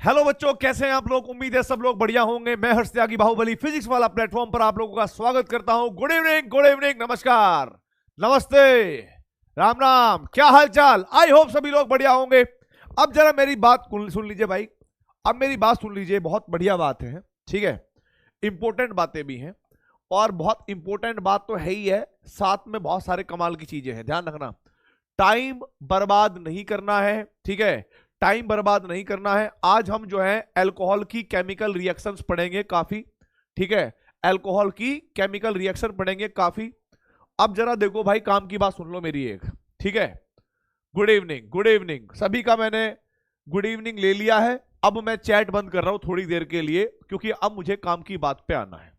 Hello बच्चों, कैसे हैं आप लोग। उम्मीद है सब लोग बढ़िया होंगे। मैं हर्ष त्यागी बाहुबली फिजिक्स वाला प्लेटफॉर्म पर आप लोगों का स्वागत करता हूं। गुड इवनिंग, गुड इवनिंग, नमस्कार, नमस्ते, राम राम, क्या हाल चाल। आई होप सभी लोग बढ़िया होंगे। अब जरा मेरी बात सुन लीजिए भाई, अब मेरी बात सुन लीजिए। बहुत बढ़िया बात है, ठीक है, इंपॉर्टेंट बातें भी हैं और बहुत इंपॉर्टेंट बात तो है ही है, साथ में बहुत सारे कमाल की चीजें हैं। ध्यान रखना, टाइम बर्बाद नहीं करना है, ठीक है, टाइम बर्बाद नहीं करना है। आज हम जो है अल्कोहल की केमिकल रिएक्शंस पढ़ेंगे काफी, ठीक है, अल्कोहल की केमिकल रिएक्शन पढ़ेंगे काफी। अब जरा देखो भाई, काम की बात सुन लो मेरी एक, ठीक है। गुड इवनिंग, गुड इवनिंग, सभी का मैंने गुड इवनिंग ले लिया है। अब मैं चैट बंद कर रहा हूं थोड़ी देर के लिए, क्योंकि अब मुझे काम की बात पे आना है।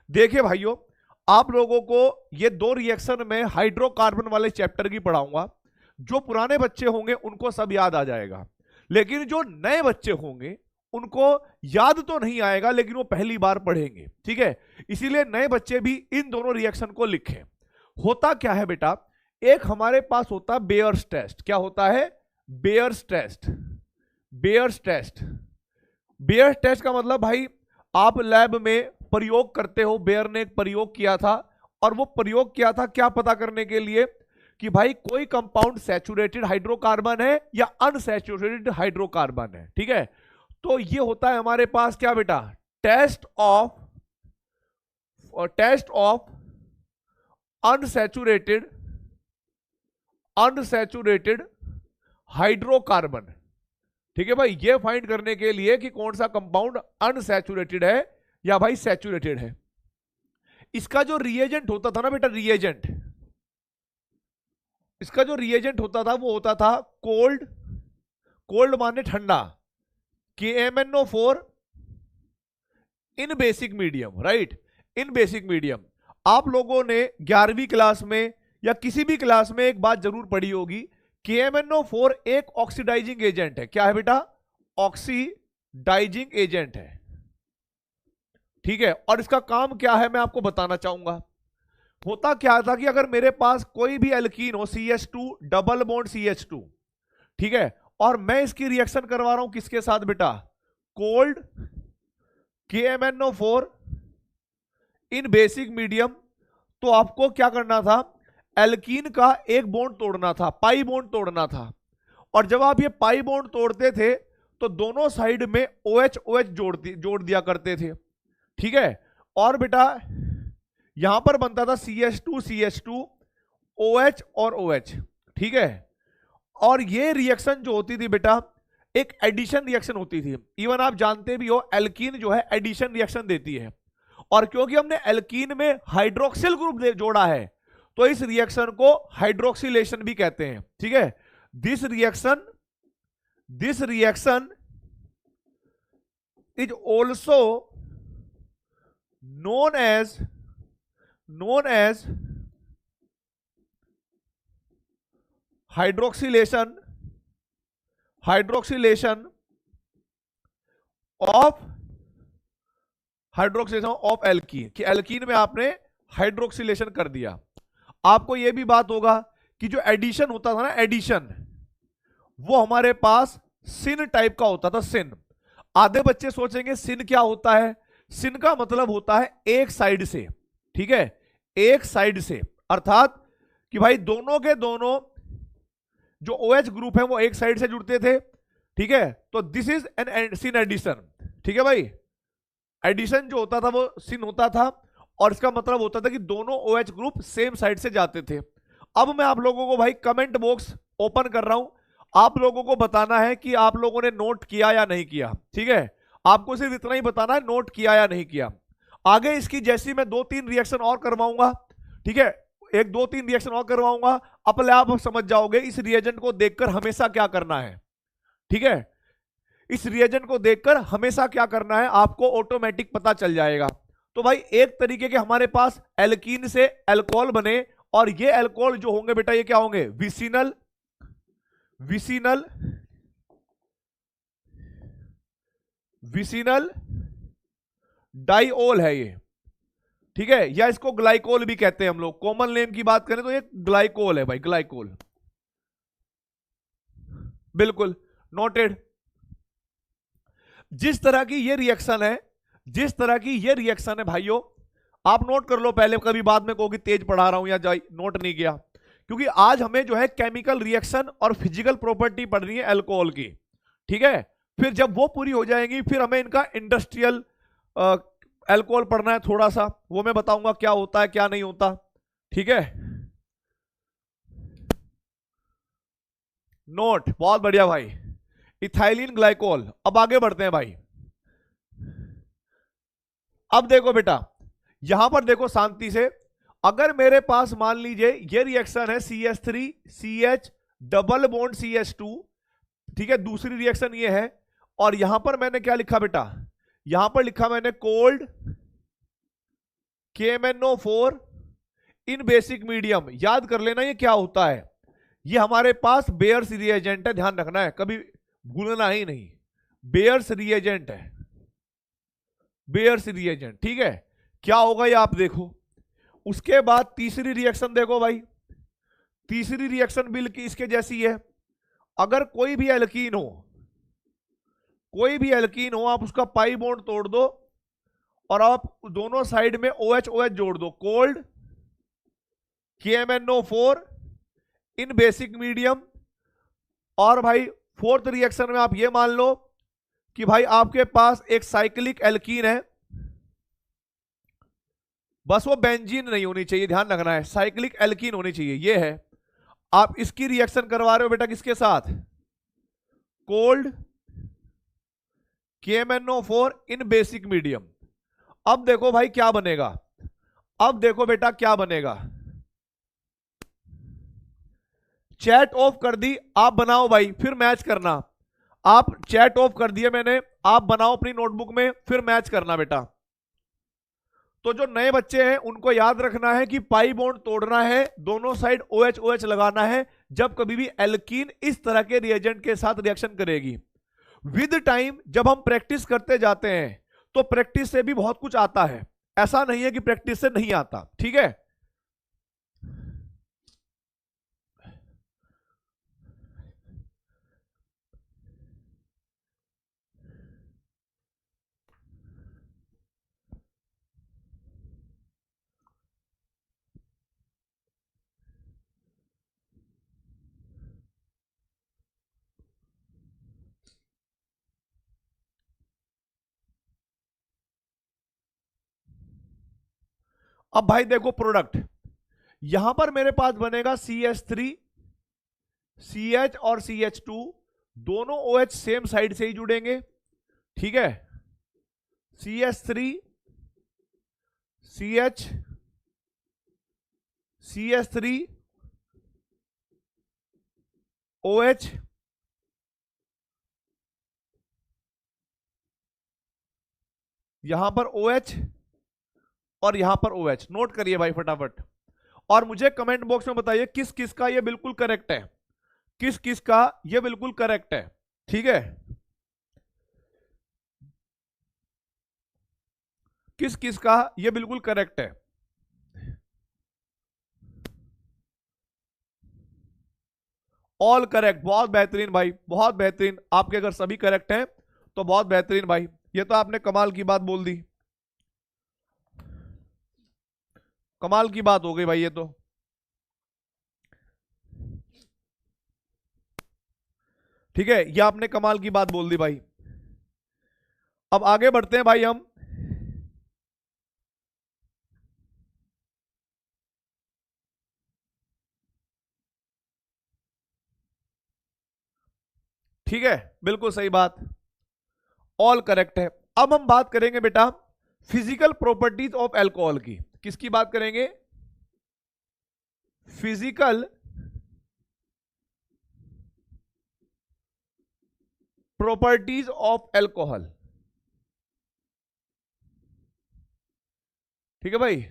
देखिए भाइयों, आप लोगों को ये दो रिएक्शन में हाइड्रोकार्बन वाले चैप्टर की पढ़ाऊंगा। जो पुराने बच्चे होंगे उनको सब याद आ जाएगा, लेकिन जो नए बच्चे होंगे उनको याद तो नहीं आएगा, लेकिन वो पहली बार पढ़ेंगे, ठीक है। इसीलिए नए बच्चे भी इन दोनों रिएक्शन को लिखें। होता क्या है बेटा, एक हमारे पास होता है बेयर्स टेस्ट। क्या होता है? Baeyer's test. Baeyer's test, Baeyer's test का मतलब भाई, आप लैब में प्रयोग करते हो। बेयर ने एक प्रयोग किया था, और वो प्रयोग किया था क्या पता करने के लिए कि भाई कोई कंपाउंड सैचुरेटेड हाइड्रोकार्बन है या अनसैचुरेटेड हाइड्रोकार्बन है, ठीक है। तो ये होता है हमारे पास क्या बेटा, टेस्ट ऑफ अनसैचुरेटेड हाइड्रोकार्बन, ठीक है भाई। ये फाइंड करने के लिए कि कौन सा कंपाउंड अनसैचुरेटेड है या भाई सैचुरेटेड है। इसका जो रिएजेंट होता था ना बेटा, इसका जो रिएजेंट होता था वो होता था कोल्ड, कोल्ड माने ठंडा, KMnO4 इन बेसिक मीडियम, राइट, इन बेसिक मीडियम। आप लोगों ने 11वीं क्लास में या किसी भी क्लास में एक बात जरूर पढ़ी होगी, KMnO4 एक ऑक्सीडाइजिंग एजेंट है। क्या है बेटा? ऑक्सीडाइजिंग एजेंट है, ठीक है। और इसका काम क्या है मैं आपको बताना चाहूंगा। होता क्या था कि अगर मेरे पास कोई भी एल्कीन हो, CH2 डबल बॉन्ड CH2, ठीक है, और मैं इसकी रिएक्शन करवा रहा हूं किसके साथ बेटा? कोल्ड KMnO4 इन बेसिक मीडियम। तो आपको क्या करना था? एल्कीन का एक बॉन्ड तोड़ना था, पाई बॉन्ड तोड़ना था। और जब आप ये पाई बॉन्ड तोड़ते थे तो दोनों साइड में OH जोड़ दिया करते थे, ठीक है। और बेटा यहां पर बनता था CH2 OH और OH, ठीक है। और ये रिएक्शन जो होती थी बेटा, एक एडिशन रिएक्शन होती थी। इवन आप जानते भी हो, एल्कीन जो है एडिशन रिएक्शन देती है। और क्योंकि हमने एल्कीन में हाइड्रोक्सिल ग्रुप जोड़ा है, तो इस रिएक्शन को हाइड्रोक्सिलेशन भी कहते हैं, ठीक है। This reaction is also known as hydroxylation of alkene, कि एल्कीन में आपने हाइड्रोक्सिलेशन कर दिया। आपको यह भी बात होगा कि जो एडिशन होता था ना, एडिशन, वो हमारे पास सिन टाइप का होता था, सिन। आधे बच्चे सोचेंगे सिन क्या होता है। सिन का मतलब होता है एक साइड से, ठीक है, एक साइड से, अर्थात कि भाई दोनों के दोनों जो OH ग्रुप है वो एक साइड से जुड़ते थे, ठीक है। तो this is an syn addition, ठीक है भाई। एडिशन जो होता था वो सिन होता था, और इसका मतलब होता था कि दोनों OH ग्रुप सेम साइड से जाते थे। अब मैं आप लोगों को भाई कमेंट बॉक्स ओपन कर रहा हूं, आप लोगों को बताना है कि आप लोगों ने नोट किया या नहीं किया, ठीक है। आपको सिर्फ इतना ही बताना है, नोट किया या नहीं किया। आगे इसकी जैसी मैं 2-3 रिएक्शन और करवाऊंगा, ठीक है, 1-2-3 रिएक्शन और करवाऊंगा, अपने आप समझ जाओगे इस रिएजेंट को देखकर हमेशा क्या करना है, ठीक है। इस रिएजेंट को देखकर हमेशा क्या करना है आपको ऑटोमेटिक पता चल जाएगा। तो भाई एक तरीके के हमारे पास एल्कीन से अल्कोहल बने, और ये अल्कोहल जो होंगे बेटा ये क्या होंगे? विसिनल डाइओल है ये, ठीक है, या इसको ग्लाइकोल भी कहते हैं हम लोग। कॉमन नेम की बात करें तो ये ग्लाइकोल है भाई, ग्लाइकोल, बिल्कुल नोटेड। जिस तरह की ये रिएक्शन है, जिस तरह की ये रिएक्शन है भाइयों, आप नोट कर लो पहले, कभी बाद में कहोगे तेज पढ़ा रहा हूं या नोट नहीं किया, क्योंकि आज हमें जो है केमिकल रिएक्शन और फिजिकल प्रॉपर्टी पढ़नी है अल्कोहल की, ठीक है। फिर जब वो पूरी हो जाएगी फिर हमें इनका इंडस्ट्रियल अल्कोहल पढ़ना है थोड़ा सा, वो मैं बताऊंगा क्या होता है क्या नहीं होता, ठीक है। नोट, बहुत बढ़िया भाई, इथाइलिन ग्लाइकोल। अब आगे बढ़ते हैं भाई। अब देखो बेटा, यहां पर देखो शांति से, अगर मेरे पास मान लीजिए ये रिएक्शन है CH3 CH double bond CH2, ठीक है, दूसरी रिएक्शन ये है, और यहां पर मैंने क्या लिखा बेटा, यहां पर लिखा मैंने कोल्ड KMnO4 इन बेसिक मीडियम। याद कर लेना ये क्या होता है, ये हमारे पास बेयर्स रिएजेंट है, ध्यान रखना है, कभी भूलना ही नहीं, बेयर्स रिएजेंट है, बेयर्स रिएजेंट, ठीक है। क्या होगा ये आप देखो। उसके बाद तीसरी रिएक्शन देखो भाई, तीसरी रिएक्शन बिल्कुल इसके जैसी है। अगर कोई भी एल्कीन हो, कोई भी एल्कीन हो, आप उसका पाई बॉन्ड तोड़ दो और आप दोनों साइड में OH OH जोड़ दो, कोल्ड KMnO4 इन बेसिक मीडियम। और भाई फोर्थ रिएक्शन में आप ये मान लो कि भाई आपके पास एक साइक्लिक एल्कीन है, बस वो बेंजीन नहीं होनी चाहिए, ध्यान रखना है, साइक्लिक एल्कीन होनी चाहिए, ये है। आप इसकी रिएक्शन करवा रहे हो बेटा किसके साथ, कोल्ड KMnO4 इन बेसिक मीडियम। अब देखो भाई क्या बनेगा, अब देखो बेटा क्या बनेगा। चैट ऑफ कर दी, आप बनाओ भाई, फिर मैच करना। आप चैट ऑफ कर दिए मैंने, आप बनाओ अपनी नोटबुक में, फिर मैच करना बेटा। तो जो नए बच्चे हैं उनको याद रखना है कि पाई बॉन्ड तोड़ना है, दोनों साइड OH OH लगाना है जब कभी भी एल्कीन इस तरह के रिएजेंट के साथ रिएक्शन करेगी। विद टाइम जब हम प्रैक्टिस करते जाते हैं तो प्रैक्टिस से भी बहुत कुछ आता है, ऐसा नहीं है कि प्रैक्टिस से नहीं आता, ठीक है। अब भाई देखो प्रोडक्ट, यहां पर मेरे पास बनेगा CH3 CH और CH2, दोनों OH सेम साइड से ही जुड़ेंगे, ठीक है। CH3 CH CH3 OH, यहां पर OH और यहां पर OH। नोट करिए भाई फटाफट, और मुझे कमेंट बॉक्स में बताइए किस किस का ये बिल्कुल करेक्ट है, किस किस का ये बिल्कुल करेक्ट है, ठीक है। किस किस का ये बिल्कुल करेक्ट है। ऑल करेक्ट, बहुत बेहतरीन भाई, बहुत बेहतरीन। आपके अगर सभी करेक्ट हैं तो बहुत बेहतरीन भाई, ये तो आपने कमाल की बात बोल दी, कमाल की बात हो गई भाई ये तो, ठीक है, ये आपने कमाल की बात बोल दी भाई। अब आगे बढ़ते हैं भाई हम। ठीक है, बिल्कुल सही बात, ऑल करेक्ट है। अब हम बात करेंगे बेटा फिजिकल प्रॉपर्टीज ऑफ अल्कोहल की। किसकी बात करेंगे, फिजिकल प्रॉपर्टीज ऑफ अल्कोहल, ठीक है भाई,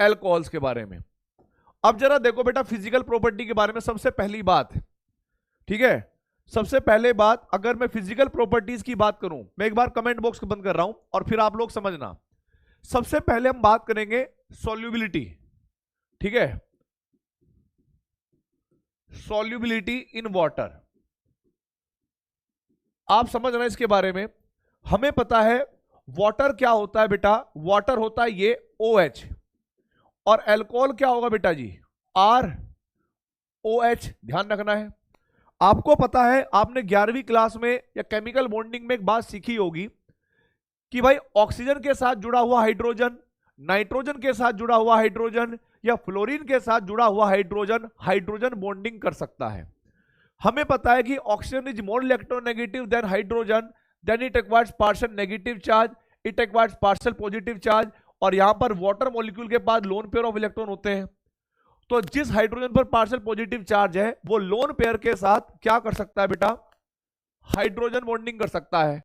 अल्कोहल्स के बारे में। अब जरा देखो बेटा फिजिकल प्रॉपर्टी के बारे में, सबसे पहली बात, ठीक है, सबसे पहले बात, अगर मैं फिजिकल प्रॉपर्टीज की बात करूं, मैं एक बार कमेंट बॉक्स को बंद कर रहा हूं और फिर आप लोग समझना। सबसे पहले हम बात करेंगे सॉल्युबिलिटी, ठीक है, सॉल्युबिलिटी इन वाटर। आप समझ रहे हैं इसके बारे में? हमें पता है वाटर क्या होता है बेटा, वाटर होता है ये OH, और अल्कोहल क्या होगा बेटा जी, ROH। ध्यान रखना है। आपको पता है, आपने 11वीं क्लास में या केमिकल बॉन्डिंग में एक बात सीखी होगी कि भाई ऑक्सीजन के साथ जुड़ा हुआ हाइड्रोजन, नाइट्रोजन के साथ जुड़ा हुआ हाइड्रोजन या फ्लोरीन के साथ जुड़ा हुआ हाइड्रोजन हाइड्रोजन बॉन्डिंग कर सकता है। हमें पता है कि oxygen is more electronegative than hydrogen, then it acquires partial negative charge, it acquires partial positive charge, और यहां पर वाटर मॉलिक्यूल के पास लोन पेयर ऑफ इलेक्ट्रॉन होते हैं। तो जिस हाइड्रोजन पर पार्शियल पॉजिटिव चार्ज है वो लोन पेयर के साथ क्या कर सकता है बेटा, हाइड्रोजन बॉन्डिंग कर सकता है।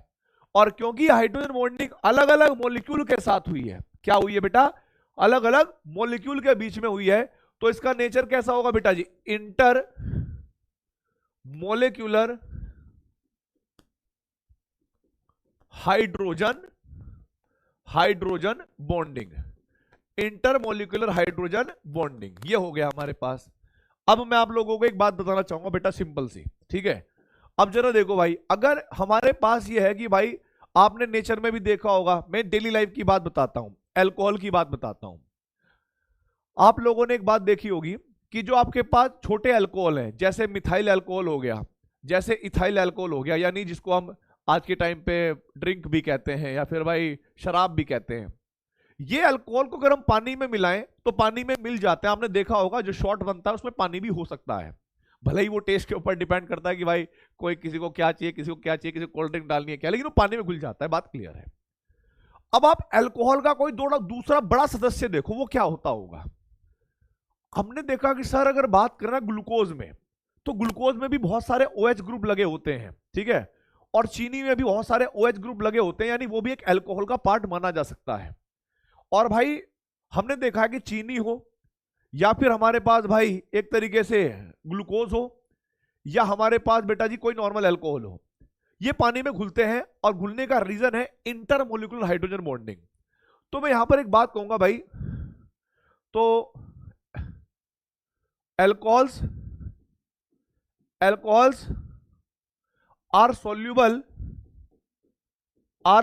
और क्योंकि हाइड्रोजन बॉन्डिंग अलग अलग मॉलिक्यूल के साथ हुई है, क्या हुई है बेटा, अलग अलग मॉलिक्यूल के बीच में हुई है, तो इसका नेचर कैसा होगा बेटा जी, intermolecular hydrogen hydrogen bonding, intermolecular hydrogen bonding, ये हो गया हमारे पास। अब मैं आप लोगों को एक बात बताना चाहूंगा बेटा, सिंपल सी, ठीक है। अब जरा देखो भाई, अगर हमारे पास ये है कि भाई आपने नेचर में भी देखा होगा, मैं डेली लाइफ की बात बताता हूं, अल्कोहल की बात बताता हूं। आप लोगों ने एक बात देखी होगी कि जो आपके पास छोटे अल्कोहल हैं, जैसे मिथाइल अल्कोहल हो गया, जैसे इथाइल अल्कोहल हो गया, यानी जिसको हम आज के टाइम पे ड्रिंक भी कहते हैं या फिर भाई शराब भी कहते हैं, ये अल्कोहल को अगर हम पानी में मिलाएं तो पानी में मिल जाते हैं। आपने देखा होगा जो शॉट बनता है उसमें पानी भी हो सकता है, भले ही वो टेस्ट के ऊपर डिपेंड करता है कि भाई कोई किसी को क्या चाहिए, किसी को क्या चाहिए, किसी को कोल्ड ड्रिंक डालनी है क्या, लेकिन वो पानी में घुल जाता है, बात क्लियर है। अब आप अल्कोहल का कोई दूसरा बड़ा सदस्य देखो, वो क्या होता होगा। हमने देखा कि सर अगर बात करना ग्लूकोज में, तो ग्लूकोज में भी बहुत सारे OH ग्रुप लगे होते हैं, ठीक है, और चीनी में भी बहुत सारे OH ग्रुप लगे होते हैं, यानी वो भी एक अल्कोहल का पार्ट माना जा सकता है। और भाई हमने देखा है कि चीनी हो या फिर हमारे पास भाई एक तरीके से ग्लूकोज हो या हमारे पास बेटा जी कोई नॉर्मल अल्कोहल हो, ये पानी में घुलते हैं, और घुलने का रीजन है इंटरमोलिकुलर हाइड्रोजन बॉन्डिंग। तो मैं यहां पर एक बात कहूंगा भाई, तो alcohols are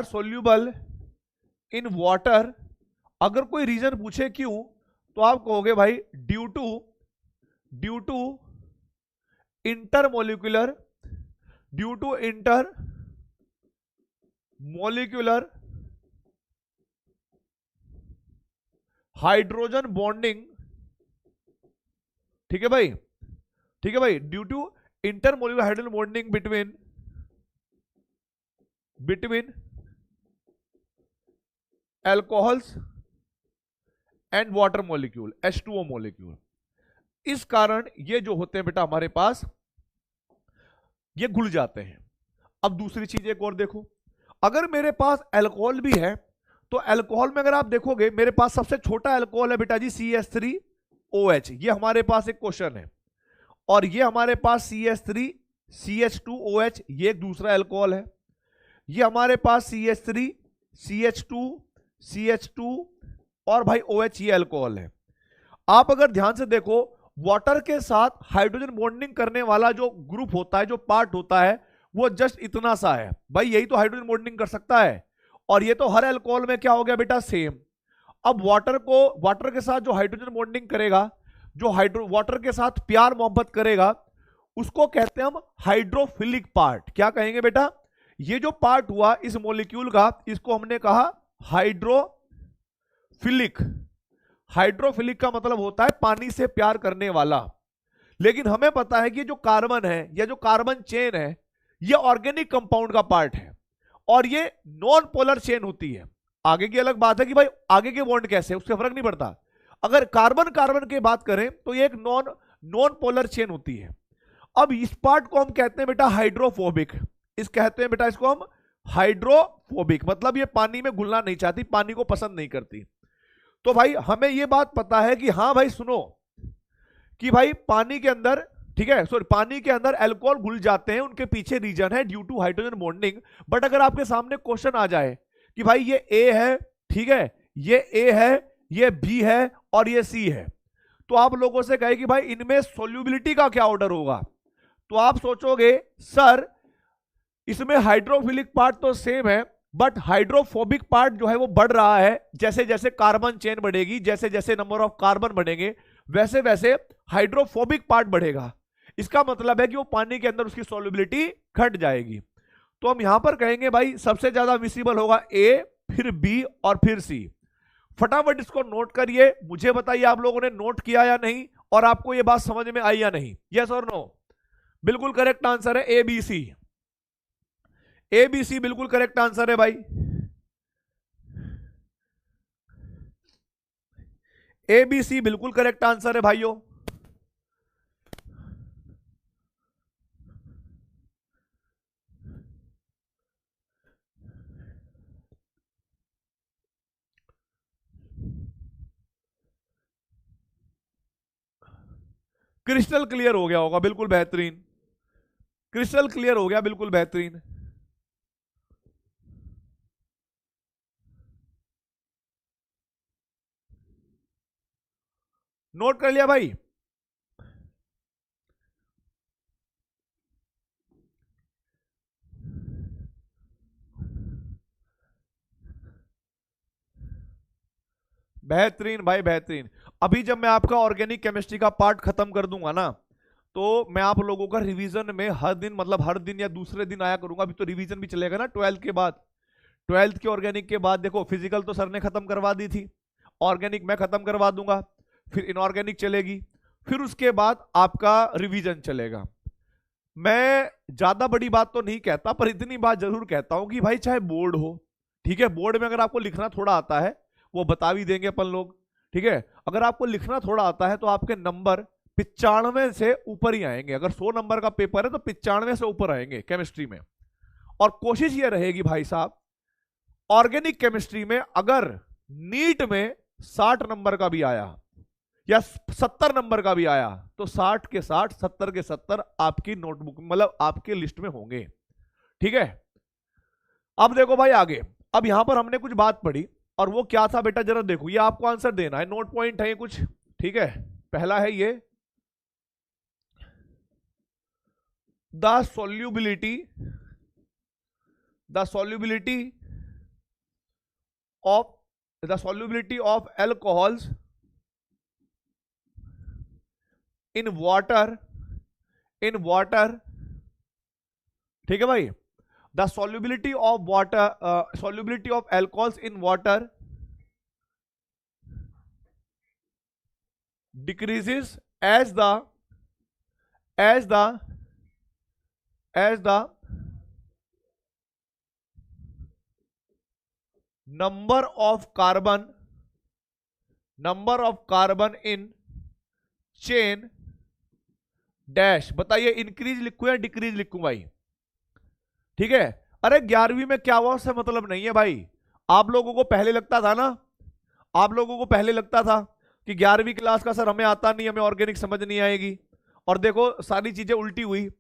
soluble in water. अगर कोई रीजन पूछे क्यों, तो आप कहोगे भाई due to intermolecular hydrogen bonding, ठीक है भाई, ठीक है भाई, due to intermolecular hydrogen bonding between alcohols and water molecule, H2O molecule. इस कारण ये जो होते हैं बेटा हमारे पास, ये घुल जाते हैं। अब दूसरी चीज एक और देखो, अगर मेरे पास अल्कोहल भी है, तो अल्कोहल में अगर आप देखोगे मेरे पास सबसे छोटा अल्कोहल है बेटा जी CH3OH, ये हमारे पास एक क्वेश्चन है, और ये हमारे पास CH3CH2OH, ये एक दूसरा अल्कोहल है, ये हमारे पास CH3CH2 और भाई OH, ये अल्कोहल है। आप अगर ध्यान से देखो, वाटर के साथ हाइड्रोजन बॉन्डिंग करने वाला जो ग्रुप होता है, जो पार्ट होता है, वो जस्ट इतना सा है भाई, यही तो हाइड्रोजन बॉन्डिंग कर सकता है, और ये तो हर अल्कोहल में क्या हो गया बेटा, सेम। अब वाटर के साथ जो हाइड्रोजन बॉन्डिंग करेगा, जो वाटर के साथ प्यार मोहब्बत करेगा, उसको कहते हैं हम हाइड्रोफिलिक पार्ट। क्या कहेंगे बेटा, ये जो पार्ट हुआ इस मॉलिक्यूल का, इसको हमने कहा हाइड्रोफिलिक। हाइड्रोफिलिक का मतलब होता है पानी से प्यार करने वाला। लेकिन हमें पता है कि जो कार्बन है या जो कार्बन चेन है, ये ऑर्गेनिक कंपाउंड का पार्ट है, और ये नॉन पोलर चेन होती है। आगे की अलग बात है कि भाई आगे के बॉन्ड कैसे, उससे फर्क नहीं पड़ता। अगर कार्बन की बात करें तो ये एक नॉन पोलर चेन होती है। अब इस पार्ट को हम कहते हैं बेटा हाइड्रोफोबिक। कहते हैं बेटा इसको हम हाइड्रोफोबिक, मतलब ये पानी में घुलना नहीं चाहती, पानी को पसंद नहीं करती। तो भाई हमें ये बात पता है कि हाँ भाई सुनो, कि भाई पानी के अंदर, ठीक है, सॉरी, पानी के अंदर अल्कोहल घुल जाते हैं, उनके पीछे रीजन है due to hydrogen bonding. But अगर आपके सामने क्वेश्चन आ जाए कि भाई ये ए है, ठीक है, ये ए है, ये बी है और ये सी है, तो आप लोगों से कहे कि भाई इनमें सोल्यूबिलिटी का क्या ऑर्डर होगा, तो आप सोचोगे सर इसमें हाइड्रोफिलिक पार्ट तो सेम है, बट हाइड्रोफोबिक पार्ट जो है वो बढ़ रहा है। जैसे जैसे कार्बन चेन बढ़ेगी, जैसे जैसे नंबर ऑफ कार्बन बढ़ेंगे, वैसे वैसे हाइड्रोफोबिक पार्ट बढ़ेगा। इसका मतलब है कि वो पानी के अंदर उसकी सॉल्युबिलिटी घट जाएगी। तो हम यहां पर कहेंगे भाई सबसे ज्यादा मिसिबल होगा ए, फिर बी और फिर सी। फटाफट इसको नोट करिए, मुझे बताइए आप लोगों ने नोट किया या नहीं, और आपको ये बात समझ में आई या नहीं, यस और नो। बिल्कुल करेक्ट आंसर है A B C. A B C बिल्कुल करेक्ट आंसर है भाई। ए बी सी बिल्कुल करेक्ट आंसर है भाइयों। क्रिस्टल क्लियर हो गया होगा, बिल्कुल बेहतरीन। क्रिस्टल क्लियर हो गया, बिल्कुल बेहतरीन। नोट कर लिया भाई। बेहतरीन भाई बेहतरीन। अभी जब मैं आपका ऑर्गेनिक केमिस्ट्री का पार्ट खत्म कर दूंगा ना, तो मैं आप लोगों का रिवीजन में हर दिन, मतलब हर दिन या दूसरे दिन आया करूंगा। अभी तो रिवीजन भी चलेगा ना 12th के बाद। 12th के ऑर्गेनिक के बाद देखो, फिजिकल तो सर ने खत्म करवा दी थी, ऑर्गेनिक मैं खत्म करवा दूंगा, फिर इनऑर्गेनिक चलेगी, फिर उसके बाद आपका रिवीजन चलेगा। मैं ज्यादा बड़ी बात तो नहीं कहता, पर इतनी बात जरूर कहता हूं कि भाई चाहे बोर्ड हो, ठीक है, बोर्ड में अगर आपको लिखना थोड़ा आता है वो बता भी देंगे अपन लोग, ठीक है। अगर आपको लिखना थोड़ा आता है तो आपके नंबर 95 से ऊपर ही आएंगे। अगर 100 नंबर का पेपर है तो 95 से ऊपर आएंगे केमिस्ट्री में। और कोशिश ये रहेगी भाई साहब, ऑर्गेनिक केमिस्ट्री में अगर नीट में 60 नंबर का भी आया या 70 नंबर का भी आया, तो 60 के 60, 70 के 70 आपकी नोटबुक, मतलब आपके लिस्ट में होंगे, ठीक है। अब देखो भाई आगे, अब यहां पर हमने कुछ बात पढ़ी, और वो क्या था बेटा जरा देखो, ये आपको आंसर देना है, नोट पॉइंट है ये कुछ, ठीक है। पहला है ये, the solubility of alcohols in water, ठीक है भाई। The solubility of alcohols in water decreases as the number of carbon in chain dash. बताइए इंक्रीज लिखूं या डिक्रीज लिखूं भाई, ठीक है। अरे 11वीं में क्या हुआ उससे मतलब नहीं है भाई। आप लोगों को पहले लगता था ना, आप लोगों को पहले लगता था कि 11वीं क्लास का सर हमें आता नहीं, हमें ऑर्गेनिक समझ नहीं आएगी, और देखो सारी चीजें उल्टी हुई।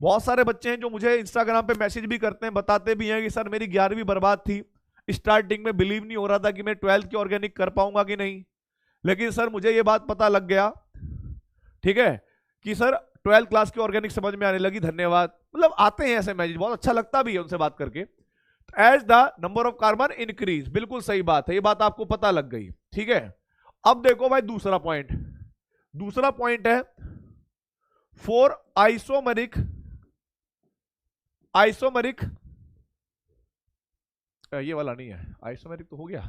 बहुत सारे बच्चे हैं जो मुझे इंस्टाग्राम पे मैसेज भी करते हैं, बताते भी हैं कि सर मेरी 11वीं बर्बाद थी, स्टार्टिंग में बिलीव नहीं हो रहा था कि मैं 12th की ऑर्गेनिक कर पाऊंगा कि नहीं, लेकिन सर मुझे ये बात पता लग गया, ठीक है, कि सर 12th क्लास की ऑर्गेनिक समझ में आने लगी। धन्यवाद। मतलब आते हैं ऐसे मैसेज, बहुत अच्छा लगता भी है उनसे बात करके। As the number of carbon increase, बिल्कुल सही बात है, ये बात आपको पता लग गई, ठीक है। अब देखो भाई दूसरा पॉइंट है फॉर आइसोमरिक ये वाला नहीं है, आइसोमेरिक तो हो गया,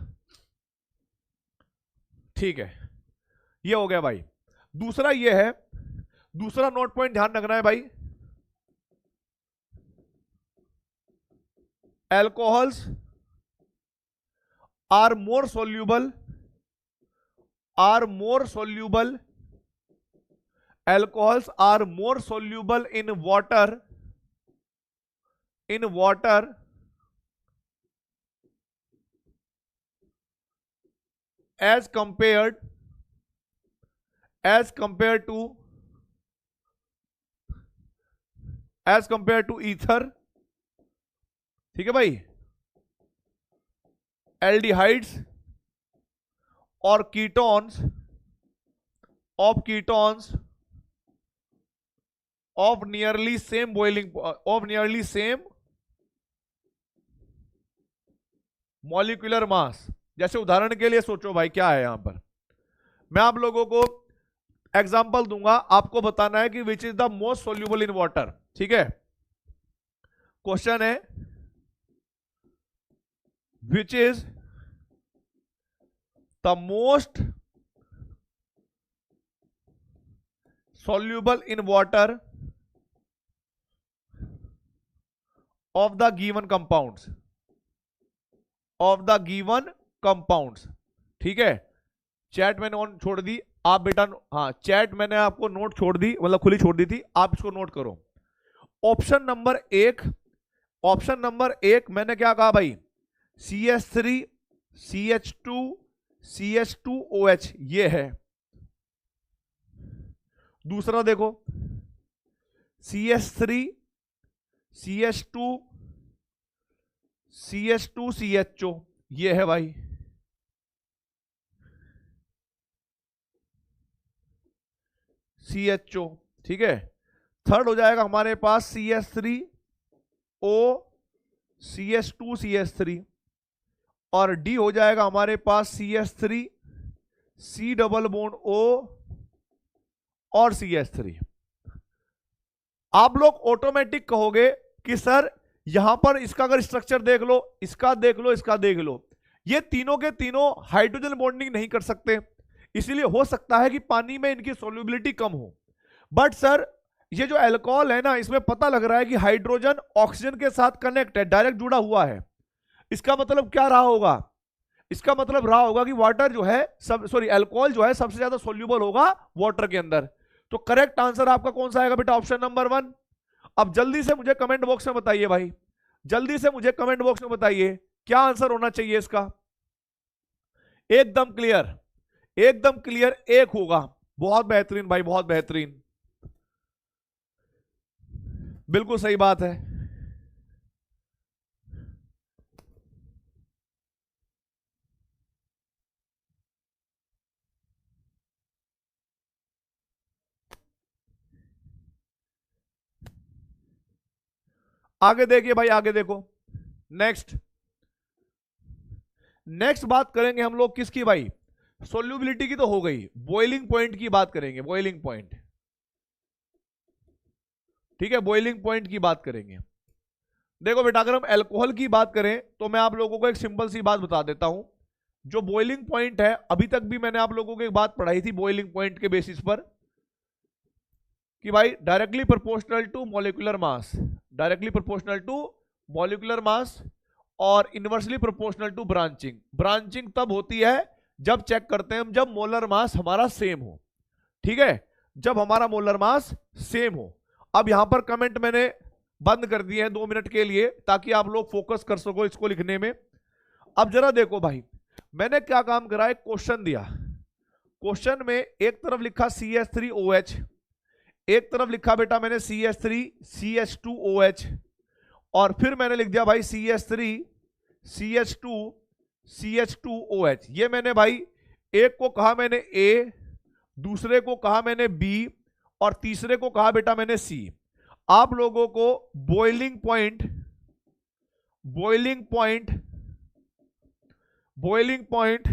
ठीक है, ये हो गया भाई। दूसरा ये है, दूसरा नोट पॉइंट ध्यान रखना है भाई, alcohols are more soluble alcohols are more soluble in water as compared to ether, ठीक है भाई, एल्डिहाइड्स और ketones of nearly same molecular mass. जैसे उदाहरण के लिए सोचो भाई क्या है यहां पर, मैं आप लोगों को एग्जांपल दूंगा, आपको बताना है कि which is the most soluble in water. ठीक है, क्वेश्चन है which is the most soluble in water of the given compounds, of the given compounds। ठीक है, चैट मैंने ऑन छोड़ दी, आप बेटा, हाँ चैट मैंने आपको नोट छोड़ दी, मतलब खुली छोड़ दी थी, आप इसको नोट करो। ऑप्शन नंबर एक, ऑप्शन नंबर एक मैंने क्या कहा भाई, CH3 CH2 CH2OH ये है। दूसरा देखो CH3 CH2 CH2CHO ये है भाई। CHO, ठीक है। थर्ड हो जाएगा हमारे पास CH3O CH2CH3, और डी हो जाएगा हमारे पास CH3 C double bond O और CH3। आप लोग ऑटोमेटिक कहोगे कि सर यहां पर इसका अगर स्ट्रक्चर देख लो, इसका देख लो, इसका देख लो, ये तीनों के तीनों हाइड्रोजन बॉन्डिंग नहीं कर सकते, इसीलिए हो सकता है कि पानी में इनकी सोल्यूबिलिटी कम हो। बट सर ये जो अल्कोहल है ना, इसमें पता लग रहा है कि हाइड्रोजन ऑक्सीजन के साथ कनेक्ट है, डायरेक्ट जुड़ा हुआ है। इसका मतलब क्या रहा होगा, इसका मतलब रहा होगा कि वाटर जो है अल्कोहल जो है सबसे ज्यादा सोल्यूबल होगा वाटर के अंदर। तो करेक्ट आंसर आपका कौन सा आएगा बेटा, ऑप्शन नंबर 1। अब जल्दी से मुझे कमेंट बॉक्स में बताइए भाई, जल्दी से मुझे कमेंट बॉक्स में बताइए क्या आंसर होना चाहिए इसका। एकदम क्लियर, एकदम क्लियर एक होगा। बहुत बेहतरीन भाई, बहुत बेहतरीन, बिल्कुल सही बात है। आगे देखिए भाई, आगे देखो, नेक्स्ट नेक्स्ट बात करेंगे हम लोग किसकी भाई, सोल्यूबिलिटी की तो हो गई, बॉइलिंग पॉइंट की बात करेंगे, बॉइलिंग पॉइंट। ठीक है, बॉइलिंग पॉइंट की बात करेंगे। देखो बेटा, अगर हम अल्कोहल की बात करें तो मैं आप लोगों को एक सिंपल सी बात बता देता हूं। जो बॉइलिंग पॉइंट है, अभी तक भी मैंने आप लोगों को एक बात पढ़ाई थी बॉइलिंग पॉइंट के बेसिस पर, कि भाई directly proportional to molecular mass, directly proportional to molecular mass और inversely proportional to branching. Branching तब होती है जब चेक करते हैं हम, जब मोलर मास हमारा सेम हो। ठीक है, जब हमारा मोलर मास सेम हो। अब यहां पर कमेंट मैंने बंद कर दिए हैं 2 मिनट के लिए, ताकि आप लोग फोकस कर सको इसको लिखने में। अब जरा देखो भाई, मैंने क्या काम करा, एक क्वेश्चन दिया, क्वेश्चन में एक तरफ लिखा CH3OH, एक तरफ लिखा बेटा मैंने CH3 CH2OH, और फिर मैंने लिख दिया भाई CH3 CH2 CH2OH। ये मैंने भाई एक को कहा मैंने A, दूसरे को कहा मैंने B, और तीसरे को कहा बेटा मैंने C। आप लोगों को boiling point, boiling point, boiling point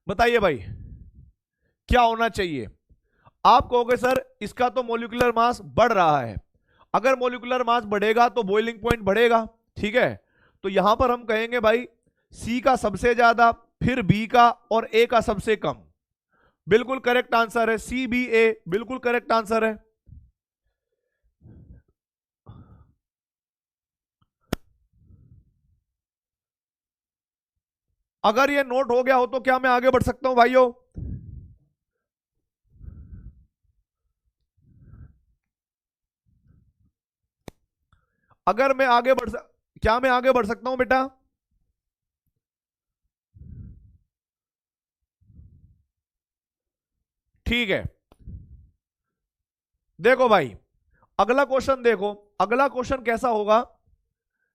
बताइए भाई क्या होना चाहिए। आप कहोगे सर इसका तो मॉलिक्यूलर मास बढ़ रहा है, अगर मॉलिक्यूलर मास बढ़ेगा तो बॉइलिंग पॉइंट बढ़ेगा। ठीक है, तो यहां पर हम कहेंगे भाई C का सबसे ज्यादा, फिर B का, और A का सबसे कम। बिल्कुल करेक्ट आंसर है, CBA बिल्कुल करेक्ट आंसर है। अगर ये नोट हो गया हो तो क्या मैं आगे बढ़ सकता हूं भाइयों? अगर मैं आगे क्या मैं आगे बढ़ सकता हूं बेटा? ठीक है, देखो भाई अगला क्वेश्चन देखो, अगला क्वेश्चन कैसा होगा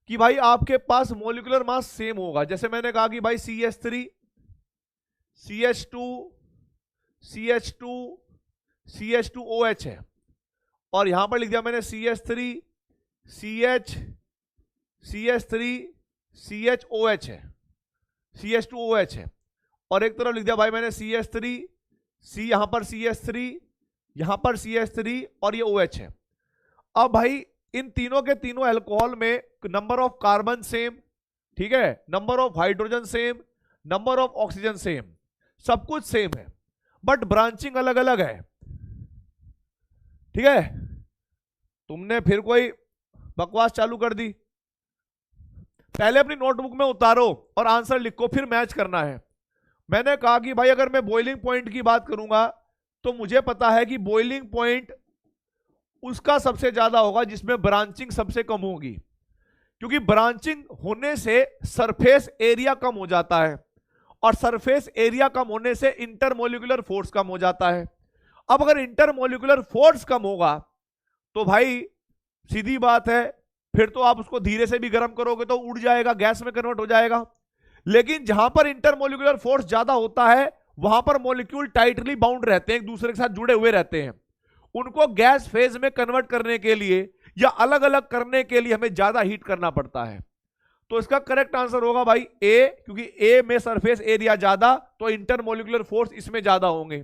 कि भाई आपके पास मॉलिक्यूलर मास सेम होगा। जैसे मैंने कहा कि भाई CH3 CH2 CH2 CH2OH है, और यहां पर लिख दिया मैंने CH3 CH3 CHOH है, CH2OH है, और एक तरफ लिख दिया भाई मैंने CH3, C यहां पर CH3, यहां पर CH3 और ये OH है। अब भाई इन तीनों के तीनों अल्कोहल में नंबर ऑफ कार्बन सेम, ठीक है, number of hydrogen same, number of oxygen same, सब कुछ सेम है, बट ब्रांचिंग अलग अलग है, ठीक है। तुमने फिर कोई बकवास चालू कर दी। पहले अपनी नोटबुक में उतारो और आंसर लिखो, फिर मैच करना है। मैंने कहा कि भाई अगर मैं बॉइलिंग पॉइंट की बात करूंगा तो मुझे पता है कि बॉइलिंग पॉइंट उसका सबसे ज्यादा होगा जिसमें ब्रांचिंग सबसे कम होगी, क्योंकि ब्रांचिंग होने से सरफेस एरिया कम हो जाता है, और सरफेस एरिया कम होने से इंटरमोलिकुलर फोर्स कम हो जाता है। अब अगर इंटरमोलिकुलर फोर्स कम होगा तो भाई सीधी बात है, फिर तो आप उसको धीरे से भी गर्म करोगे तो उड़ जाएगा, गैस में कन्वर्ट हो जाएगा। लेकिन जहां पर इंटरमोलिकुलर फोर्स ज्यादा होता है वहां पर मॉलिक्यूल टाइटली बाउंड रहते हैं, एक दूसरे के साथ जुड़े हुए रहते हैं। उनको गैस फेज में कन्वर्ट करने के लिए या अलग अलग करने के लिए हमें ज्यादा हीट करना पड़ता है। तो इसका करेक्ट आंसर होगा भाई ए, क्योंकि ए में सरफेस एरिया ज्यादा तो इंटरमोलिकुलर फोर्स इसमें ज्यादा होंगे।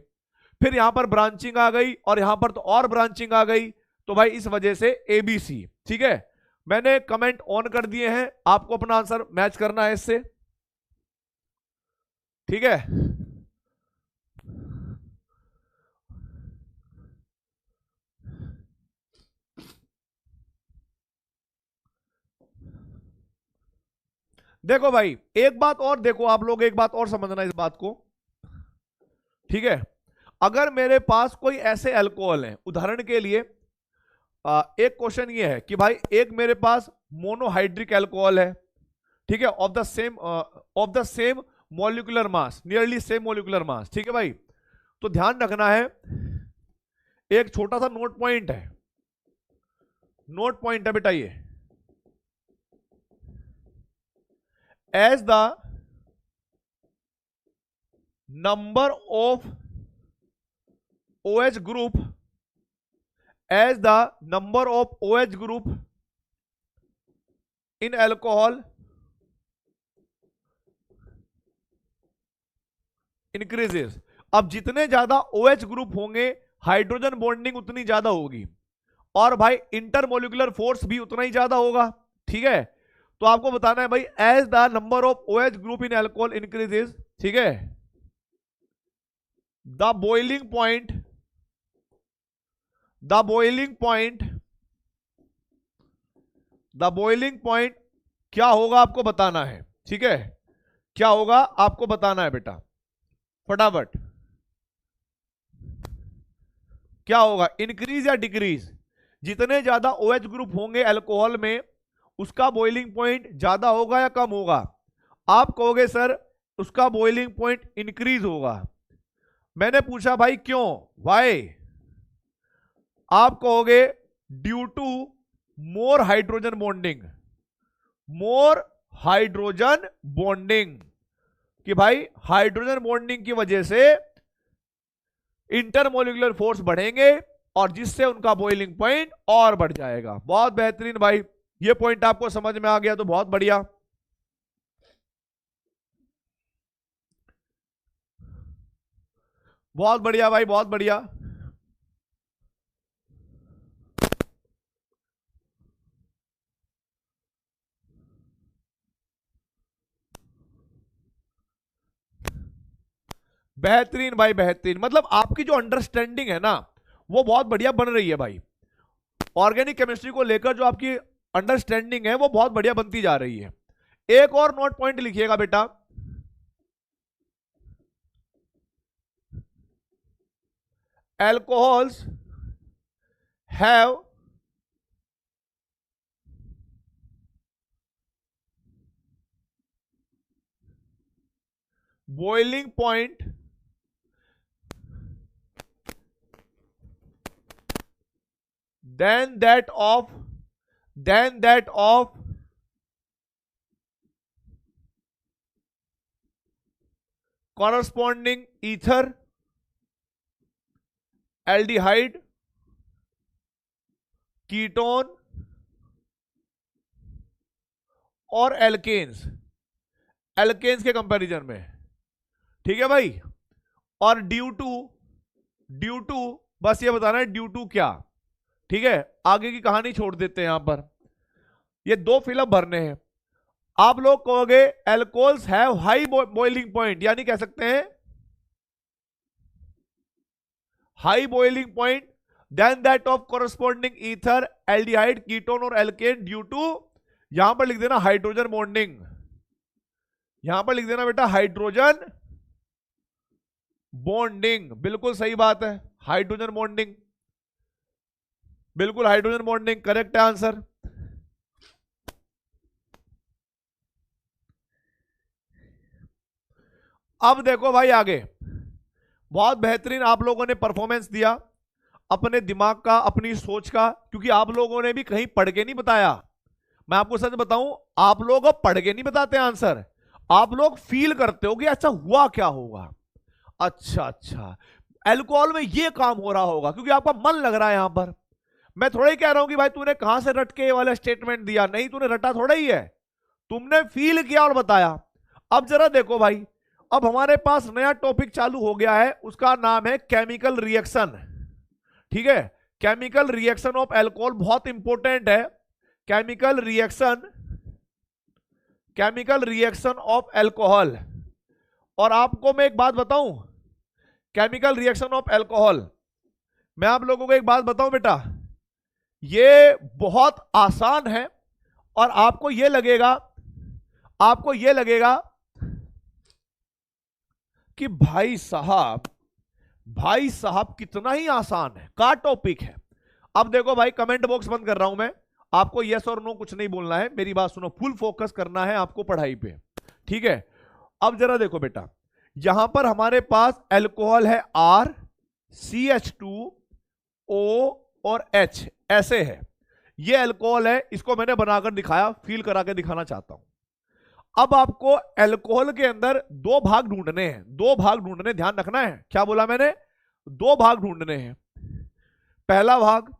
फिर यहां पर ब्रांचिंग आ गई और यहां पर तो और ब्रांचिंग आ गई, तो भाई इस वजह से ABC, ठीक है। मैंने कमेंट ऑन कर दिए हैं, आपको अपना आंसर मैच करना है इससे, ठीक है। देखो भाई एक बात और देखो, आप लोग एक बात और समझना इस बात को, ठीक है। अगर मेरे पास कोई ऐसे अल्कोहल है, उदाहरण के लिए एक क्वेश्चन ये है कि भाई एक मेरे पास मोनोहाइड्रिक अल्कोहल है, ठीक है, of the same molecular mass, nearly same molecular mass, ठीक है भाई। तो ध्यान रखना है, एक छोटा सा नोट पॉइंट है, नोट पॉइंट है बेटा ये, as the number of OH group, as the number of OH group in alcohol increases, अब जितने ज्यादा OH ग्रुप होंगे हाइड्रोजन बॉन्डिंग उतनी ज्यादा होगी, और भाई इंटरमोलिकुलर फोर्स भी उतना ही ज्यादा होगा, ठीक है। तो आपको बताना है भाई as the number of OH group in alcohol increases, ठीक है, the boiling point, the boiling point, the boiling point क्या होगा आपको बताना है, ठीक है। क्या होगा आपको बताना है बेटा, फटाफट क्या होगा, इंक्रीज या डिक्रीज। जितने ज्यादा OH ग्रुप होंगे अल्कोहल में उसका बॉइलिंग पॉइंट ज्यादा होगा या कम होगा। आप कहोगे सर उसका बॉइलिंग पॉइंट इंक्रीज होगा। मैंने पूछा भाई क्यों, वाई, आप कहोगे due to more hydrogen bonding, more hydrogen bonding, कि भाई हाइड्रोजन बॉन्डिंग की वजह से इंटरमोलिकुलर फोर्स बढ़ेंगे और जिससे उनका बॉइलिंग पॉइंट और बढ़ जाएगा। बहुत बेहतरीन भाई, ये पॉइंट आपको समझ में आ गया तो बहुत बढ़िया। बहुत बढ़िया भाई, बहुत बढ़िया। बेहतरीन भाई, बेहतरीन, मतलब आपकी जो अंडरस्टैंडिंग है ना वो बहुत बढ़िया बन रही है भाई। ऑर्गेनिक केमिस्ट्री को लेकर जो आपकी अंडरस्टैंडिंग है वो बहुत बढ़िया बनती जा रही है। एक और नोट पॉइंट लिखिएगा बेटा, alcohols have boiling point than that of corresponding ether, aldehyde, ketone और एल्केन्स, एल्केन्स के कंपैरिजन में, ठीक है भाई। और ड्यू टू बस ये बताना है ड्यू टू क्या, ठीक है। आगे की कहानी छोड़ देते हैं यहां पर, ये 2 फिलअप भरने हैं। आप लोग कहोगे alcohols have high boiling point, यानी कह सकते हैं high boiling point than that of corresponding ether, aldehyde, ketone और एल्केन ड्यू टू, यहां पर लिख देना हाइड्रोजन बॉन्डिंग, यहां पर लिख देना बेटा हाइड्रोजन बॉन्डिंग। बिल्कुल सही बात है, हाइड्रोजन बॉन्डिंग, बिल्कुल हाइड्रोजन बॉन्डिंग करेक्ट है आंसर। अब देखो भाई आगे, बहुत बेहतरीन आप लोगों ने परफॉर्मेंस दिया अपने दिमाग का, अपनी सोच का, क्योंकि आप लोगों ने भी कहीं पढ़ के नहीं बताया। मैं आपको सच बताऊं, आप लोग पढ़ के नहीं बताते आंसर, आप लोग फील करते हो कि अच्छा हुआ क्या होगा, अच्छा अल्कोहल में ये काम हो रहा होगा, क्योंकि आपका मन लग रहा है यहां पर। मैं थोड़ा ही कह रहा हूं कि भाई तूने कहां से रट के ये वाला स्टेटमेंट दिया, नहीं तूने रटा थोड़ा ही है, तुमने फील किया और बताया। अब जरा देखो भाई, अब हमारे पास नया टॉपिक चालू हो गया है, उसका नाम है केमिकल रिएक्शन, ठीक है। केमिकल रिएक्शन ऑफ अल्कोहल बहुत इंपॉर्टेंट है, केमिकल रिएक्शन ऑफ अल्कोहल। और आपको मैं एक बात बताऊं, केमिकल रिएक्शन ऑफ अल्कोहल, मैं आप लोगों को एक बात बताऊं बेटा, ये बहुत आसान है। और आपको ये लगेगा कि भाई साहब कितना ही आसान है, का टॉपिक है। अब देखो भाई, कमेंट बॉक्स बंद कर रहा हूं मैं, आपको यस और नो कुछ नहीं बोलना है, मेरी बात सुनो, फुल फोकस करना है आपको पढ़ाई पे, ठीक है। अब जरा देखो बेटा, यहां पर हमारे पास अल्कोहल है R, CH2O और H, ऐसे है, ये अल्कोहल है, इसको मैंने बनाकर दिखाया, फील करा के दिखाना चाहता हूं। अब आपको अल्कोहल के अंदर 2 भाग ढूंढने हैं, 2 भाग ढूंढने, ध्यान रखना है, क्या बोला मैंने, 2 भाग ढूंढने हैं। पहला भाग,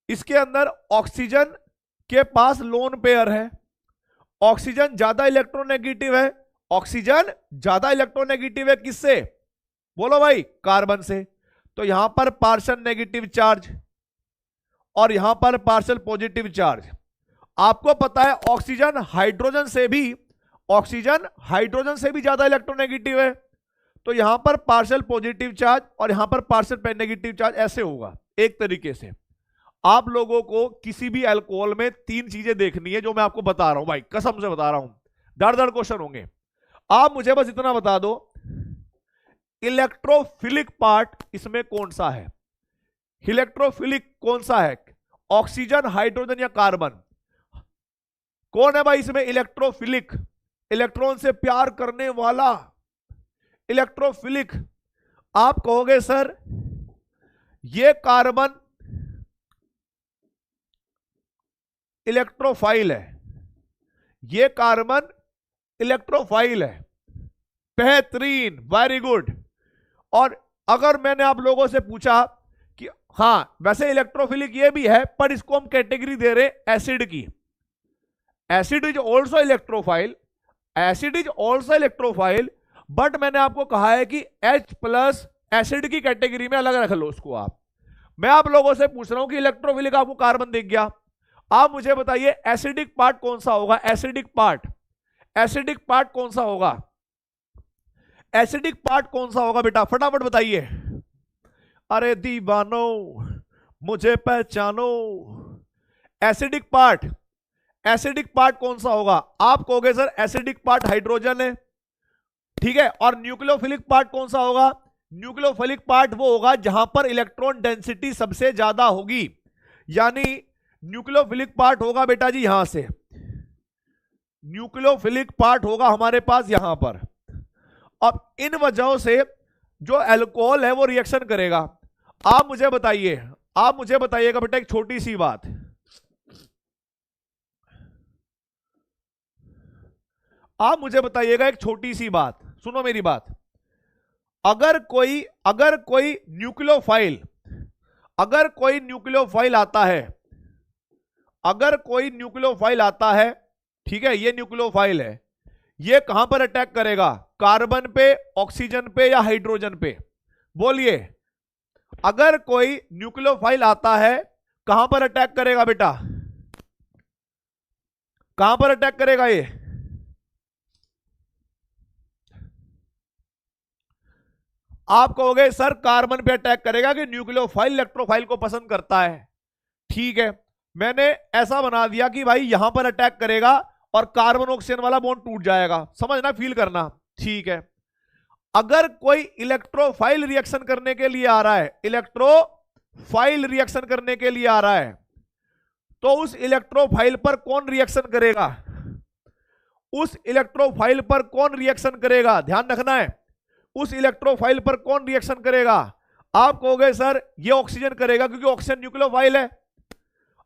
इसके अंदर ऑक्सीजन के पास लोन पेयर है, ऑक्सीजन ज्यादा इलेक्ट्रोनेगेटिव है, ऑक्सीजन ज्यादा इलेक्ट्रोनेगेटिव है किससे, बोलो भाई, कार्बन से। तो यहां पर पार्शियल नेगेटिव चार्ज और यहां पर पार्शियल पॉजिटिव चार्ज। आपको पता है ऑक्सीजन हाइड्रोजन से भी ज्यादा इलेक्ट्रोनेगेटिव है, तो यहां पर पार्शियल पॉजिटिव चार्ज और यहां पर पार्शियल नेगेटिव चार्ज, ऐसे होगा एक तरीके से। आप लोगों को किसी भी अल्कोहल में 3 चीजें देखनी है, जो मैं आपको बता रहा हूं भाई, कसम से बता रहा हूं, दर क्वेश्चन होंगे। आप मुझे बस इतना बता दो, इलेक्ट्रोफिलिक पार्ट इसमें कौन सा है, इलेक्ट्रोफिलिक कौन सा है, ऑक्सीजन, हाइड्रोजन या कार्बन, कौन है भाई इसमें इलेक्ट्रोफिलिक, इलेक्ट्रॉन से प्यार करने वाला इलेक्ट्रोफिलिक। आप कहोगे सर ये कार्बन इलेक्ट्रोफाइल है, ये कार्बन इलेक्ट्रोफाइल है, बेहतरीन, वेरी गुड। और अगर मैंने आप लोगों से पूछा कि हां वैसे इलेक्ट्रोफिलिक ये भी है, पर इसको हम कैटेगरी दे रहे एसिड की, acid is also electrophile, but मैंने आपको कहा है कि H+ एसिड की कैटेगरी में अलग रख लो उसको आप। मैं आप लोगों से पूछ रहा हूं कि इलेक्ट्रोफिलिक आपको कार्बन दिख गया, आप मुझे बताइए एसिडिक पार्ट कौन सा होगा, एसिडिक पार्ट कौन सा होगा, एसिडिक पार्ट कौन सा होगा बेटा, फटाफट बताइए। अरे दीवानो मुझे पहचानो, एसिडिक पार्ट कौन सा होगा, आप कहोगे सर एसिडिक पार्ट हाइड्रोजन है, ठीक है। और न्यूक्लियोफिलिक पार्ट कौन सा होगा, न्यूक्लियोफिलिक पार्ट वो होगा जहां पर इलेक्ट्रॉन डेंसिटी सबसे ज्यादा होगी, यानी न्यूक्लियोफिलिक पार्ट होगा बेटा जी यहां से, न्यूक्लियोफिलिक पार्ट होगा हमारे पास यहां पर। अब इन वजहों से जो अल्कोहल है वो रिएक्शन करेगा। आप मुझे बताइएगा बेटा एक छोटी सी बात, आप मुझे बताइएगा एक छोटी सी बात, सुनो मेरी बात। अगर कोई न्यूक्लियोफाइल आता है, ठीक है, ये न्यूक्लियोफाइल है। ये कहां पर अटैक करेगा? कार्बन पे, ऑक्सीजन पे या हाइड्रोजन पे? बोलिए, अगर कोई न्यूक्लियोफाइल आता है कहां पर अटैक करेगा बेटा? कहां पर अटैक करेगा ये? आप कहोगे सर कार्बन पे अटैक करेगा कि न्यूक्लियोफाइल इलेक्ट्रोफाइल को पसंद करता है। ठीक है, मैंने ऐसा बना दिया कि भाई यहां पर अटैक करेगा और कार्बन ऑक्सीजन वाला बॉन्ड टूट जाएगा। समझना, फील करना। ठीक है, अगर कोई इलेक्ट्रोफाइल रिएक्शन करने के लिए आ रहा है, इलेक्ट्रोफाइल रिएक्शन करने के लिए आ रहा है, तो उस इलेक्ट्रोफाइल पर कौन रिएक्शन करेगा? उस इलेक्ट्रोफाइल पर कौन रिएक्शन करेगा? ध्यान रखना है, उस इलेक्ट्रोफाइल पर कौन रिएक्शन करेगा? आप कहोगे सर ये ऑक्सीजन करेगा क्योंकि ऑक्सीजन न्यूक्लियोफाइल है।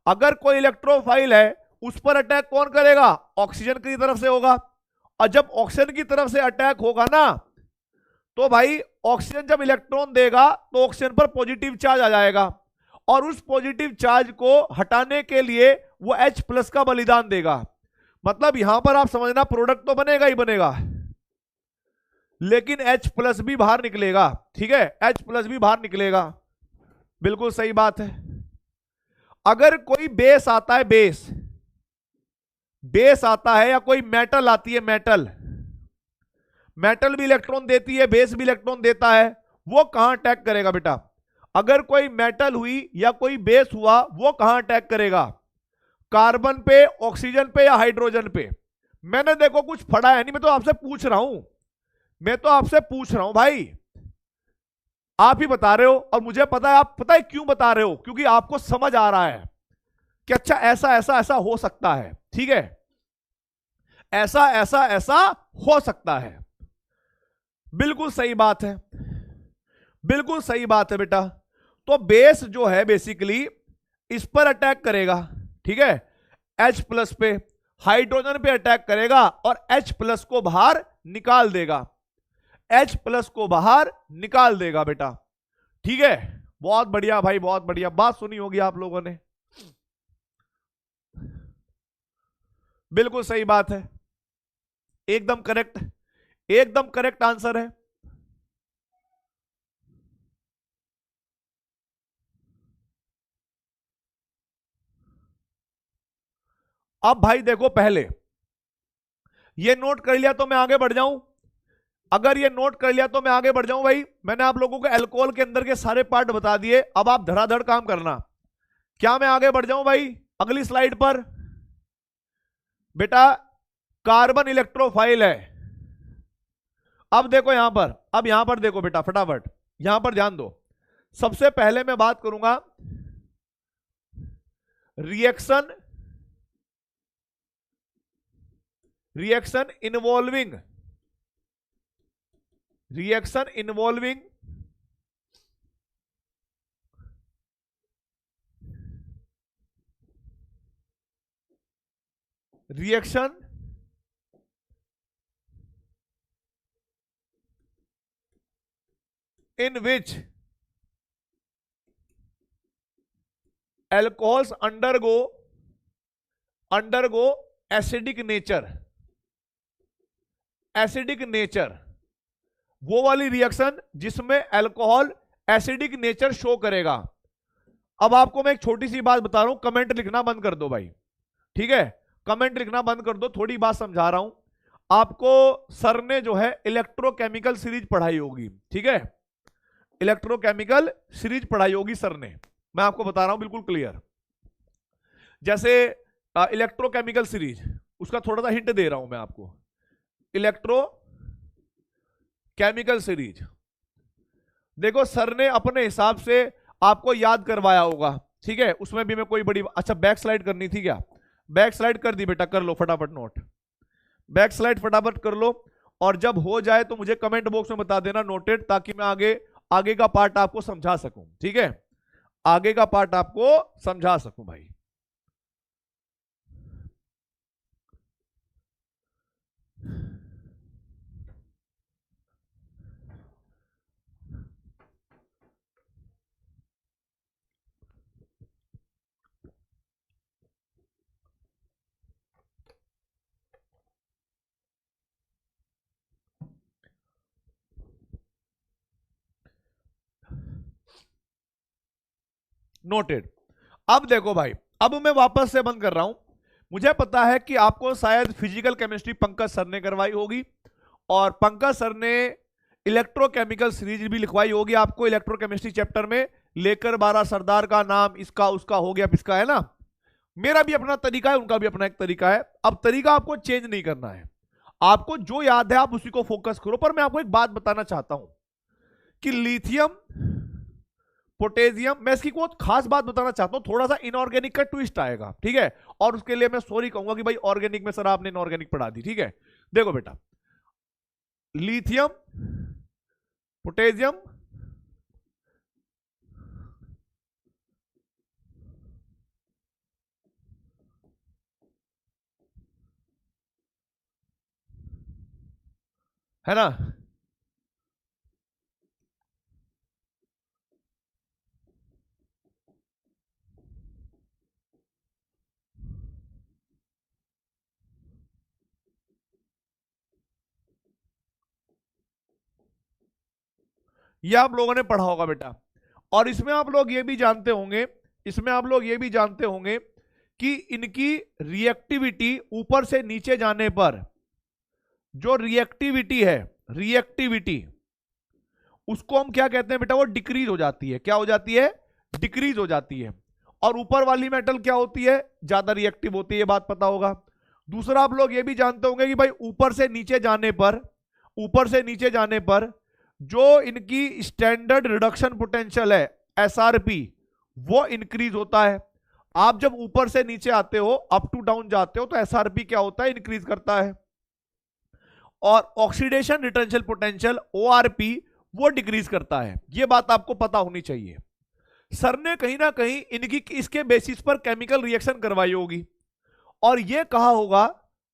अगर कोई इलेक्ट्रोफाइल है उस पर अटैक कौन करेगा? ऑक्सीजन की तरफ से होगा। और जब ऑक्सीजन की तरफ से अटैक होगा ना, तो भाई ऑक्सीजन जब इलेक्ट्रॉन देगा तो ऑक्सीजन पर पॉजिटिव चार्ज आ जाएगा और उस पॉजिटिव चार्ज को हटाने के लिए वो H+ का बलिदान देगा। मतलब यहां पर आप समझना, प्रोडक्ट तो बनेगा ही बनेगा, लेकिन H+ भी बाहर निकलेगा। ठीक है, H+ भी बाहर निकलेगा। बिल्कुल सही बात है। अगर कोई बेस आता है, बेस आता है, या कोई मेटल आती है, मेटल भी इलेक्ट्रॉन देती है, बेस भी इलेक्ट्रॉन देता है, वो कहां अटैक करेगा बेटा? अगर कोई मेटल हुई या कोई बेस हुआ, वो कहां अटैक करेगा? कार्बन पे, ऑक्सीजन पे या हाइड्रोजन पे? मैंने देखो कुछ पढ़ा है नहीं, मैं तो आपसे पूछ रहा हूं भाई, आप ही बता रहे हो। और मुझे पता है, आप पता है क्यों बता रहे हो? क्योंकि आपको समझ आ रहा है कि अच्छा ऐसा ऐसा ऐसा हो सकता है। ठीक है, ऐसा ऐसा ऐसा हो सकता है। बिल्कुल सही बात है, बिल्कुल सही बात है बेटा। तो बेस जो है बेसिकली इस पर अटैक करेगा। ठीक है, H+ पे, हाइड्रोजन पे अटैक करेगा और H+ को बाहर निकाल देगा, H+ को बाहर निकाल देगा बेटा। ठीक है, बहुत बढ़िया भाई, बहुत बढ़िया। बात सुनी होगी आप लोगों ने। बिल्कुल सही बात है, एकदम करेक्ट, एकदम करेक्ट आंसर है। अब भाई देखो, पहले ये नोट कर लिया तो मैं आगे बढ़ जाऊं। अगर ये नोट कर लिया तो मैं आगे बढ़ जाऊं भाई। मैंने आप लोगों को अल्कोहल के अंदर के सारे पार्ट बता दिए, अब आप धड़ाधड़ काम करना। क्या मैं आगे बढ़ जाऊं भाई अगली स्लाइड पर? बेटा कार्बन इलेक्ट्रोफाइल है। अब देखो यहां पर, अब यहां पर देखो बेटा, फटाफट यहां पर ध्यान दो। सबसे पहले मैं बात करूंगा reaction, reaction involving, reaction involving reaction in which alcohols undergo acidic nature, acidic nature, वो वाली रिएक्शन जिसमें अल्कोहल एसिडिक नेचर शो करेगा। अब आपको मैं एक छोटी सी बात बता रहा हूं, कमेंट लिखना बंद कर दो भाई। ठीक है, कमेंट लिखना बंद कर दो, थोड़ी बात समझा रहा हूं आपको। सर ने जो है इलेक्ट्रोकेमिकल सीरीज पढ़ाई होगी, ठीक है, इलेक्ट्रोकेमिकल सीरीज पढ़ाई होगी सर ने, मैं आपको बता रहा हूं बिल्कुल क्लियर। जैसे इलेक्ट्रोकेमिकल सीरीज, उसका थोड़ा सा हिंट दे रहा हूं मैं आपको। इलेक्ट्रो केमिकल सीरीज देखो, सर ने अपने हिसाब से आपको याद करवाया होगा। ठीक है, उसमें भी मैं कोई बड़ी, अच्छा बैक स्लाइड करनी थी क्या? बैक स्लाइड कर दी बेटा, कर लो फटाफट नोट, बैक स्लाइड फटाफट कर लो। और जब हो जाए तो मुझे कमेंट बॉक्स में बता देना नोटेड, ताकि मैं आगे का पार्ट आपको समझा सकूं। ठीक है, आगे का पार्ट आपको समझा सकूं भाई। नोटेड। अब देखो भाई, अब मैं वापस से बंद कर रहा हूं। मुझे पता है कि आपको शायद फिजिकल केमिस्ट्री पंकज सर ने करवाई होगी, और पंकज सर ने इलेक्ट्रोकेमिकल सीरीज भी लिखवाई होगी आपको इलेक्ट्रोकेमिस्ट्री चैप्टर में, लेकर 12 सरदार का नाम, इसका उसका हो गया इसका, है ना। मेरा भी अपना तरीका है, उनका भी अपना एक तरीका है। अब तरीका आपको चेंज नहीं करना है, आपको जो याद है आप उसी को फोकस करो। पर मैं आपको एक बात बताना चाहता हूं कि लिथियम, पोटेशियम, मैं इसकी बहुत खास बात बताना चाहता हूं, थोड़ा सा इनऑर्गेनिक का ट्विस्ट आएगा, ठीक है। और उसके लिए मैं सॉरी कहूंगा कि भाई ऑर्गेनिक में सर आपने इनऑर्गेनिक पढ़ा दी, ठीक है। देखो बेटा, लिथियम, पोटेशियम, है ना, ये आप लोगों ने पढ़ा होगा बेटा। और इसमें आप लोग ये भी जानते होंगे, इसमें आप लोग ये भी जानते होंगे कि इनकी रिएक्टिविटी ऊपर से नीचे जाने पर, जो रिएक्टिविटी है, रिएक्टिविटी उसको हम क्या कहते हैं बेटा, वो डिक्रीज हो जाती है। क्या हो जाती है? डिक्रीज हो जाती है। और ऊपर वाली मेटल क्या होती है? ज्यादा रिएक्टिव होती है, ये बात पता होगा। दूसरा आप लोग ये भी जानते होंगे कि भाई ऊपर से नीचे जाने पर, ऊपर से नीचे जाने पर जो इनकी स्टैंडर्ड रिडक्शन पोटेंशियल है, एसआरपी, वो इंक्रीज होता है। आप जब ऊपर से नीचे आते हो, अप टू डाउन जाते हो, तो एसआरपी क्या होता है? इंक्रीज करता है। और ऑक्सीडेशन रिटेंशन पोटेंशियल, ओआरपी, वो डिक्रीज करता है। ये बात आपको पता होनी चाहिए। सर ने कहीं ना कहीं इनकी इसके बेसिस पर केमिकल रिएक्शन करवाई होगी, और ये कहा होगा,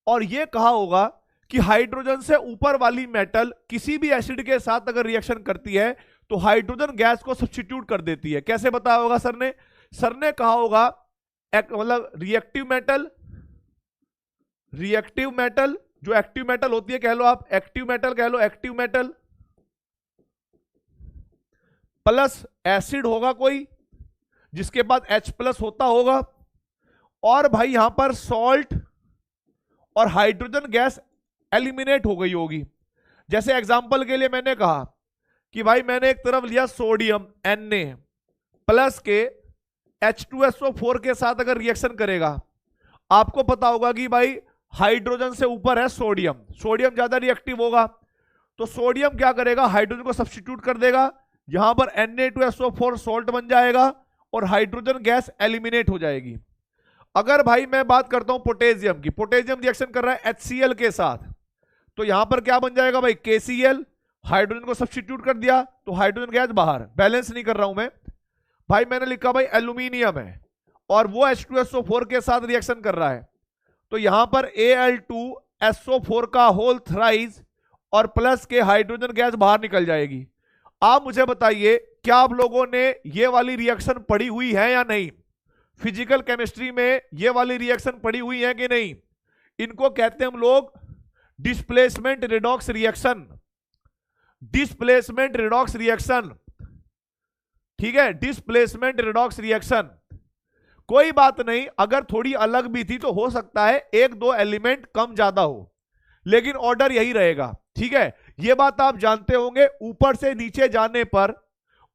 और ये कहा होगा कि हाइड्रोजन से ऊपर वाली मेटल किसी भी एसिड के साथ अगर रिएक्शन करती है तो हाइड्रोजन गैस को सब्स्टिट्यूट कर देती है। कैसे बताया होगा सर ने? सर ने कहा होगा मतलब रिएक्टिव मेटल, रिएक्टिव मेटल जो एक्टिव मेटल होती है, कह लो आप एक्टिव मेटल, कह लो एक्टिव मेटल, प्लस एसिड होगा कोई जिसके पास H प्लस होता होगा, और भाई यहां पर सॉल्ट और हाइड्रोजन गैस एलिमिनेट हो गई होगी। जैसे एग्जांपल के लिए मैंने कहा कि भाई मैंने एक तरफ लिया सोडियम Na प्लस के H2SO4 के साथ अगर रिएक्शन करेगा, आपको पता होगा कि भाई हाइड्रोजन से ऊपर है सोडियम, सोडियम ज्यादा रिएक्टिव होगा, तो सोडियम क्या करेगा? हाइड्रोजन को सब्स्टिट्यूट कर देगा, यहां पर Na2SO4 सॉल्ट बन जाएगा और हाइड्रोजन गैस एलिमिनेट हो जाएगी। अगर भाई मैं बात करता हूं पोटेशियम की, पोटेशियम रिएक्शन कर रहा है HCl के साथ, तो यहां पर क्या बन जाएगा भाई? KCl, हाइड्रोजन को सब्स्टिट्यूट कर दिया तो हाइड्रोजन गैस बाहर। बैलेंस नहीं कर रहा हूं मैं भाई, मैंने लिखा भाई एल्यूमिनियम है और वो H2SO4 के साथ रिएक्शन कर रहा है, तो यहां पर Al2SO4 का होल थ्राइस और प्लस के हाइड्रोजन गैस बाहर निकल जाएगी। आप मुझे बताइए, क्या आप लोगों ने ये वाली रिएक्शन पढ़ी हुई है या नहीं? फिजिकल केमिस्ट्री में ये वाली रिएक्शन पढ़ी हुई है कि नहीं? इनको कहते हैं हम लोग displacement redox reaction, displacement redox reaction, ठीक है, डिस्प्लेसमेंट रिडॉक्स रिएक्शन। कोई बात नहीं, अगर थोड़ी अलग भी थी तो हो सकता है एक दो एलिमेंट कम ज्यादा हो, लेकिन ऑर्डर यही रहेगा, ठीक है। यह बात आप जानते होंगे, ऊपर से नीचे जाने पर,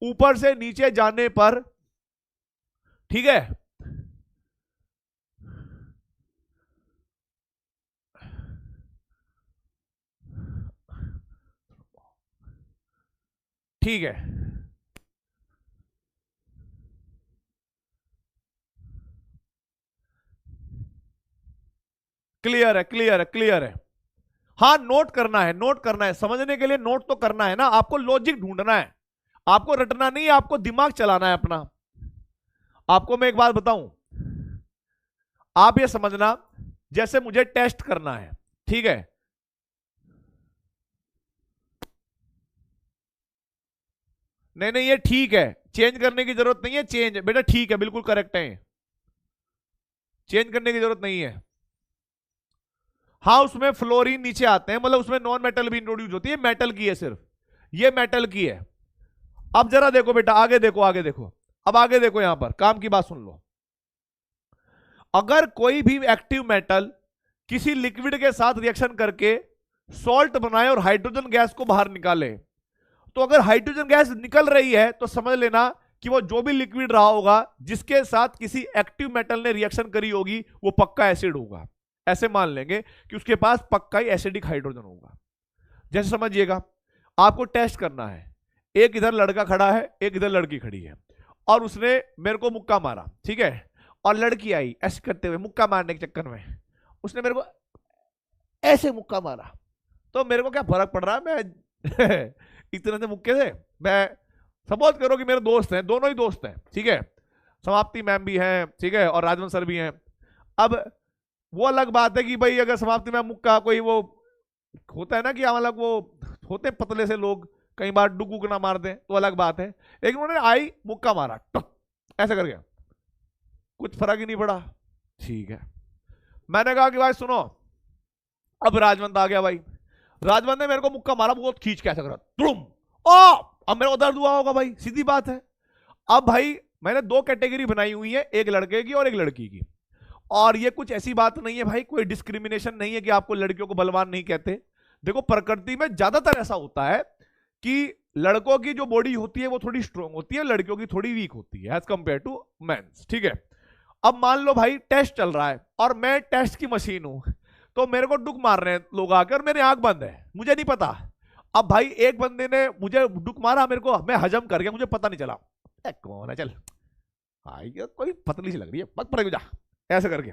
ऊपर से नीचे जाने पर, ठीक है, ठीक है, क्लियर है, क्लियर है, क्लियर है। हाँ, नोट करना है, नोट करना है, समझने के लिए नोट तो करना है ना, आपको लॉजिक ढूंढना है, आपको रटना नहीं है, आपको दिमाग चलाना है अपना। आपको मैं एक बात बताऊं, आप ये समझना, जैसे मुझे टेस्ट करना है, ठीक है, नहीं नहीं ये ठीक है, चेंज करने की जरूरत नहीं है, चेंज बेटा ठीक है, बिल्कुल करेक्ट है, चेंज करने की जरूरत नहीं है। हाँ, उसमें फ्लोरीन नीचे आते हैं, मतलब उसमें नॉन मेटल भी इंट्रोड्यूस होती है, मेटल की है सिर्फ, ये मेटल की है। अब जरा देखो बेटा, आगे देखो, आगे देखो, अब आगे देखो, यहां पर काम की बात सुन लो। अगर कोई भी एक्टिव मेटल किसी लिक्विड के साथ रिएक्शन करके सॉल्ट बनाए और हाइड्रोजन गैस को बाहर निकाले, तो अगर हाइड्रोजन गैस निकल रही है तो समझ लेना कि वो जो भी लिक्विड रहा होगा जिसके साथ किसी एक्टिव मेटल ने रिएक्शन करी होगी वो पक्का एसिड होगा। ऐसे मान लेंगे कि उसके पास पक्का ही एसिडिक हाइड्रोजन होगा। जैसे समझिएगा, आपको टेस्ट करना है, एक इधर लड़का खड़ा है, एक इधर लड़की खड़ी है, और उसने मेरे को मुक्का मारा, ठीक है, और लड़की आई ऐसे करते हुए, मुक्का मारने के चक्कर में उसने मेरे को ऐसे मुक्का मारा, तो मेरे को क्या फर्क पड़ रहा है, मैं इतने से मुक्के से, मैं सपोज करो कि मेरे दोस्त हैं, दोनों ही दोस्त हैं, ठीक है, समाप्ति मैम भी हैं, ठीक है, और राजवन सर भी हैं। अब वो अलग बात है कि भाई अगर समाप्ति मैम मुक्का कोई वो होता है ना कि अलग वो होते पतले से लोग कई बार डुक ना मार दें तो अलग बात है, लेकिन उन्होंने आई मुक्का मारा टक ऐसा कर गया, कुछ फर्क ही नहीं पड़ा, ठीक है। मैंने कहा कि भाई सुनो, अब राजवंत आ गया भाई, राजवंत ने मेरे को मुक्का मारा बहुत खींच के ऐसा करा तुम, अब मेरे को दर्द हुआ होगा भाई, सीधी बात है। अब भाई मैंने दो कैटेगरी बनाई हुई है, एक लड़के की और एक लड़की की, और ये कुछ ऐसी बात नहीं है भाई, कोई डिस्क्रिमिनेशन नहीं है कि आपको लड़कियों को बलवान नहीं कहते। देखो प्रकृति में ज्यादातर ऐसा होता है कि लड़कों की जो बॉडी होती है वो थोड़ी स्ट्रांग होती है, लड़कियों की थोड़ी वीक होती है एज कंपेयर टू मेंस, ठीक है। अब मान लो भाई टेस्ट चल रहा है और मैं टेस्ट की मशीन हूं, तो मेरे को डुक मार रहे हैं लोग आकर, मेरी आंख बंद है, मुझे नहीं पता। अब भाई एक बंदे ने मुझे डुक मारा, मेरे को, मैं हजम कर गया, मुझे पता नहीं चला, कौन है चल भाई कोई पतली सी लग रही है, पक पड़ेगी जा ऐसे करके,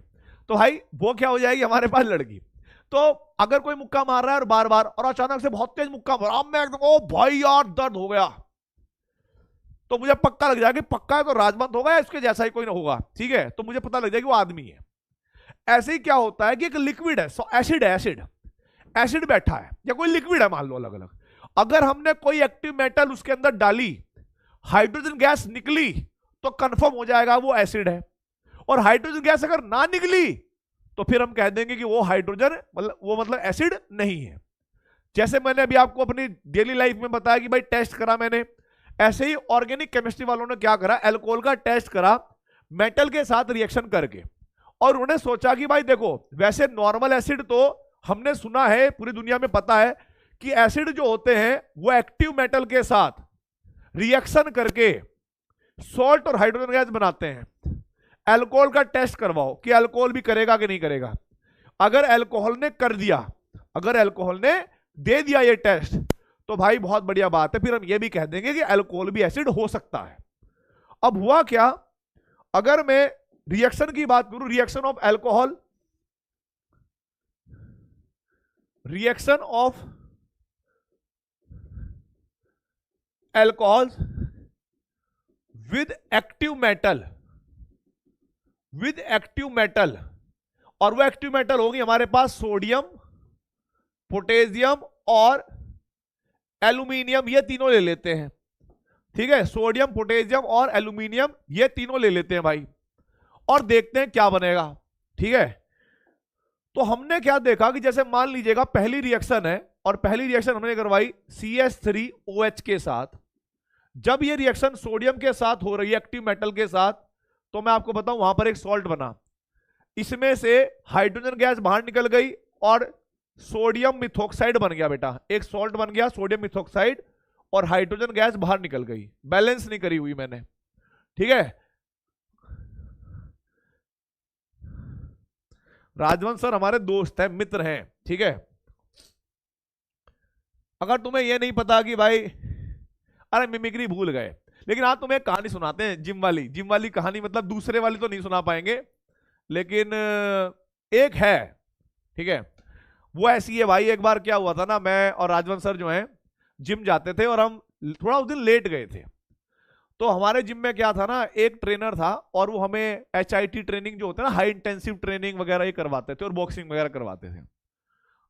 तो भाई वो क्या हो जाएगी हमारे पास लड़की। तो अगर कोई मुक्का मार रहा है और बार बार और अचानक से बहुत तेज मुक्का मारा, मैं एकदम ओ भाई यार दर्द हो गया, तो मुझे पक्का लग जाएगा, पक्का है तो राजवंत होगा या इसके जैसा ही कोई ना होगा, ठीक है, तो मुझे पता लग जाएगा वो आदमी है। ऐसे ही क्या होता है कि एक लिक्विड है, एसिड है, एसिड बैठा है या कोई लिक्विड है मान लो अलग अलग, अगर हमने कोई एक्टिव मेटल उसके अंदर डाली, हाइड्रोजन गैस निकली, तो कंफर्म हो जाएगा वो एसिड है। और हाइड्रोजन गैस अगर ना निकली तो फिर हम कह देंगे कि वो हाइड्रोजन मतलब एसिड नहीं है। जैसे मैंने अभी आपको अपनी डेली लाइफ में बताया कि भाई टेस्ट करा मैंने, ऐसे ही ऑर्गेनिक केमिस्ट्री वालों ने क्या करा, अल्कोहल का टेस्ट करा मेटल के साथ रिएक्शन करके, और उन्होंने सोचा कि भाई देखो वैसे नॉर्मल एसिड तो हमने सुना है, पूरी दुनिया में पता है कि एसिड जो होते हैं वो एक्टिव मेटल के साथ रिएक्शन करके सॉल्ट और हाइड्रोजन गैस बनाते हैं। अल्कोहल का टेस्ट करवाओ कि अल्कोहल भी करेगा कि नहीं करेगा। अगर अल्कोहल ने कर दिया, अगर अल्कोहल ने दे दिया ये टेस्ट, तो भाई बहुत बढ़िया बात है, फिर हम ये भी कह देंगे कि अल्कोहल भी एसिड हो सकता है। अब हुआ क्या, अगर मैं रिएक्शन की बात करूं, reaction of alcohol, reaction of alcohol with active metal, with active metal, और वो एक्टिव मेटल होगी हमारे पास सोडियम, पोटेशियम और एल्यूमिनियम, ये तीनों ले लेते हैं, ठीक है, सोडियम पोटेशियम और एल्यूमिनियम ये तीनों ले लेते हैं भाई, और देखते हैं क्या बनेगा, ठीक है। तो हमने क्या देखा कि जैसे मान लीजिएगा पहली रिएक्शन है, और पहली रिएक्शन हमने करवाई CH3OH के साथ। जब ये रिएक्शन सोडियम के साथ हो रही है, एक्टिव मेटल के साथ, तो मैं आपको बताऊं वहां पर एक सॉल्ट बना, इसमें से हाइड्रोजन गैस बाहर निकल गई और सोडियम मिथॉक्साइड बन गया बेटा, एक सॉल्ट बन गया सोडियम मिथॉक्साइड, और हाइड्रोजन गैस बाहर निकल गई, बैलेंस नहीं करी हुई मैंने, ठीक है। राजवंश सर हमारे दोस्त हैं, मित्र हैं, ठीक है। अगर तुम्हें यह नहीं पता कि भाई, अरे मिमिक्री भूल गए, लेकिन आज तुम्हें एक कहानी सुनाते हैं, जिम वाली कहानी, मतलब दूसरे वाली तो नहीं सुना पाएंगे, लेकिन एक है, ठीक है। वो ऐसी है भाई, एक बार क्या हुआ था ना, मैं और राजवंश सर जो हैं जिम जाते थे, और हम थोड़ा उस दिन लेट गए थे, तो हमारे जिम में क्या था ना, एक ट्रेनर था, और वो हमें HIT ट्रेनिंग जो होता है ना, हाई इंटेंसिव ट्रेनिंग वगैरह ये करवाते थे, और बॉक्सिंग वगैरह करवाते थे।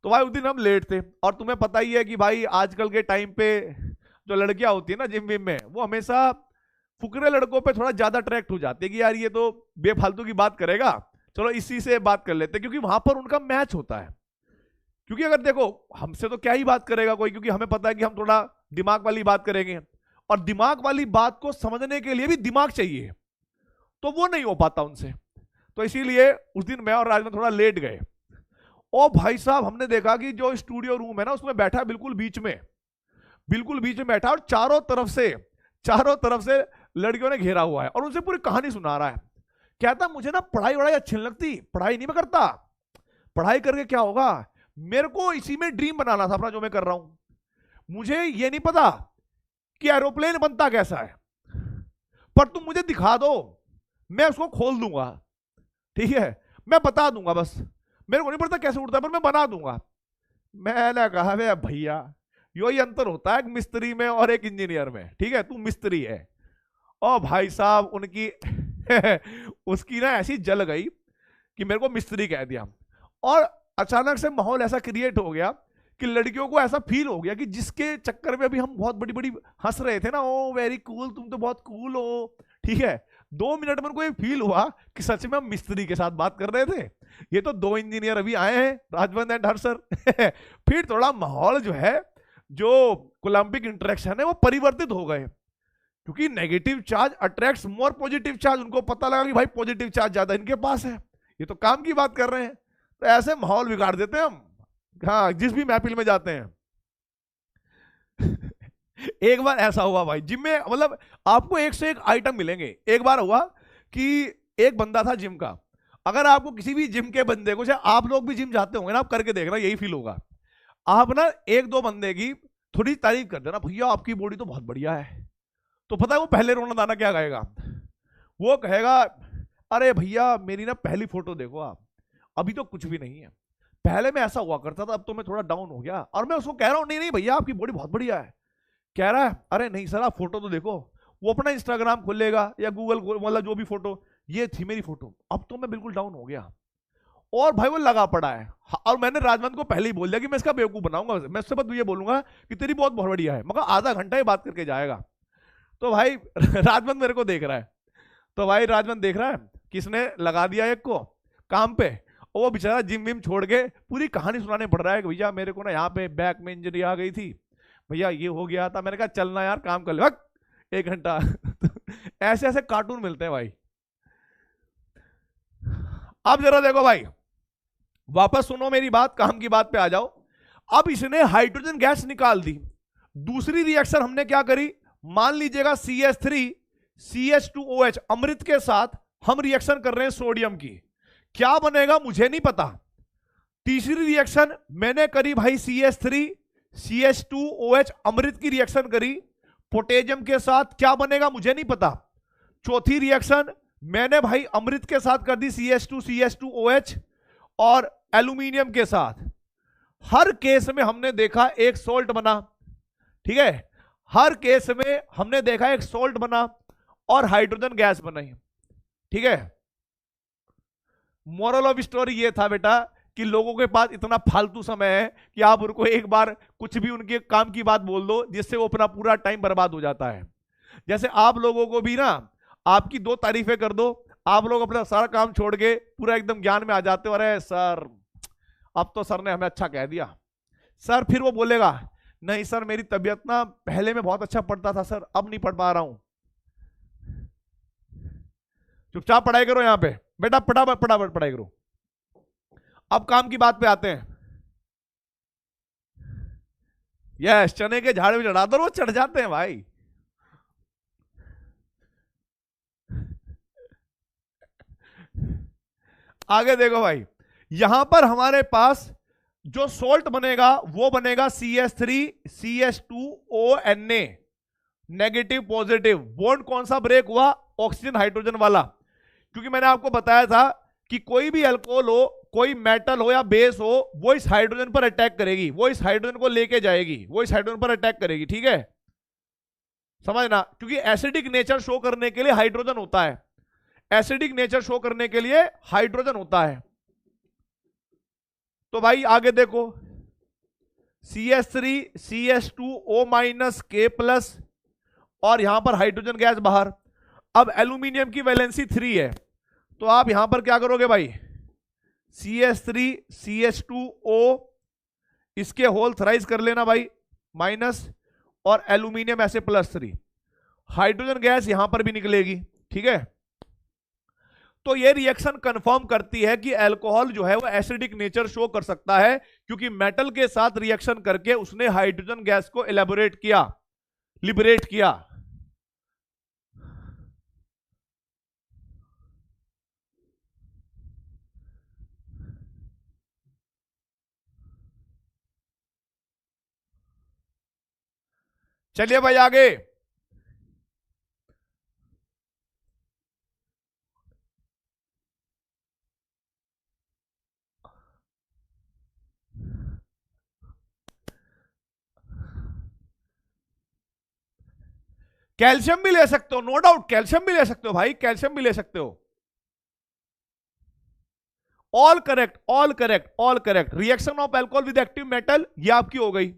तो भाई उस दिन हम लेट थे, और तुम्हें पता ही है कि भाई आजकल के टाइम पे जो लड़कियां होती है ना जिम विम में, वो हमेशा फुकरे लड़कों पे थोड़ा ज्यादा अट्रैक्ट हो जाती है कि यार ये तो बेफालतू की बात करेगा, चलो इसी से बात कर लेते हैं, क्योंकि वहां पर उनका मैच होता है। क्योंकि अगर देखो हमसे तो क्या ही बात करेगा कोई, क्योंकि हमें पता है कि हम थोड़ा दिमाग वाली बात करेंगे, और दिमाग वाली बात को समझने के लिए भी दिमाग चाहिए, तो वो नहीं हो पाता उनसे। तो इसीलिए उस दिन मैं और राजमन थोड़ा लेट गए। ओ भाई साहब, हमने देखा कि जो स्टूडियो रूम है ना, उसमें बैठा बिल्कुल बीच में, बिल्कुल बीच में बैठा, और चारों तरफ से लड़कियों ने घेरा हुआ है और उनसे पूरी कहानी सुना रहा है। कहता मुझे ना पढ़ाई वढ़ाई अच्छी नहीं लगती, पढ़ाई नहीं मैं करता, पढ़ाई करके क्या होगा, मेरे को इसी में ड्रीम बनाना था अपना जो मैं कर रहा हूं। मुझे ये नहीं पता कि एरोप्लेन बनता कैसा है, पर तुम मुझे दिखा दो, मैं उसको खोल दूंगा, ठीक है, मैं बता दूंगा, बस मेरे को नहीं पता कैसे उड़ता है, पर मैं बना दूंगा। मैंने कहा वे भैया, यही अंतर होता है एक मिस्त्री में और एक इंजीनियर में, ठीक है, तू मिस्त्री है। और भाई साहब उनकी उसकी ना ऐसी जल गई कि मेरे को मिस्त्री कह दिया। और अचानक से माहौल ऐसा क्रिएट हो गया कि लड़कियों को ऐसा फील हो गया कि जिसके चक्कर में अभी हम बहुत बड़ी बड़ी हंस रहे थे ना, ओ वेरी कूल, तुम तो बहुत कूल हो, ठीक है, 2 मिनट में उनको ये फील हुआ कि सच में हम मिस्त्री के साथ बात कर रहे थे। ये तो 2 इंजीनियर अभी आए हैं, राजवंत एंड हर्षर। फिर थोड़ा माहौल जो है, जो कोलंबिक इंटरेक्शन है, वो परिवर्तित हो गए, क्योंकि negative charge attracts more positive charge. उनको पता लगा कि भाई पॉजिटिव चार्ज ज्यादा इनके पास है, ये तो काम की बात कर रहे हैं। तो ऐसे माहौल बिगाड़ देते हैं हम, हाँ, जिस भी महफिल में जाते हैं। एक बार ऐसा हुआ भाई जिम में, मतलब आपको एक से एक आइटम मिलेंगे। एक बार हुआ कि एक बंदा था जिम का। अगर आपको किसी भी जिम के बंदे को, चाहे आप लोग भी जिम जाते होंगे ना, आप करके देखना, यही फील होगा। आप ना 1-2 बंदे की थोड़ी तारीफ कर देना, भैया आपकी बॉडी तो बहुत बढ़िया है, तो पता है वो पहले रोना दाना क्या कहेगा, वो कहेगा अरे भैया मेरी ना पहली फोटो देखो आप, अभी तो कुछ भी नहीं है, पहले में ऐसा हुआ करता था, अब तो मैं थोड़ा डाउन हो गया। और मैं उसको कह रहा हूं नहीं नहीं भैया आपकी बॉडी बहुत बढ़िया है, कह रहा है अरे नहीं सर आप फोटो तो देखो। वो अपना इंस्टाग्राम खोलेगा या गूगल, मतलब जो भी फोटो, ये थी मेरी फोटो, अब तो मैं बिल्कुल डाउन हो गया। और भाई वो लगा पड़ा है। और मैंने राजवंत को पहले ही बोल दिया कि मैं इसका बेवकूफ बनाऊंगा, मैं उससे बस ये बोलूंगा कि तेरी बहुत बढ़िया है, मगर आधा घंटा ही बात करके जाएगा। तो भाई राजवंत मेरे को देख रहा है, तो भाई राजवंत देख रहा है किसने लगा दिया एक को काम पे, और वो बेचारा जिम विम छोड़ के पूरी कहानी सुनाने पड़ रहा है कि भैया मेरे को ना यहाँ पे बैक में इंजरी आ गई थी, भैया ये हो गया था। मैंने कहा चलना यार काम कर ले 1 घंटा। ऐसे ऐसे कार्टून मिलते हैं भाई। अब जरा देखो भाई, वापस सुनो मेरी बात, काम की बात पे आ जाओ। अब इसने हाइड्रोजन गैस निकाल दी। दूसरी रिएक्शन हमने क्या करी, मान लीजिएगा CH3 CH2OH अमृत के साथ हम रिएक्शन कर रहे हैं सोडियम की, क्या बनेगा मुझे नहीं पता। तीसरी रिएक्शन मैंने करी भाई CH3 CH2OH अमृत की रिएक्शन करी पोटेशियम के साथ, क्या बनेगा मुझे नहीं पता। चौथी रिएक्शन मैंने भाई अमृत के साथ कर दी CH2 CH2OH और एल्यूमिनियम के साथ। हर केस में हमने देखा एक सोल्ट बना, ठीक है, हर केस में हमने देखा एक सोल्ट बना और हाइड्रोजन गैस बनाई, ठीक है। मोरल ऑफ स्टोरी ये था बेटा कि लोगों के पास इतना फालतू समय है कि आप उनको एक बार कुछ भी उनके काम की बात बोल दो जिससे वो अपना पूरा टाइम बर्बाद हो जाता है। जैसे आप लोगों को भी ना, आपकी 2 तारीफें कर दो, आप लोग अपना सारा काम छोड़ के पूरा एकदम ज्ञान में आ जाते हो, अरे सर अब तो सर ने हमें अच्छा कह दिया। सर फिर वो बोलेगा नहीं सर मेरी तबीयत ना पहले में बहुत अच्छा पढ़ता था सर, अब नहीं पढ़ पा रहा हूं। चुपचाप पढ़ाई करो यहां पे बेटा, फटाफट फटाफट पढ़ाई करो। अब काम की बात पे आते हैं। यस, चने के झाड़ में चढ़ा दो, वो चढ़ जाते हैं भाई। आगे देखो भाई, यहां पर हमारे पास जो सोल्ट बनेगा वो बनेगा CH3 CH2ONA, negative positive. Bond कौन सा ब्रेक हुआ, ऑक्सीजन हाइड्रोजन वाला, क्योंकि मैंने आपको बताया था कि कोई भी अल्कोहल हो, कोई मेटल हो या बेस हो, वो इस हाइड्रोजन पर अटैक करेगी, वो इस हाइड्रोजन को लेके जाएगी, वो इस हाइड्रोजन पर अटैक करेगी, ठीक है, समझना। क्योंकि एसिडिक नेचर शो करने के लिए हाइड्रोजन होता है, एसिडिक नेचर शो करने के लिए हाइड्रोजन होता है। तो भाई आगे देखो, CH3 CH2O- K+ और यहां पर हाइड्रोजन गैस बाहर। अब एल्यूमिनियम की वैलेंसी 3 है, तो आप यहां पर क्या करोगे भाई, CH3 CH2O इसके होल थ्राइस कर लेना भाई माइनस, और एल्यूमिनियम ऐसे +3। हाइड्रोजन गैस यहां पर भी निकलेगी। ठीक है, तो ये रिएक्शन कंफर्म करती है कि अल्कोहल जो है वो एसिडिक नेचर शो कर सकता है, क्योंकि मेटल के साथ रिएक्शन करके उसने हाइड्रोजन गैस को एलेबोरेट किया, लिबरेट किया। चलिए भाई आगे। कैल्शियम भी ले सकते हो, नो डाउट, कैल्शियम भी ले सकते हो भाई, कैल्शियम भी ले सकते हो। All correct, all correct, all correct. Reaction of alcohol with active metal, ये आपकी हो गई।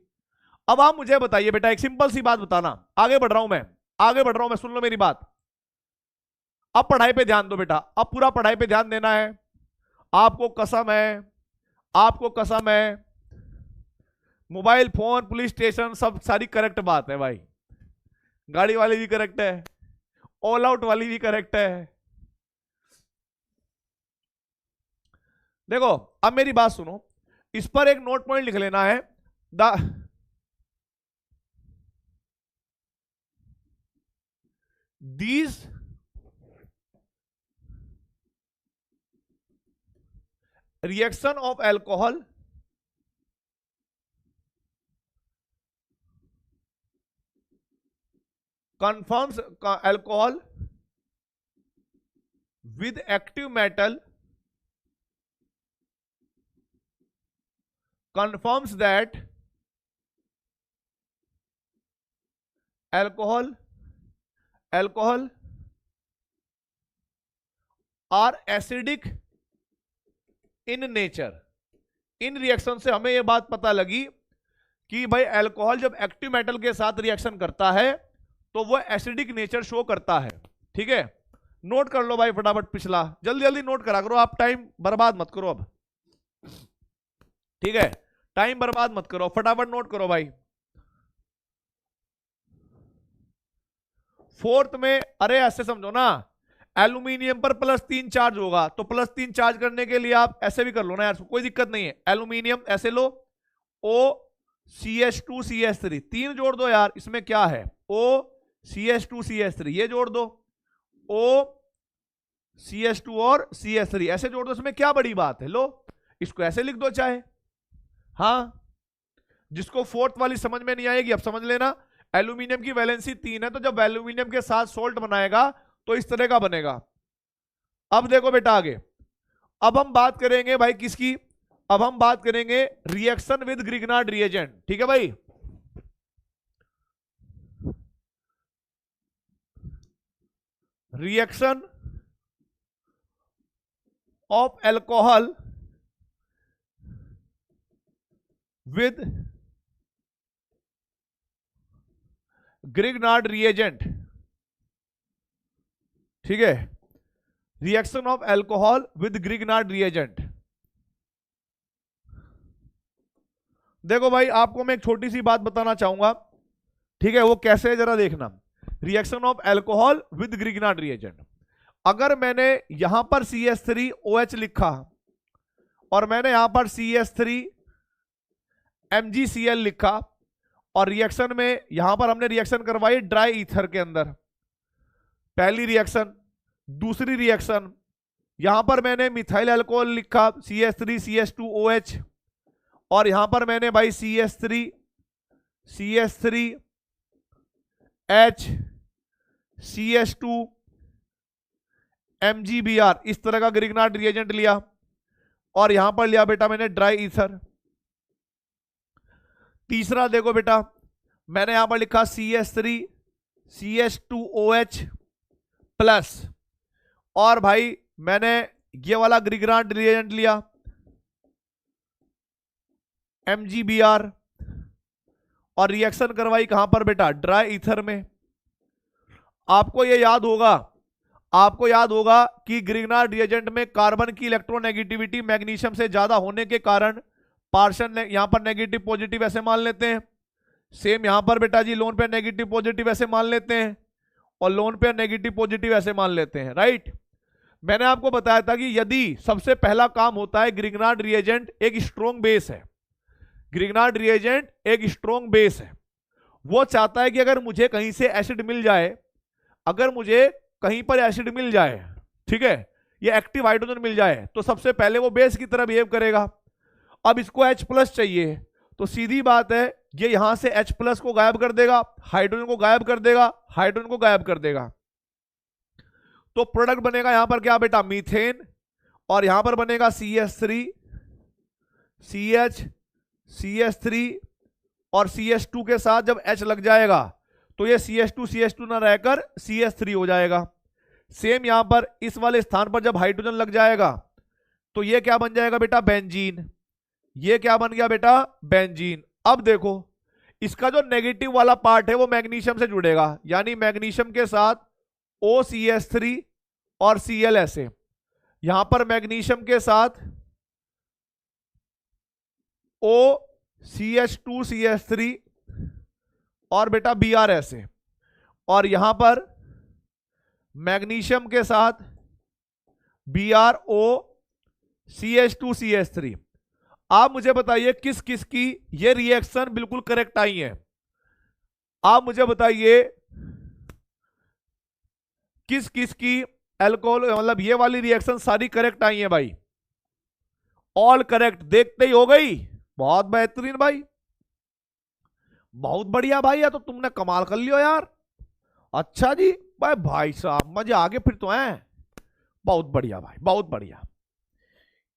अब आप मुझे बताइए बेटा, एक सिंपल सी बात बताना, आगे बढ़ रहा हूं मैं, आगे बढ़ रहा हूं मैं, सुन लो मेरी बात। अब पढ़ाई पे ध्यान दो बेटा, अब पूरा पढ़ाई पे ध्यान देना है। आपको कसम है, आपको कसम है, मोबाइल फोन पुलिस स्टेशन सब सारी करेक्ट बात है भाई। गाड़ी वाली भी करेक्ट है, ऑल आउट वाली भी करेक्ट है। देखो अब मेरी बात सुनो, इस पर एक नोट पॉइंट लिख लेना है। The these reaction of alcohol confirms alcohol with active metal confirms that alcohol are acidic in nature। In reaction से हमें यह बात पता लगी कि भाई अल्कोहल जब एक्टिव मेटल के साथ रिएक्शन करता है तो वो एसिडिक नेचर शो करता है। ठीक है, नोट कर लो भाई फटाफट पिछला, जल्दी जल्दी नोट करा करो, आप टाइम बर्बाद मत करो अब। ठीक है, टाइम बर्बाद मत करो, फटाफट नोट करो भाई। फोर्थ में, अरे ऐसे समझो ना, एल्यूमिनियम पर +3 चार्ज होगा, तो +3 चार्ज करने के लिए आप ऐसे भी कर लो ना यार, कोई दिक्कत नहीं है। एल्यूमिनियम ऐसे लो, OCH2CH3, 3 जोड़ दो यार, इसमें क्या है, OCH2CH3, ये जोड़ दो, OCH2 और CH3 ऐसे जोड़ दो, इसमें क्या बड़ी बात है, लो इसको ऐसे लिख दो चाहे। हाँ, जिसको फोर्थ वाली समझ में नहीं आएगी अब समझ लेना। एल्यूमिनियम की वैलेंसी 3 है, तो जब एल्यूमिनियम के साथ सोल्ट बनाएगा तो इस तरह का बनेगा। अब देखो बेटा आगे, अब हम बात करेंगे भाई किसकी, अब हम बात करेंगे रिएक्शन विद ग्रिग्नार्ड रिएजेंट। ठीक है भाई, reaction of alcohol with Grignard reagent. ठीक है, reaction of alcohol with Grignard reagent. देखो भाई आपको मैं एक छोटी सी बात बताना चाहूंगा, ठीक है, वो कैसे है जरा देखना। Reaction of alcohol with Grignard reagent, अगर मैंने यहां पर CH3OH लिखा और मैंने यहां पर CH3MgCl लिखा, और रिएक्शन में यहां पर हमने रिएक्शन करवाई ड्राई ईथर के अंदर, पहली रिएक्शन। दूसरी रिएक्शन, यहां पर मैंने मिथाइल अल्कोहल लिखा CH3CH2OH, और यहां पर मैंने भाई CH3CH2MgBr इस तरह का ग्रिग्नार्ड रिएजेंट लिया, और यहां पर लिया बेटा मैंने ड्राई ईथर। तीसरा देखो बेटा, मैंने यहां पर लिखा CH3CH2OH प्लस, और भाई मैंने ये वाला ग्रिग्नार्ड रिएजेंट लिया MgBr, और रिएक्शन करवाई कहां पर बेटा, ड्राई ईथर में। आपको ये याद होगा, आपको याद होगा कि ग्रिग्नार्ड रिएजेंट में कार्बन की इलेक्ट्रोनेगेटिविटी मैग्नीशियम से ज्यादा होने के कारण पार्शियल यहां पर नेगेटिव पॉजिटिव ऐसे मान लेते हैं, सेम यहां पर बेटा जी लोन पे नेगेटिव पॉजिटिव ऐसे मान लेते हैं, और लोन पेयर नेगेटिव पॉजिटिव ऐसे मान लेते हैं, राइट। मैंने आपको बताया था कि यदि सबसे पहला काम होता है, ग्रिग्नार्ड रिएजेंट एक स्ट्रॉन्ग बेस है, ग्रिग्नार्ड रिएजेंट एक स्ट्रॉन्ग बेस है, वो चाहता है कि अगर मुझे कहीं से एसिड मिल जाए, अगर मुझे कहीं पर एसिड मिल जाए, ठीक है, ये एक्टिव हाइड्रोजन मिल जाए, तो सबसे पहले वो बेस की तरह बिहेव करेगा। अब इसको H प्लस चाहिए, तो सीधी बात है ये यहां से H प्लस को गायब कर देगा, हाइड्रोजन को गायब कर देगा, हाइड्रोजन को गायब कर देगा, तो प्रोडक्ट बनेगा यहां पर क्या बेटा, मीथेन, और यहां पर बनेगा CH3, CH, CH3 और CH2 के साथ जब H लग जाएगा तो ये CH2 ना रहकर CH3 हो जाएगा। सेम यहां पर इस वाले स्थान पर जब हाइड्रोजन लग जाएगा तो ये क्या बन जाएगा बेटा, बेंजीन। ये क्या बन गया बेटा, बेंजीन। अब देखो इसका जो नेगेटिव वाला पार्ट है वो मैग्नीशियम से जुड़ेगा, यानी मैग्नीशियम के साथ OCH3 और Cl ऐसे, यहां पर मैग्नीशियम के साथ OCH2 CH3 और बेटा Br ऐसे, और यहां पर मैग्नीशियम के साथ BrO CH2 CH3। आप मुझे बताइए किस किस की ये रिएक्शन बिल्कुल करेक्ट आई है, आप मुझे बताइए किस किस की अल्कोहल मतलब ये वाली रिएक्शन सारी करेक्ट आई है भाई, ऑल करेक्ट, देखते ही हो गई। बहुत बेहतरीन भाई, बहुत बढ़िया भाई, या तो तुमने कमाल कर लियो यार। अच्छा जी भाई, भाई साहब मजे आगे फिर तो हैं, बहुत बढ़िया भाई, बहुत बढ़िया,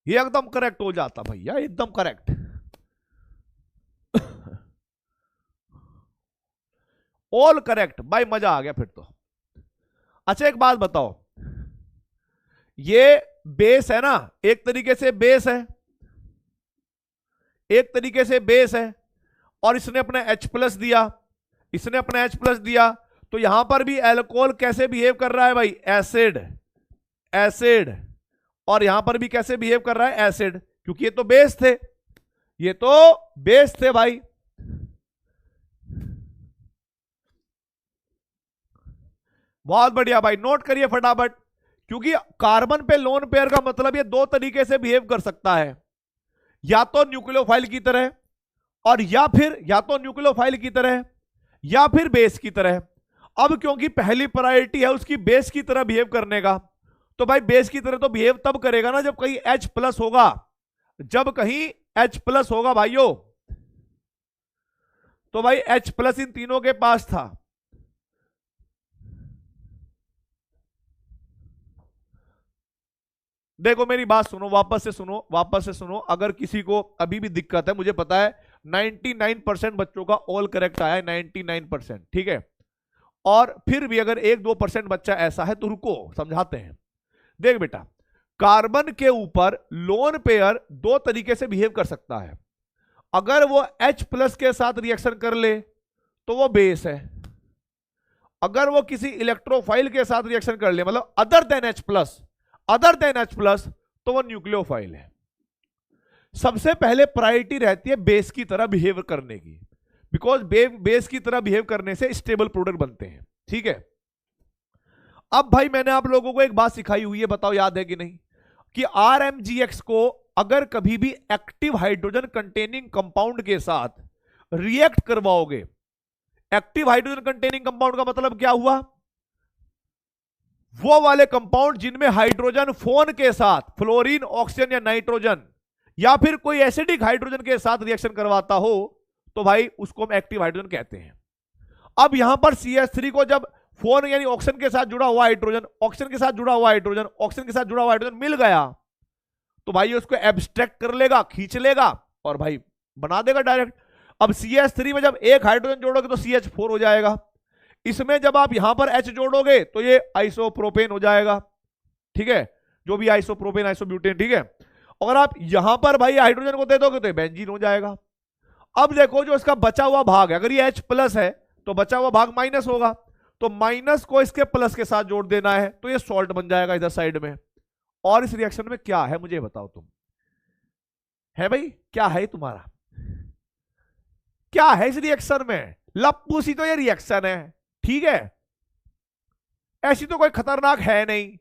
ये एकदम करेक्ट हो जाता भैया, एकदम करेक्ट। ऑल करेक्ट भाई, मजा आ गया फिर तो। अच्छा एक बात बताओ, ये बेस है ना, एक तरीके से बेस है, एक तरीके से बेस है, और इसने अपने H प्लस दिया, इसने अपने H प्लस दिया, तो यहां पर भी अल्कोहल कैसे बिहेव कर रहा है भाई, एसिड, एसिड, और यहां पर भी कैसे बिहेव कर रहा है, एसिड, क्योंकि ये तो बेस थे, ये तो बेस थे भाई। बहुत बढ़िया भाई, नोट करिए फटाफट, क्योंकि कार्बन पे लोन पेयर का मतलब ये दो तरीके से बिहेव कर सकता है, या तो न्यूक्लियोफाइल की तरह, और या तो न्यूक्लियोफाइल की तरह या फिर बेस की तरह। अब क्योंकि पहली प्रायोरिटी है उसकी बेस की तरह बिहेव करने का, तो भाई बेस की तरह तो बिहेव तब करेगा ना जब कहीं H प्लस होगा, जब कहीं H प्लस होगा भाइयों, तो भाई H प्लस इन तीनों के पास था। देखो मेरी बात सुनो, वापस से सुनो, वापस से सुनो, अगर किसी को अभी भी दिक्कत है, मुझे पता है 99% बच्चों का ऑल करेक्ट आया है, 99%, ठीक है, और फिर भी अगर 1-2% बच्चा ऐसा है तो रुको समझाते हैं। देख बेटा, कार्बन के ऊपर लोन पेयर दो तरीके से बिहेव कर सकता है, अगर वो H प्लस के साथ रिएक्शन कर ले तो वो बेस है, अगर वो किसी इलेक्ट्रोफाइल के साथ रिएक्शन कर ले मतलब other than H plus, other than H plus, तो वो न्यूक्लियोफाइल है। सबसे पहले प्रायोरिटी रहती है बेस की तरह बिहेव करने की, बिकॉज बेस की तरह बिहेव करने से स्टेबल प्रोडक्ट बनते हैं, ठीक है। अब भाई मैंने आप लोगों को एक बात सिखाई हुई है, बताओ याद है कि नहीं, कि RMGX को अगर कभी भी एक्टिव हाइड्रोजन कंटेनिंग कंपाउंड के साथ रिएक्ट करवाओगे, एक्टिव हाइड्रोजन कंटेनिंग कंपाउंड का मतलब क्या हुआ, वो वाले कंपाउंड जिनमें हाइड्रोजन फोन के साथ फ्लोरीन, ऑक्सीजन या नाइट्रोजन या फिर कोई एसिडिक हाइड्रोजन के साथ रिएक्शन करवाता हो, तो भाई उसको हम एक्टिव हाइड्रोजन कहते हैं। अब यहां पर CH3 को जब फोन यानी ऑक्सीजन के साथ जुड़ा हुआ हाइड्रोजन, ऑक्सीजन के साथ जुड़ा हुआ हाइड्रोजन, ऑक्सीजन के साथ जुड़ा हुआ हाइड्रोजन मिल गया, तो भाई उसको एब्स्ट्रैक्ट कर लेगा, खींच लेगा और भाई बना देगा डायरेक्ट। अब CH3 में जब एक हाइड्रोजन जोड़ोगे तो CH4 हो जाएगा, इसमें जब आप यहां पर H जोड़ोगे तो ये आइसोप्रोपेन हो जाएगा, ठीक है, जो भी आइसोप्रोपेन, आइसोब्यूटेन, ठीक है। अगर आप यहां पर भाई हाइड्रोजन को दे दोगे तो बेंजीन हो जाएगा। अब देखो जो इसका बचा हुआ भाग है, अगर ये H प्लस है तो बचा हुआ भाग माइनस होगा, तो माइनस को इसके प्लस के साथ जोड़ देना है, तो ये सॉल्ट बन जाएगा इधर साइड में। और इस रिएक्शन में क्या है मुझे बताओ तुम, है भाई क्या है तुम्हारा, क्या है इस रिएक्शन में, लप्पू सी तो ये रिएक्शन है, ठीक है। ऐसी तो कोई खतरनाक है नहीं।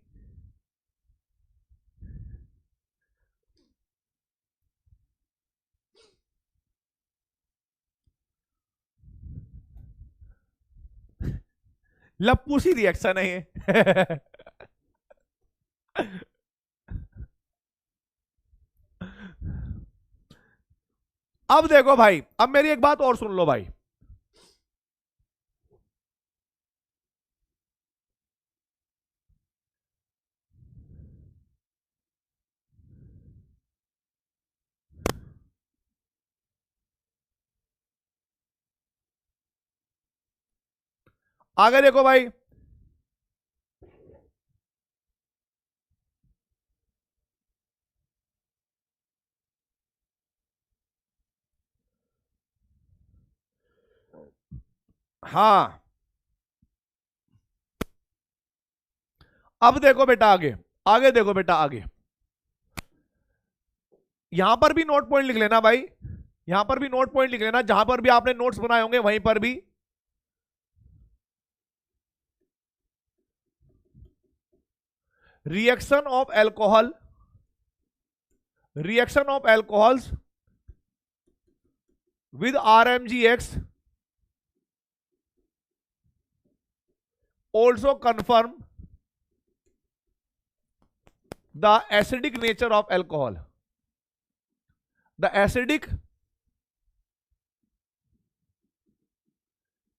लप्पू सी रिएक्शन है ये। अब देखो भाई, अब मेरी एक बात और सुन लो भाई। आगे देखो भाई, हाँ अब देखो बेटा आगे, आगे देखो बेटा आगे। यहां पर भी नोट पॉइंट लिख लेना भाई, यहां पर भी नोट पॉइंट लिख लेना, जहां पर भी आपने नोट्स बनाए होंगे वहीं पर भी। Reaction of alcohol, reaction of alcohols with RMGX also confirm the acidic nature of alcohol. The acidic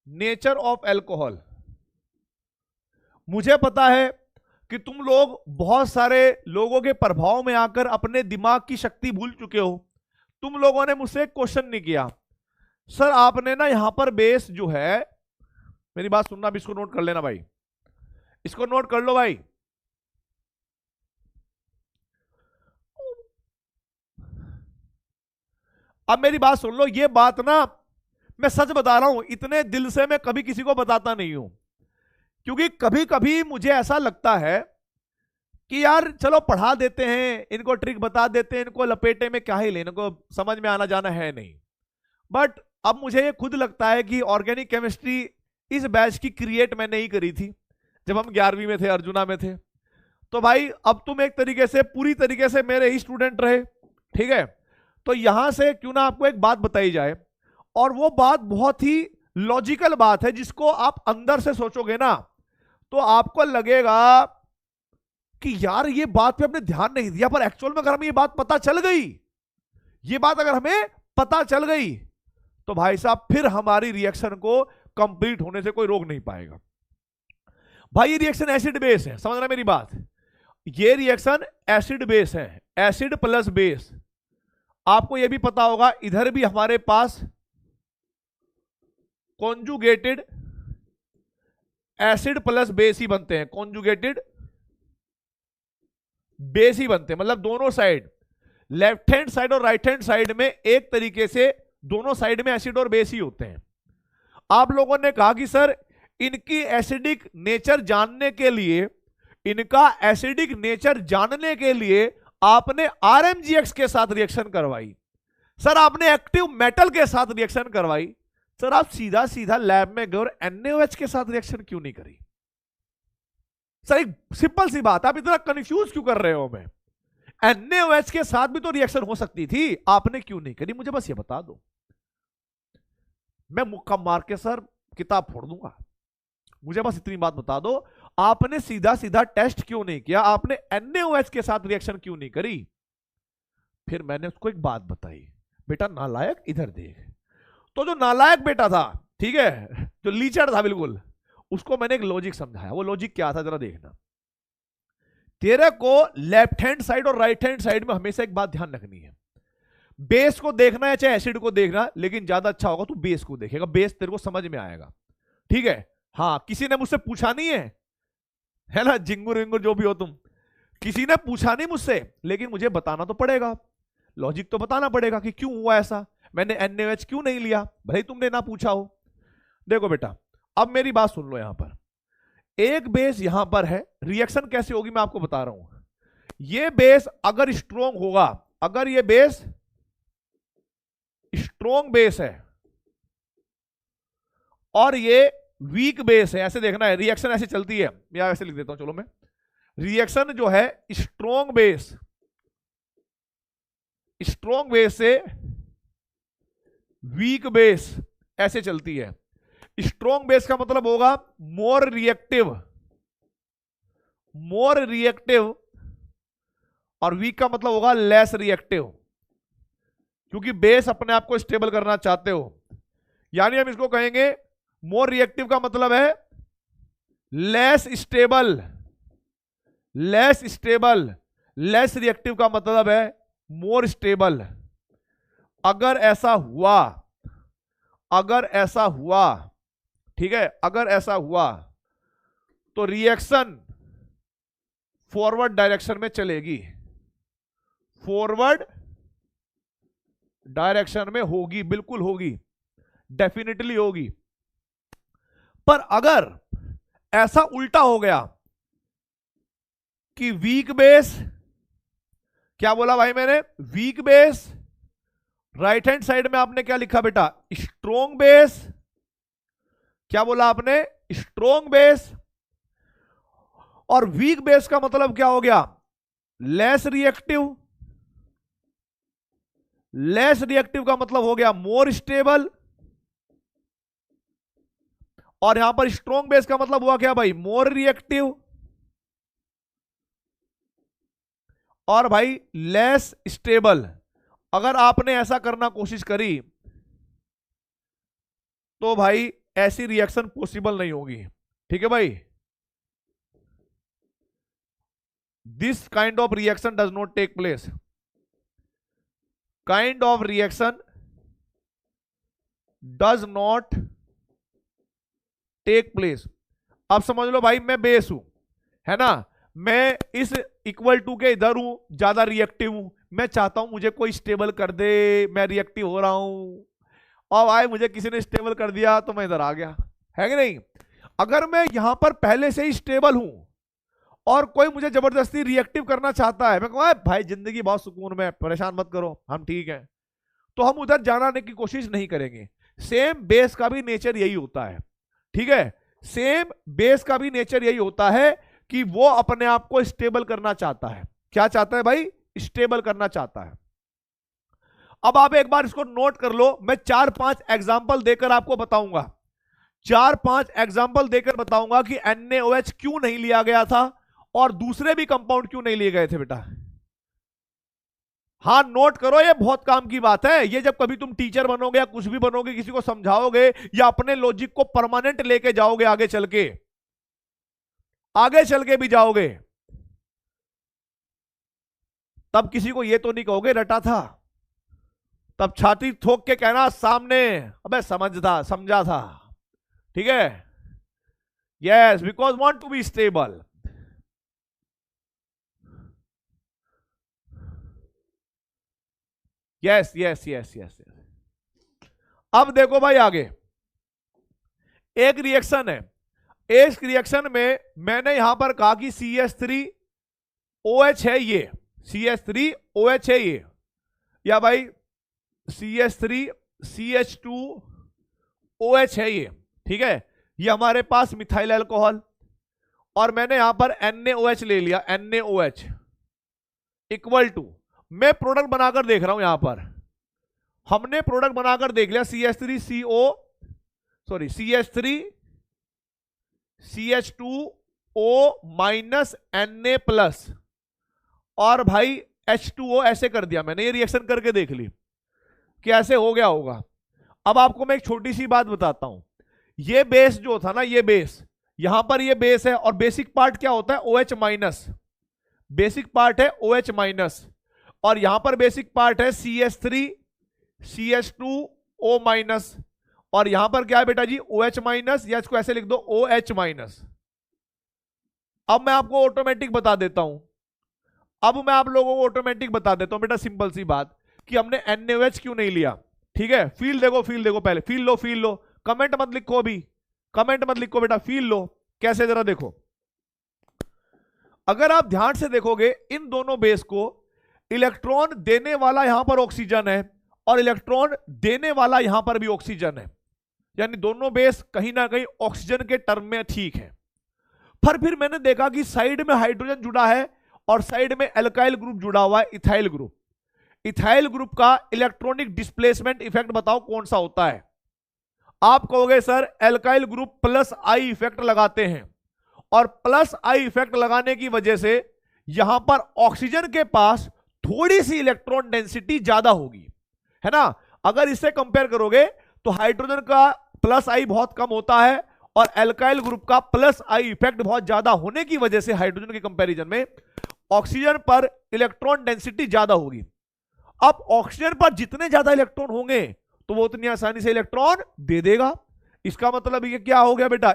nature of alcohol. मुझे पता है कि तुम लोग बहुत सारे लोगों के प्रभाव में आकर अपने दिमाग की शक्ति भूल चुके हो। तुम लोगों ने मुझसे क्वेश्चन नहीं किया, सर आपने ना यहां पर बेस जो है, मेरी बात सुनना, अब इसको नोट कर लेना भाई, इसको नोट कर लो भाई। अब मेरी बात सुन लो, ये बात ना मैं सच बता रहा हूं, इतने दिल से मैं कभी किसी को बताता नहीं हूं, क्योंकि कभी कभी मुझे ऐसा लगता है कि यार चलो पढ़ा देते हैं इनको, ट्रिक बता देते हैं इनको, लपेटे में क्या ही लेने को, समझ में आना जाना है नहीं। बट अब मुझे ये खुद लगता है कि ऑर्गेनिक केमिस्ट्री इस बैच की क्रिएट मैंने ही करी थी जब हम 11वीं में थे, अर्जुना में थे। तो भाई अब तुम एक तरीके से पूरी तरीके से मेरे ही स्टूडेंट रहे, ठीक है। तो यहां से क्यों ना आपको एक बात बताई जाए, और वो बात बहुत ही लॉजिकल बात है, जिसको आप अंदर से सोचोगे ना तो आपको लगेगा कि यार ये बात पे हमने ध्यान नहीं दिया, पर एक्चुअल में अगर हमें ये बात पता चल गई, ये बात अगर हमें पता चल गई तो भाई साहब फिर हमारी रिएक्शन को कंप्लीट होने से कोई रोक नहीं पाएगा। भाई ये रिएक्शन एसिड बेस है, समझ रहे मेरी बात, ये रिएक्शन एसिड बेस है, एसिड प्लस बेस। आपको यह भी पता होगा इधर भी हमारे पास कॉन्जुगेटेड एसिड प्लस बेस ही बनते हैं, कॉन्जुगेटेड बेस ही बनते हैं, मतलब दोनों साइड, लेफ्ट हैंड साइड और राइट हैंड साइड में एक तरीके से दोनों साइड में एसिड और बेस ही होते हैं। आप लोगों ने कहा कि सर इनकी एसिडिक नेचर जानने के लिए, इनका एसिडिक नेचर जानने के लिए आपने आरएमजीएक्स के साथ रिएक्शन करवाई, सर आपने एक्टिव मेटल के साथ रिएक्शन करवाई, सर आप सीधा सीधा लैब में गए और NaOH के साथ रिएक्शन क्यों नहीं करी? सर एक सिंपल सी बात, आप इतना कंफ्यूज क्यों कर रहे हो? मैं NaOH के साथ भी तो रिएक्शन हो सकती थी, आपने क्यों नहीं करी? मुझे बस ये बता दो, मैं मुक्का मार के सर किताब फोड़ दूंगा, मुझे बस इतनी बात बता दो, आपने सीधा सीधा टेस्ट क्यों नहीं किया? आपने NaOH के साथ रिएक्शन क्यों नहीं करी? फिर मैंने उसको एक बात बताई, बेटा नालायक इधर देख। तो जो नालायक बेटा था, ठीक है, जो लीचड़ था बिल्कुल, उसको मैंने एक लॉजिक समझाया। वो लॉजिक क्या था जरा देखना। तेरे को लेफ्ट हैंड साइड और राइट हैंड साइड में हमेशा एक बात ध्यान रखनी है, बेस को देखना है चाहे एसिड को देखना, लेकिन ज्यादा अच्छा होगा तू बेस को देखेगा, बेस तेरे को समझ में आएगा, ठीक है। हाँ, किसी ने मुझसे पूछा नहीं है ना, जिंगुर विंगुर जो भी हो तुम, किसी ने पूछा नहीं मुझसे, लेकिन मुझे बताना तो पड़ेगा, लॉजिक तो बताना पड़ेगा कि क्यों हुआ ऐसा, मैंने NaOH क्यों नहीं लिया, भले तुमने ना पूछा हो। देखो बेटा, अब मेरी बात सुन लो, यहां पर एक बेस यहां पर है, रिएक्शन कैसे होगी मैं आपको बता रहा हूं। ये बेस अगर स्ट्रोंग होगा, अगर ये बेस स्ट्रोंग बेस है और ये वीक बेस है, ऐसे देखना है, रिएक्शन ऐसे चलती है, या ऐसे लिख देता हूं, चलो मैं, रिएक्शन जो है स्ट्रॉन्ग बेस से वीक बेस ऐसे चलती है। स्ट्रॉन्ग बेस का मतलब होगा मोर रिएक्टिव, और वीक का मतलब होगा लेस रिएक्टिव, क्योंकि बेस अपने आप को स्टेबल करना चाहते हो। यानी हम इसको कहेंगे मोर रिएक्टिव का मतलब है लेस स्टेबल, लेस रिएक्टिव का मतलब है मोर स्टेबल। अगर ऐसा हुआ, ठीक है, अगर ऐसा हुआ तो रिएक्शन फॉरवर्ड डायरेक्शन में चलेगी, फॉरवर्ड डायरेक्शन में होगी, बिल्कुल होगी, डेफिनेटली होगी। पर अगर ऐसा उल्टा हो गया कि वीक बेस, क्या बोला भाई मैंने, weak base, right hand side में आपने क्या लिखा बेटा, स्ट्रॉन्ग बेस, क्या बोला आपने, स्ट्रॉन्ग बेस, और वीक बेस का मतलब क्या हो गया, लेस रिएक्टिव, लेस रिएक्टिव का मतलब हो गया मोर स्टेबल, और यहां पर स्ट्रॉन्ग बेस का मतलब हुआ क्या भाई, मोर रिएक्टिव, और भाई लेस स्टेबल। अगर आपने ऐसा करना कोशिश करी तो भाई ऐसी रिएक्शन पॉसिबल नहीं होगी, ठीक है भाई। This kind of reaction does not take place, kind of reaction does not take place. अब समझ लो भाई मैं बेस हूं, है ना, मैं इस इक्वल टू के इधर हूं, ज्यादा रिएक्टिव हूं, मैं चाहता हूं मुझे कोई स्टेबल कर दे, मैं रिएक्टिव हो रहा हूं, और भाई मुझे किसी ने स्टेबल कर दिया तो मैं इधर आ गया, है कि नहीं। अगर मैं यहां पर पहले से ही स्टेबल हूं और कोई मुझे जबरदस्ती रिएक्टिव करना चाहता है, मैं कहूँ भाई जिंदगी बहुत सुकून में, परेशान मत करो, हम ठीक हैं, तो हम उधर जाने की कोशिश नहीं करेंगे। सेम बेस का भी नेचर यही होता है, ठीक है, सेम बेस का भी नेचर यही होता है कि वो अपने आप को स्टेबल करना चाहता है। क्या चाहता है भाई, स्टेबल करना चाहता है। अब आप एक बार इसको नोट कर लो, मैं 4-5 एग्जांपल देकर आपको बताऊंगा, 4-5 एग्जांपल देकर बताऊंगा कि NaOH क्यों नहीं लिया गया था और दूसरे भी कंपाउंड क्यों नहीं लिए गए थे बेटा। हाँ नोट करो, ये बहुत काम की बात है। ये जब कभी तुम टीचर बनोगे या कुछ भी बनोगे, किसी को समझाओगे या अपने लॉजिक को परमानेंट लेके जाओगे, आगे चल के भी जाओगे, तब किसी को ये तो नहीं कहोगे रटा था, तब छाती ठोक के कहना सामने, अबे समझा था, ठीक है। Yes, because want to be stable. Yes yes yes yes. अब देखो भाई आगे एक रिएक्शन है, इस रिएक्शन में मैंने यहां पर कहा कि CH3OH है, ये CH3OH है ये, या भाई CH3CH2OH है ये, ठीक है, ये हमारे पास मिथाइल अल्कोहल, और मैंने यहां पर NaOH ले लिया, NaOH इक्वल टू, मैं प्रोडक्ट बनाकर देख रहा हूं, यहां पर हमने प्रोडक्ट बनाकर देख लिया, CH3CH2O माइनस Na प्लस, और भाई H2O ऐसे कर दिया मैंने, ये रिएक्शन करके देख ली कि ऐसे हो गया होगा। अब आपको मैं एक छोटी सी बात बताता हूं, ये बेस जो था ना, ये बेस, यहां पर ये बेस है, और बेसिक पार्ट क्या होता है, OH माइनस, बेसिक पार्ट है OH माइनस, और यहां पर बेसिक पार्ट है CH3CH2O माइनस, और यहां पर क्या है बेटा जी, OH माइनस, या इसको ऐसे लिख दो OH माइनस। अब मैं आपको ऑटोमेटिक बता देता हूं, बेटा सिंपल सी बात कि हमने NaOH क्यों नहीं लिया, ठीक है। फील देखो पहले, फील लो, कमेंट मत लिखो, अभी कमेंट मत लिखो बेटा, फील लो कैसे, जरा देखो। अगर आप ध्यान से देखोगे इन दोनों बेस को, इलेक्ट्रॉन देने वाला यहां पर ऑक्सीजन है और इलेक्ट्रॉन देने वाला यहां पर भी ऑक्सीजन है। यानी दोनों बेस कहीं ना कहीं ऑक्सीजन के टर्म में ठीक है। पर फिर मैंने देखा कि साइड में हाइड्रोजन जुड़ा है और साइड में एल्काइल ग्रुप जुड़ा हुआ है, इथाइल ग्रुप। इथाइल ग्रुप का इलेक्ट्रॉनिक डिस्प्लेसमेंट इफेक्ट बताओ कौन सा होता है? आप कहोगे sir alkyl group plus I effect लगाते हैं, और प्लस आई इफेक्ट लगाने की वजह से यहां पर ऑक्सीजन के पास थोड़ी सी इलेक्ट्रॉन डेंसिटी ज्यादा होगी, है ना। अगर इससे कंपेयर करोगे तो हाइड्रोजन का प्लस आई बहुत कम होता है और एल्काइल ग्रुप का प्लस आई इफेक्ट बहुत ज्यादा होने की वजह से हाइड्रोजन के कंपैरिजन में ऑक्सीजन पर इलेक्ट्रॉन डेंसिटी ज्यादा होगी। अब ऑक्सीजन पर जितने ज्यादा इलेक्ट्रॉन होंगे तो वो उतनी आसानी से इलेक्ट्रॉन दे देगा। इसका मतलब ये क्या हो गया बेटा?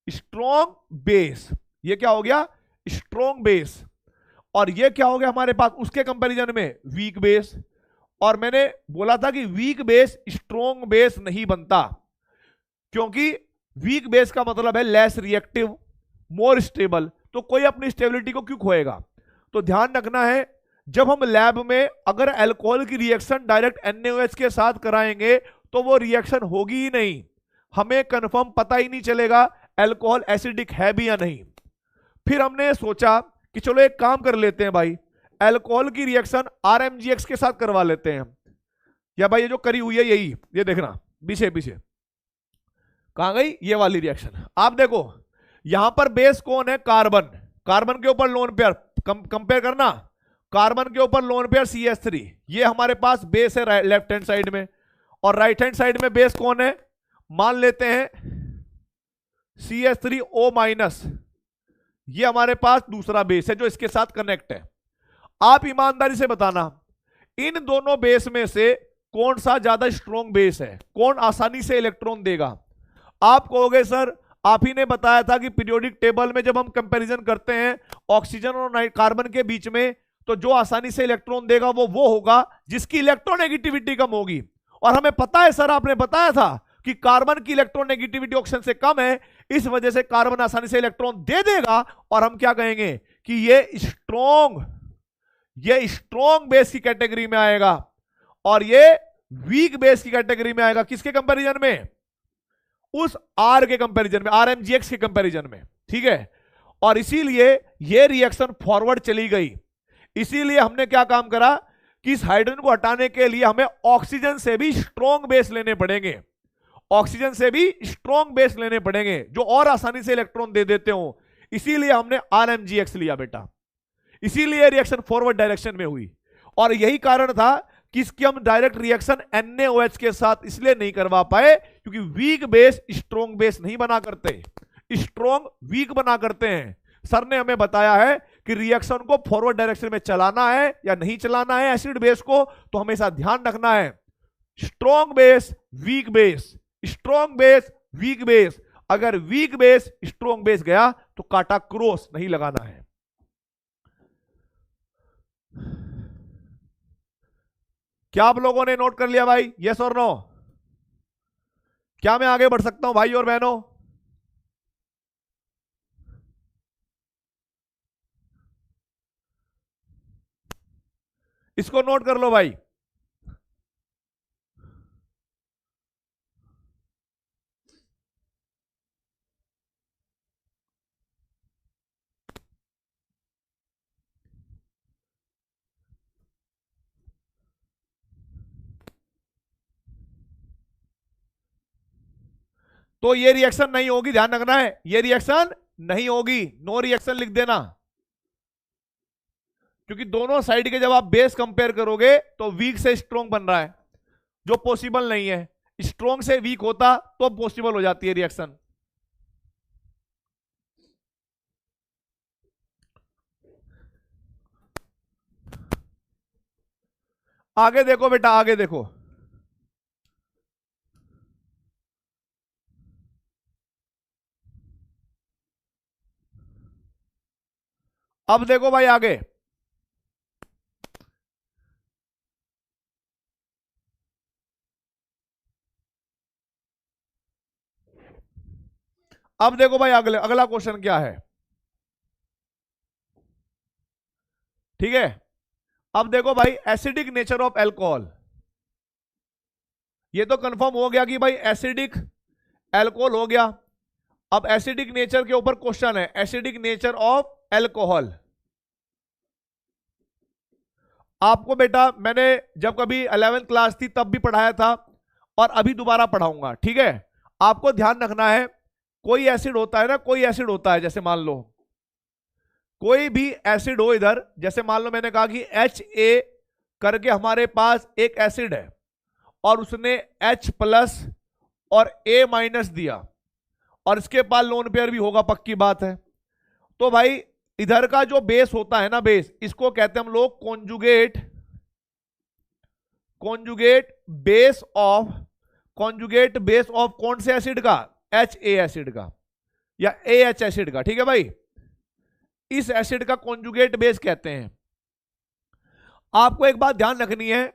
Strong base. ये क्या हो गया? Strong base. और ये क्या हो गया हमारे पास उसके कंपैरिजन में? Weak base. और मैंने बोला था कि वीक बेस स्ट्रॉन्ग बेस नहीं बनता, क्योंकि वीक बेस का मतलब है लेस रिएक्टिव, मोर स्टेबल। तो कोई अपनी स्टेबिलिटी को क्यों खोएगा? तो ध्यान रखना है, जब हम लैब में अगर अल्कोहल की रिएक्शन डायरेक्ट NaOH के साथ कराएंगे तो वो रिएक्शन होगी ही नहीं, हमें कंफर्म पता ही नहीं चलेगा अल्कोहल एसिडिक है भी या नहीं। फिर हमने सोचा कि चलो एक काम कर लेते हैं भाई, अल्कोहल की रिएक्शन RMGX के साथ करवा लेते हैं। या भाई ये जो करी हुई है यही, ये देखना पीछे पीछे कहां गई ये वाली रिएक्शन। आप देखो यहां पर बेस कौन है? कार्बन। कार्बन के ऊपर लोन पेयर कंपेयर करना, कार्बन के ऊपर लोन पेयर CH3, ये हमारे पास बेस है लेफ्ट हैंड साइड में। और राइट हैंड साइड में बेस कौन है? मान लेते हैं CH3O-, ये हमारे पास दूसरा बेस है जो इसके साथ कनेक्ट है। आप ईमानदारी से बताना इन दोनों बेस में से कौन सा ज्यादा स्ट्रॉन्ग बेस है, कौन आसानी से इलेक्ट्रॉन देगा? आप कहोगे सर आप ही ने बताया था कि पीरियोडिक टेबल में जब हम कंपैरिजन करते हैं ऑक्सीजन और कार्बन के बीच में, तो जो आसानी से इलेक्ट्रॉन देगा वो होगा जिसकी इलेक्ट्रोनेगेटिविटी कम होगी। और हमें पता है सर, आपने बताया था कि कार्बन की इलेक्ट्रोनेगेटिविटी ऑक्सीजन से कम है, इस वजह से कार्बन आसानी से इलेक्ट्रॉन दे देगा। और हम क्या कहेंगे कि ये स्ट्रॉन्ग बेस की कैटेगरी में आएगा और ये वीक बेस की कैटेगरी में आएगा। किसके कंपैरिजन में? उस R के कंपैरिजन में, RMGX के कंपैरिजन में, ठीक है। और इसीलिए ये रिएक्शन फॉरवर्ड चली गई। इसीलिए हमने क्या काम करा कि इस हाइड्रोजन को हटाने के लिए हमें ऑक्सीजन से भी स्ट्रॉन्ग बेस लेने पड़ेंगे, ऑक्सीजन से भी स्ट्रॉन्ग बेस लेने पड़ेंगे जो और आसानी से इलेक्ट्रॉन दे देते हो। इसीलिए हमने RMGX लिया बेटा, इसीलिए रिएक्शन फॉरवर्ड डायरेक्शन में हुई। और यही कारण था कि इसकी हम डायरेक्ट रिएक्शन NaOH के साथ इसलिए नहीं करवा पाए क्योंकि वीक बेस स्ट्रॉन्ग बेस नहीं बना करते, स्ट्रॉन्ग वीक बना करते हैं। सर ने हमें बताया है कि रिएक्शन को फॉरवर्ड डायरेक्शन में चलाना है या नहीं चलाना है एसिड बेस को, तो हमेशा ध्यान रखना है strong base weak base, strong base weak base. अगर वीक बेस स्ट्रॉन्ग बेस गया तो काटा क्रॉस नहीं लगाना है। क्या आप लोगों ने नोट कर लिया भाई? यस और नो? क्या मैं आगे बढ़ सकता हूं भाई और बहनों? इसको नोट कर लो भाई। तो ये रिएक्शन नहीं होगी, ध्यान रखना है, ये रिएक्शन नहीं होगी, नो रिएक्शन लिख देना। क्योंकि दोनों साइड के जब आप बेस कंपेयर करोगे तो वीक से स्ट्रॉन्ग बन रहा है, जो पॉसिबल नहीं है। स्ट्रॉन्ग से वीक होता तो पॉसिबल हो जाती है रिएक्शन। आगे देखो बेटा, आगे देखो। अब देखो भाई आगे, अब देखो भाई अगला क्वेश्चन क्या है, ठीक है। अब देखो भाई एसिडिक नेचर ऑफ अल्कोहल, ये तो कंफर्म हो गया कि भाई एसिडिक एल्कोहल हो गया। अब एसिडिक नेचर के ऊपर क्वेश्चन है, एसिडिक नेचर ऑफ एल्कोहल। आपको बेटा मैंने जब कभी 11th क्लास थी तब भी पढ़ाया था और अभी दोबारा पढ़ाऊंगा, ठीक है। आपको ध्यान रखना है, कोई एसिड होता है ना, कोई एसिड होता है, जैसे मान लो कोई भी एसिड हो इधर, जैसे मान लो मैंने कहा कि Ha करके हमारे पास एक एसिड है और उसने H प्लस और A- दिया और इसके पास लोन पेयर भी होगा, पक्की बात है। तो भाई इधर का जो बेस होता है ना, बेस, इसको कहते हैं हम लोग कॉन्जुगेट, कॉन्जुगेट बेस ऑफ कौन से एसिड का? Ha एसिड का या AH एसिड का, ठीक है भाई। इस एसिड का कॉन्जुगेट बेस कहते हैं। आपको एक बात ध्यान रखनी है,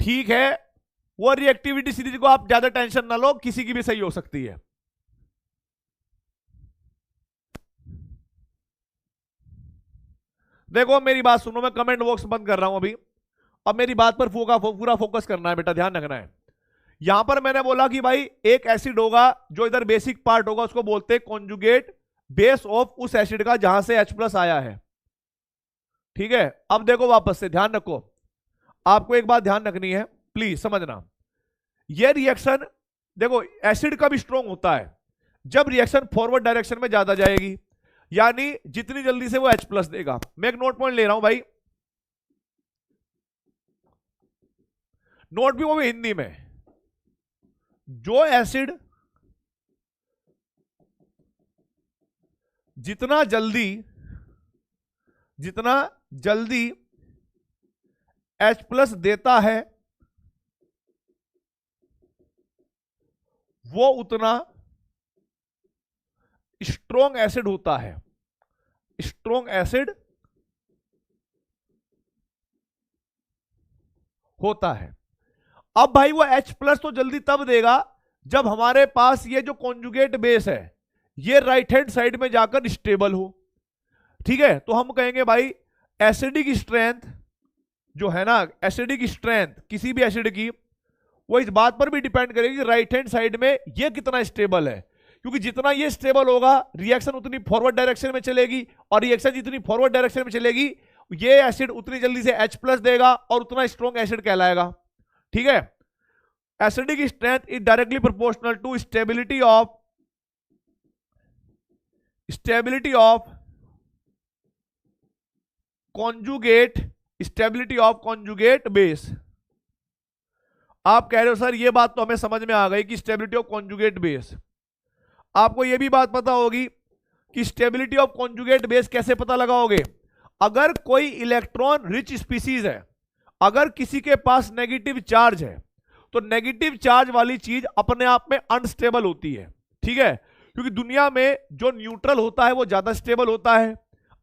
ठीक है, वो रिएक्टिविटी सीरीज को आप ज्यादा टेंशन ना लो, किसी की भी सही हो सकती है। देखो मेरी बात सुनो, मैं कमेंट बॉक्स बंद कर रहा हूं अभी। अब मेरी बात पर पूरा फोकस करना है बेटा, ध्यान रखना है। यहां पर मैंने बोला कि भाई एक एसिड होगा जो इधर बेसिक पार्ट होगा, उसको बोलते हैं कॉन्जुगेट बेस ऑफ उस एसिड का जहां से H+ आया है, ठीक है। अब देखो वापस से ध्यान रखो, आपको एक बात ध्यान रखनी है, प्लीज समझना। यह रिएक्शन देखो एसिड का भी स्ट्रॉन्ग होता है जब रिएक्शन फॉरवर्ड डायरेक्शन में ज्यादा जाएगी, यानी जितनी जल्दी से वो H+ देगा। मैं एक नोट पॉइंट ले रहा हूं भाई, नोट भी वो भी हिंदी में। जो एसिड जितना जल्दी H+ देता है वो उतना स्ट्रॉन्ग एसिड होता है, स्ट्रॉन्ग एसिड होता है। अब भाई वो H+ तो जल्दी तब देगा जब हमारे पास ये जो कॉन्जुगेट बेस है ये राइट हैंड साइड में जाकर स्टेबल हो, ठीक है। तो हम कहेंगे भाई एसिडिक स्ट्रेंथ जो है ना, एसिडिक स्ट्रेंथ किसी भी एसिड की, वो इस बात पर भी डिपेंड करेगी राइट हैंड साइड में ये कितना स्टेबल है, क्योंकि जितना ये स्टेबल होगा रिएक्शन उतनी फॉरवर्ड डायरेक्शन में चलेगी, और रिएक्शन जितनी फॉरवर्ड डायरेक्शन में चलेगी ये एसिड उतनी जल्दी से H+ देगा और उतना स्ट्रॉन्ग एसिड कहलाएगा, ठीक है। Acidic strength is directly proportional to stability of conjugate base. आप कह रहे हो सर ये बात तो हमें समझ में आ गई कि स्टेबिलिटी ऑफ कॉन्जुगेट बेस। आपको ये भी बात पता होगी कि स्टेबिलिटी ऑफ कॉन्जुगेट बेस कैसे पता लगाओगे? अगर कोई इलेक्ट्रॉन रिच स्पीसीज है, अगर किसी के पास नेगेटिव चार्ज है, तो नेगेटिव चार्ज वाली चीज अपने आप में अनस्टेबल होती है, ठीक है, क्योंकि दुनिया में जो न्यूट्रल होता है वो ज्यादा स्टेबल होता है।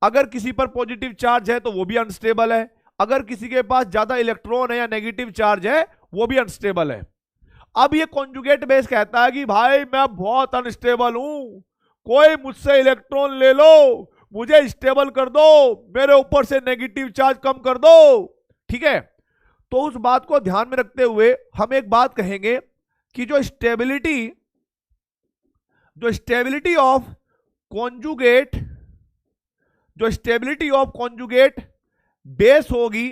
अगर किसी पर पॉजिटिव चार्ज है तो वो भी अनस्टेबल है, अगर किसी के पास ज्यादा इलेक्ट्रॉन है या नेगेटिव चार्ज है वो भी अनस्टेबल है। अब ये कॉन्जुगेट बेस कहता है कि भाई मैं बहुत अनस्टेबल हूं, कोई मुझसे इलेक्ट्रॉन ले लो, मुझे स्टेबल कर दो, मेरे ऊपर से नेगेटिव चार्ज कम कर दो, ठीक है। तो उस बात को ध्यान में रखते हुए हम एक बात कहेंगे कि जो स्टेबिलिटी ऑफ कॉन्जुगेट बेस होगी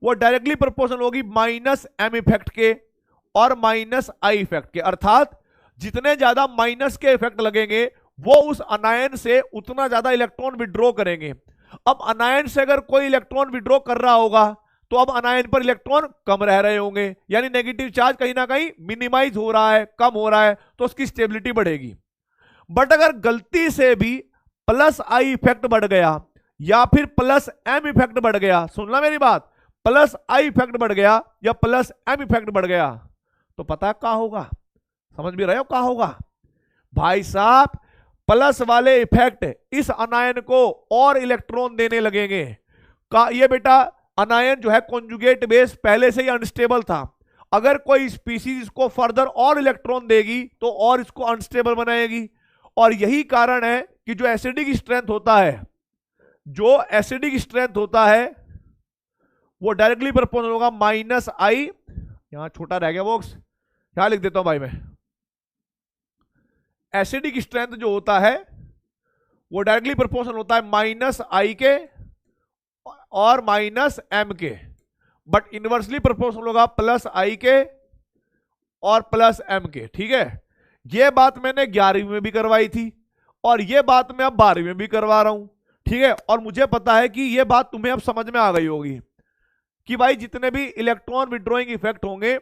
वो डायरेक्टली प्रोपोर्शनल होगी -m इफेक्ट के और -I इफेक्ट के। अर्थात जितने ज्यादा माइनस के इफेक्ट लगेंगे वो उस अनायन से उतना ज्यादा इलेक्ट्रॉन विड्रॉ करेंगे। अब अनायन से अगर कोई इलेक्ट्रॉन विड्रॉ कर रहा होगा तो अब अनायन पर इलेक्ट्रॉन कम रह रहे होंगे, यानी नेगेटिव चार्ज कहीं ना कहीं मिनिमाइज हो रहा है, कम हो रहा है, तो उसकी स्टेबिलिटी बढ़ेगी। बट अगर गलती से भी +I इफेक्ट बढ़ गया या फिर +M इफेक्ट बढ़ गया, सुनना मेरी बात, +I इफेक्ट बढ़ गया या +M इफेक्ट बढ़ गया, तो पता क्या होगा? समझ भी रहे हो क्या होगा? भाई साहब प्लस वाले इफेक्ट इस अनायन को और इलेक्ट्रॉन देने लगेंगे। ये बेटा अनायन जो है कॉन्जुगेट बेस पहले से ही अनस्टेबल था, अगर कोई स्पीसीज इसको फर्दर और इलेक्ट्रॉन देगी तो और इसको अनस्टेबल बनाएगी, और यही कारण है कि जो एसिडिक स्ट्रेंथ होता है, जो एसिडिक स्ट्रेंथ होता है वो डायरेक्टली प्रोपोर्शनल होगा माइनस आई, यहां छोटा रह गया बॉक्स, यहां लिख देता हूं भाई मैं। एसिडिक स्ट्रेंथ जो होता है वो डायरेक्टली प्रोपोर्शनल होता है माइनस आई के और माइनस एम के, बट इनवर्सली प्रोपोर्शनल होगा प्लस आई के और प्लस एम के। ठीक है, यह बात मैंने 11वीं में भी करवाई थी और यह बात मैं अब 12वीं में भी करवा रहा हूं। ठीक है, और मुझे पता है कि यह बात तुम्हें अब समझ में आ गई होगी कि भाई जितने भी इलेक्ट्रॉन विड्रॉइंग इफेक्ट होंगे,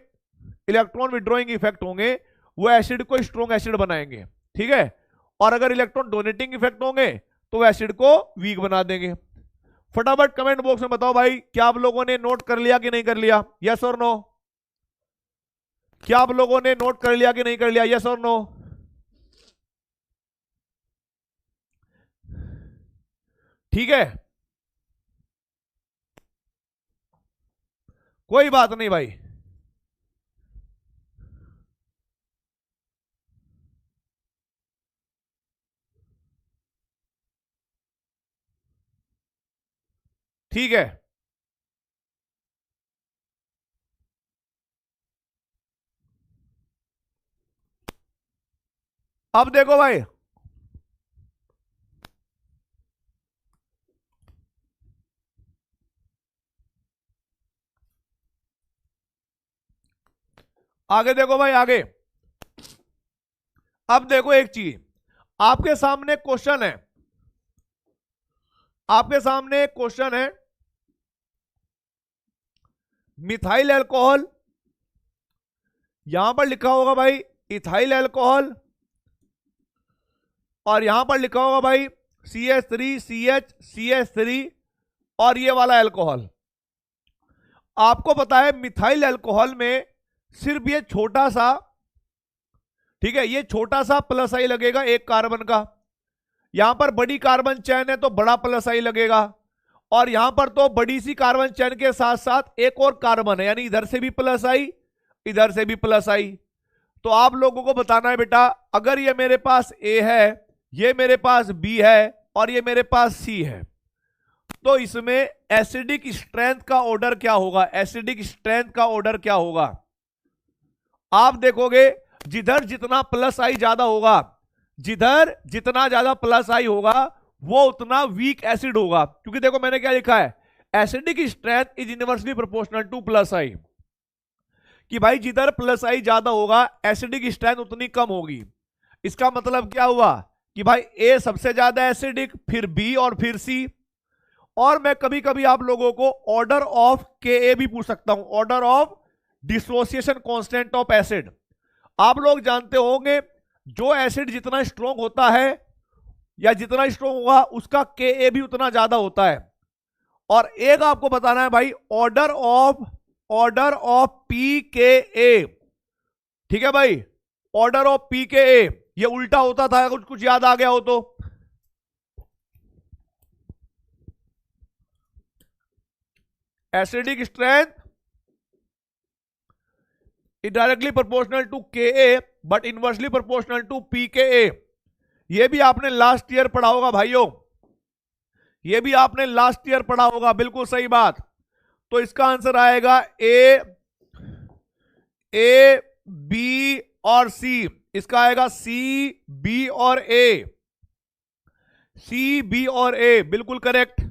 इलेक्ट्रॉन विड्रॉइंग इफेक्ट होंगे वो एसिड को स्ट्रॉन्ग एसिड बनाएंगे। ठीक है, और अगर इलेक्ट्रॉन डोनेटिंग इफेक्ट होंगे तो वो एसिड को वीक बना देंगे। फटाफट कमेंट बॉक्स में बताओ भाई, क्या आप लोगों ने नोट कर लिया कि नहीं कर लिया? यस और नो? क्या आप लोगों ने नोट कर लिया कि नहीं कर लिया? यस और नो? ठीक है, कोई बात नहीं भाई। ठीक है, अब देखो भाई, आगे देखो भाई, आगे अब देखो एक चीज, आपके सामने क्वेश्चन है, आपके सामने एक क्वेश्चन है, मिथाइल अल्कोहल, यहां पर लिखा होगा भाई इथाइल अल्कोहल, और यहां पर लिखा होगा भाई CH3 CH CH3 और ये वाला अल्कोहल। आपको पता है मिथाइल अल्कोहल में सिर्फ ये छोटा सा, ठीक है, ये छोटा सा प्लस आई लगेगा एक कार्बन का, यहां पर बड़ी कार्बन चेन है तो बड़ा प्लस आई लगेगा, और यहां पर तो बड़ी सी कार्बन चेन के साथ साथ एक और कार्बन है, यानी इधर से भी प्लस आई इधर से भी प्लस आई। तो आप लोगों को बताना है बेटा, अगर ये मेरे पास A है, ये मेरे पास B है और ये मेरे पास C है, तो इसमें एसिडिक स्ट्रेंथ का ऑर्डर क्या होगा? एसिडिक स्ट्रेंथ का ऑर्डर क्या होगा? आप देखोगे जिधर जितना प्लस आई ज्यादा होगा, जिधर जितना ज्यादा प्लस आई होगा वो उतना वीक एसिड होगा, क्योंकि देखो मैंने क्या लिखा है, acidic strength is inversely proportional to plus I, कि भाई जिधर प्लस आई ज्यादा होगा एसिडिक स्ट्रेंथ उतनी कम होगी। इसका मतलब क्या हुआ कि भाई A सबसे ज्यादा एसिडिक, फिर B और फिर C। और मैं कभी कभी आप लोगों को ऑर्डर ऑफ Ka भी पूछ सकता हूं, order of dissociation constant of acid. आप लोग जानते होंगे जो एसिड जितना स्ट्रॉन्ग होता है या जितना स्ट्रॉन्ग होगा उसका Ka भी उतना ज्यादा होता है। और एक आपको बताना है भाई, ऑर्डर ऑफ pKa, ठीक है भाई, ऑर्डर ऑफ pKa, ये उल्टा होता था, कुछ कुछ याद आ गया हो तो। Acidic strength directly proportional to Ka but inversely proportional to pKa। यह भी आपने लास्ट ईयर पढ़ा होगा भाइयों, यह भी आपने लास्ट ईयर पढ़ा होगा, बिल्कुल सही बात। तो इसका आंसर आएगा A B और C, इसका आएगा C B और A, C B और A, बिल्कुल करेक्ट,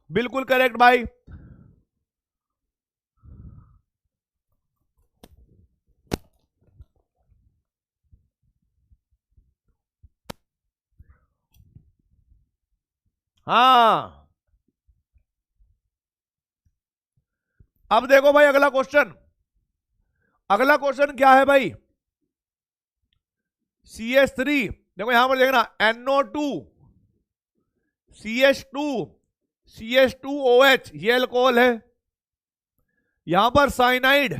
बिल्कुल करेक्ट भाई। हाँ, अब देखो भाई अगला क्वेश्चन, अगला क्वेश्चन क्या है भाई, CH3, देखो यहां पर देखना NO2 CH2 CH2OH, ये अल्कोहल है, यहां पर साइनाइड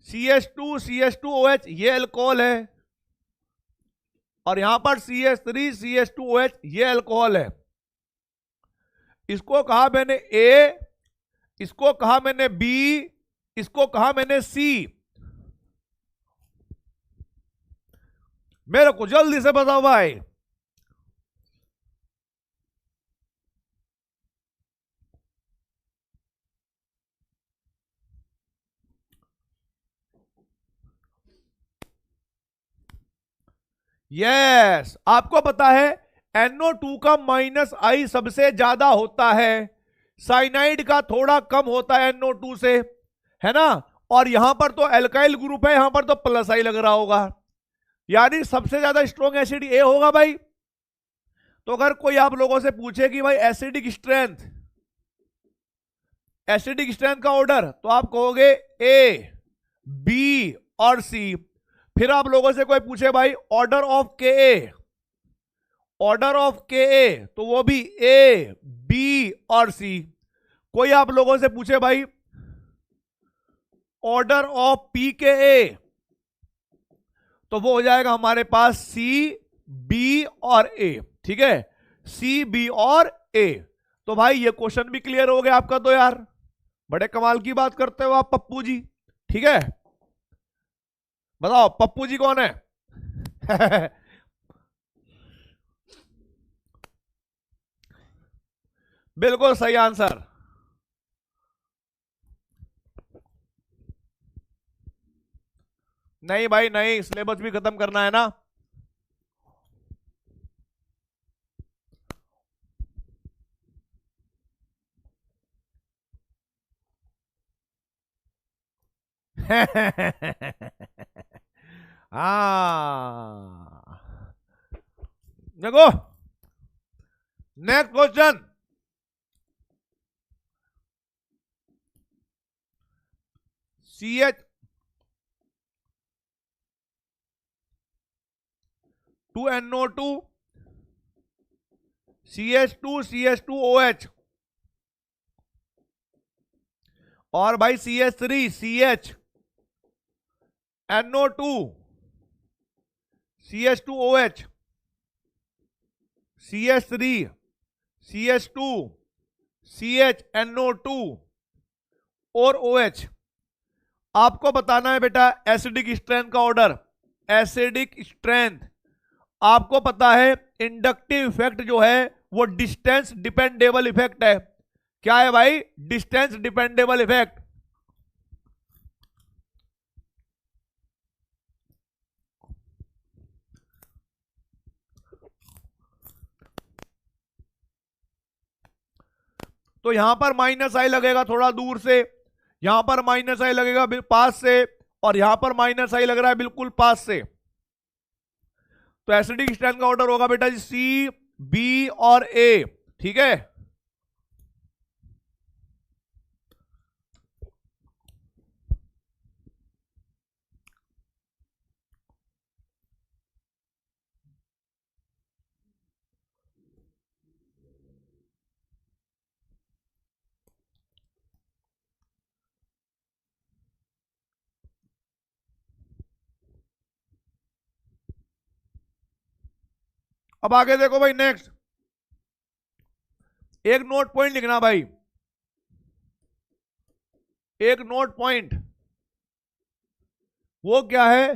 CH2 CH2OH, ये अल्कोहल है, और यहां पर CH3 CH2OH, ये अल्कोहल है। इसको कहा मैंने A, इसको कहा मैंने B, इसको कहा मैंने C। मेरे को जल्दी से बताओ भाई। यस, आपको पता है NO2 का -I सबसे ज्यादा होता है, साइनाइड का थोड़ा कम होता है NO2 से, है ना। और यहां पर तो एल्काइल ग्रुप है, यहां पर तो +I लग रहा होगा, यानी सबसे ज्यादा स्ट्रॉन्ग एसिड ए होगा भाई। तो अगर कोई आप लोगों से पूछे कि भाई एसिडिक स्ट्रेंथ का ऑर्डर, तो आप कहोगे ए, बी और सी। फिर आप लोगों से कोई पूछे भाई ऑर्डर ऑफ के ए, तो वो भी ए, बी और सी। कोई आप लोगों से पूछे भाई ऑर्डर ऑफ पी के ए, तो वो हो जाएगा हमारे पास सी, बी और ए। ठीक है, सी, बी और ए। तो भाई ये क्वेश्चन भी क्लियर हो गया आपका। तो यार बड़े कमाल की बात करते हो आप पप्पू जी। ठीक है, बताओ पप्पू जी कौन है? बिल्कुल सही आंसर। नहीं भाई नहीं, सिलेबस भी खत्म करना है ना। हाँ, देखो next question. CH 2NO2 CH2OH और भाई CH3 CHNO2 CH2OH CH3 CH2 CHNO2 और OH। आपको बताना है बेटा एसिडिक स्ट्रेंथ का ऑर्डर। एसिडिक स्ट्रेंथ आपको पता है, इंडक्टिव इफेक्ट जो है वो डिस्टेंस डिपेंडेबल इफेक्ट है। क्या है भाई? Distance dependable effect. तो यहां पर -I लगेगा थोड़ा दूर से, यहां पर -I लगेगा पास से, और यहां पर -I लग रहा है बिल्कुल पास से। तो एसिडिक स्ट्रेंथ का ऑर्डर होगा बेटा जी सी, बी और ए। ठीक है, अब आगे देखो भाई। नेक्स्ट एक नोट पॉइंट लिखना भाई, एक नोट पॉइंट। वो क्या है?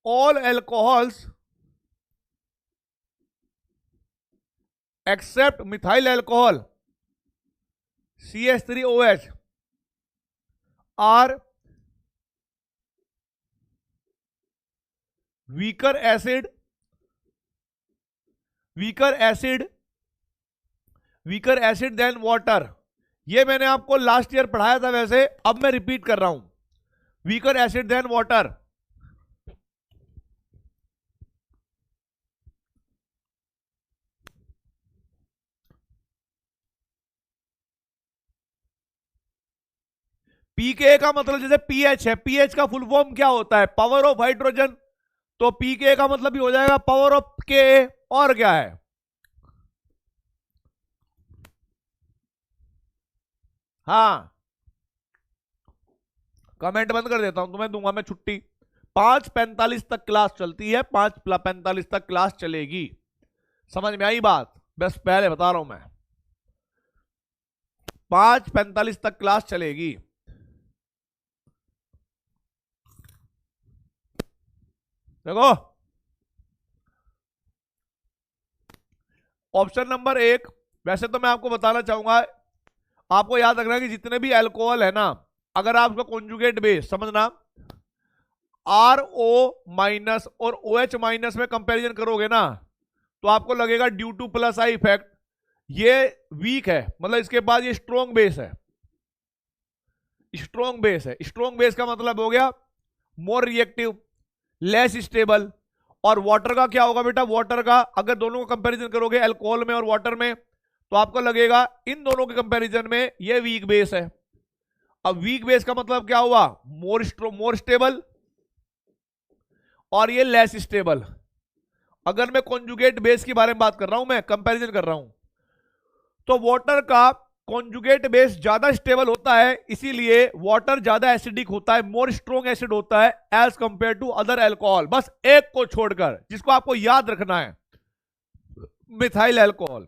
All alcohols except methyl alcohol CH3OH are weaker acid than water. ये मैंने आपको लास्ट ईयर पढ़ाया था, वैसे अब मैं रिपीट कर रहा हूं। Weaker acid than water. PK का मतलब जैसे पीएच है, पीएच का फुल फॉर्म क्या होता है? Power of hydrogen. तो पीके का मतलब भी हो जाएगा पावर ऑफ के। और क्या है? हाँ, कमेंट बंद कर देता हूं, तुम्हें दूंगा मैं छुट्टी। 5:45 तक क्लास चलती है, 5:45 तक क्लास चलेगी। समझ में आई बात? बस पहले बता रहा हूं मैं, 5:45 तक क्लास चलेगी। देखो ऑप्शन नंबर एक, वैसे तो मैं आपको बताना चाहूंगा, आपको याद रखना है कि जितने भी अल्कोहल है ना, अगर आप उसका कॉन्जुगेट बेस समझना RO- और OH- में कंपैरिजन करोगे ना, तो आपको लगेगा due to plus I effect ये वीक है, मतलब इसके बाद ये स्ट्रॉन्ग बेस है। स्ट्रॉन्ग बेस है, स्ट्रॉन्ग बेस का मतलब हो गया मोर रिएक्टिव, लेस स्टेबल। और वाटर का क्या होगा बेटा, वाटर का अगर दोनों का कंपैरिजन करोगे अल्कोहल में और वाटर में, तो आपको लगेगा इन दोनों के कंपैरिजन में ये वीक बेस है। अब वीक बेस का मतलब क्या हुआ, मोर स्टेबल, और ये लेस स्टेबल। अगर मैं कॉन्जुगेट बेस के बारे में बात कर रहा हूं, मैं कंपैरिजन कर रहा हूं, तो वाटर का कॉन्जुगेट बेस ज्यादा स्टेबल होता है, इसीलिए वाटर ज्यादा एसिडिक होता है, मोर स्ट्रॉन्ग एसिड होता है as compare to other alcohol. बस एक को छोड़कर, जिसको आपको याद रखना है, मिथाइल अल्कोहल।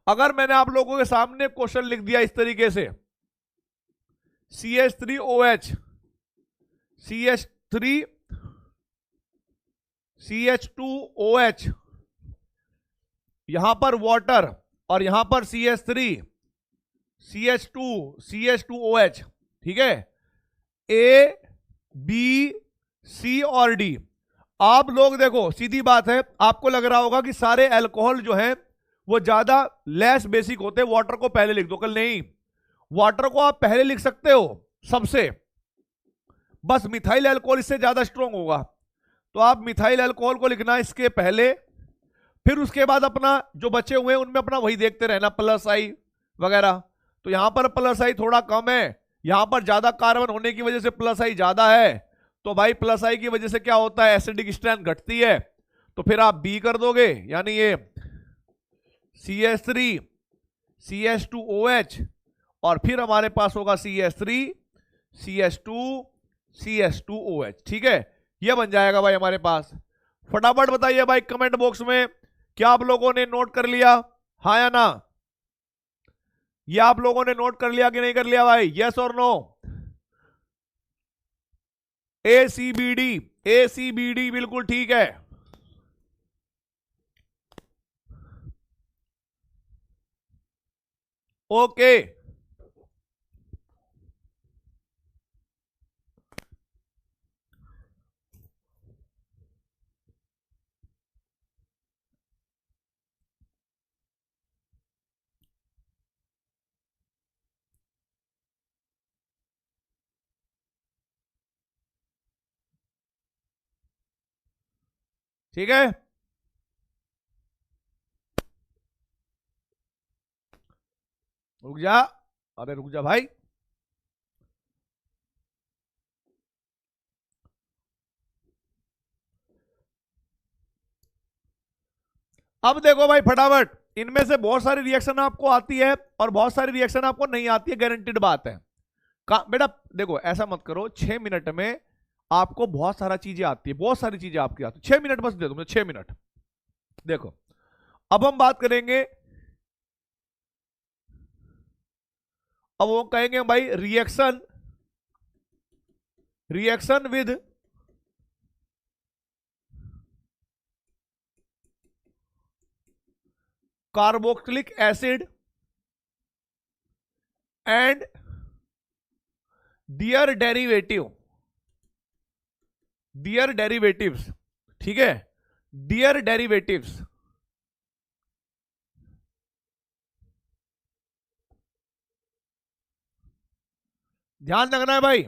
अगर मैंने आप लोगों के सामने क्वेश्चन लिख दिया इस तरीके से, CH3OH, CH3, CH2OH, यहां पर वाटर और यहां पर CH3, CH2, CH2OH, ठीक है, A, B, C और D। आप लोग देखो सीधी बात है, आपको लग रहा होगा कि सारे अल्कोहल जो हैं वो ज्यादा लेस बेसिक होते हैं, वाटर को पहले लिख दो। कल नहीं, वाटर को आप पहले लिख सकते हो सबसे, बस मिथाइल अल्कोहल इससे ज्यादा स्ट्रॉन्ग होगा, तो आप मिथाइल अल्कोहल को लिखना इसके पहले, फिर उसके बाद अपना जो बचे हुए हैं उनमें अपना वही देखते रहना, प्लस आई वगैरह। तो यहां पर प्लस आई थोड़ा कम है, यहां पर ज्यादा कार्बन होने की वजह से प्लस आई ज्यादा है, तो भाई प्लस आई की वजह से क्या होता है, एसिडिक स्ट्रेंथ घटती है, तो फिर आप बी कर दोगे, यानी ये CH3, CH2OH, और फिर हमारे पास होगा CH3, CH2, CH2OH। ठीक है, ये बन जाएगा भाई हमारे पास। फटाफट बताइए भाई कमेंट बॉक्स में, क्या आप लोगों ने नोट कर लिया, हाँ या ना? ये आप लोगों ने नोट कर लिया कि नहीं कर लिया भाई, यस और नो? ACBD, ACBD बिल्कुल ठीक है। ओके, ठीक है, रुक जा, अरे रुक जा भाई। अब देखो भाई फटाफट, इनमें से बहुत सारी रिएक्शन आपको आती है और बहुत सारी रिएक्शन आपको नहीं आती है, गारंटीड बात है। बेटा देखो ऐसा मत करो, 6 मिनट में आपको बहुत सारा चीजें आती है, बहुत सारी चीजें आपकी आती है, 6 मिनट बस दे दो मुझे, 6 मिनट। देखो अब हम बात करेंगे, अब वो कहेंगे भाई reaction, reaction with carboxylic acid and their derivative, their derivatives, ठीक है, डियर डेरिवेटिव्स। ध्यान रखना है भाई,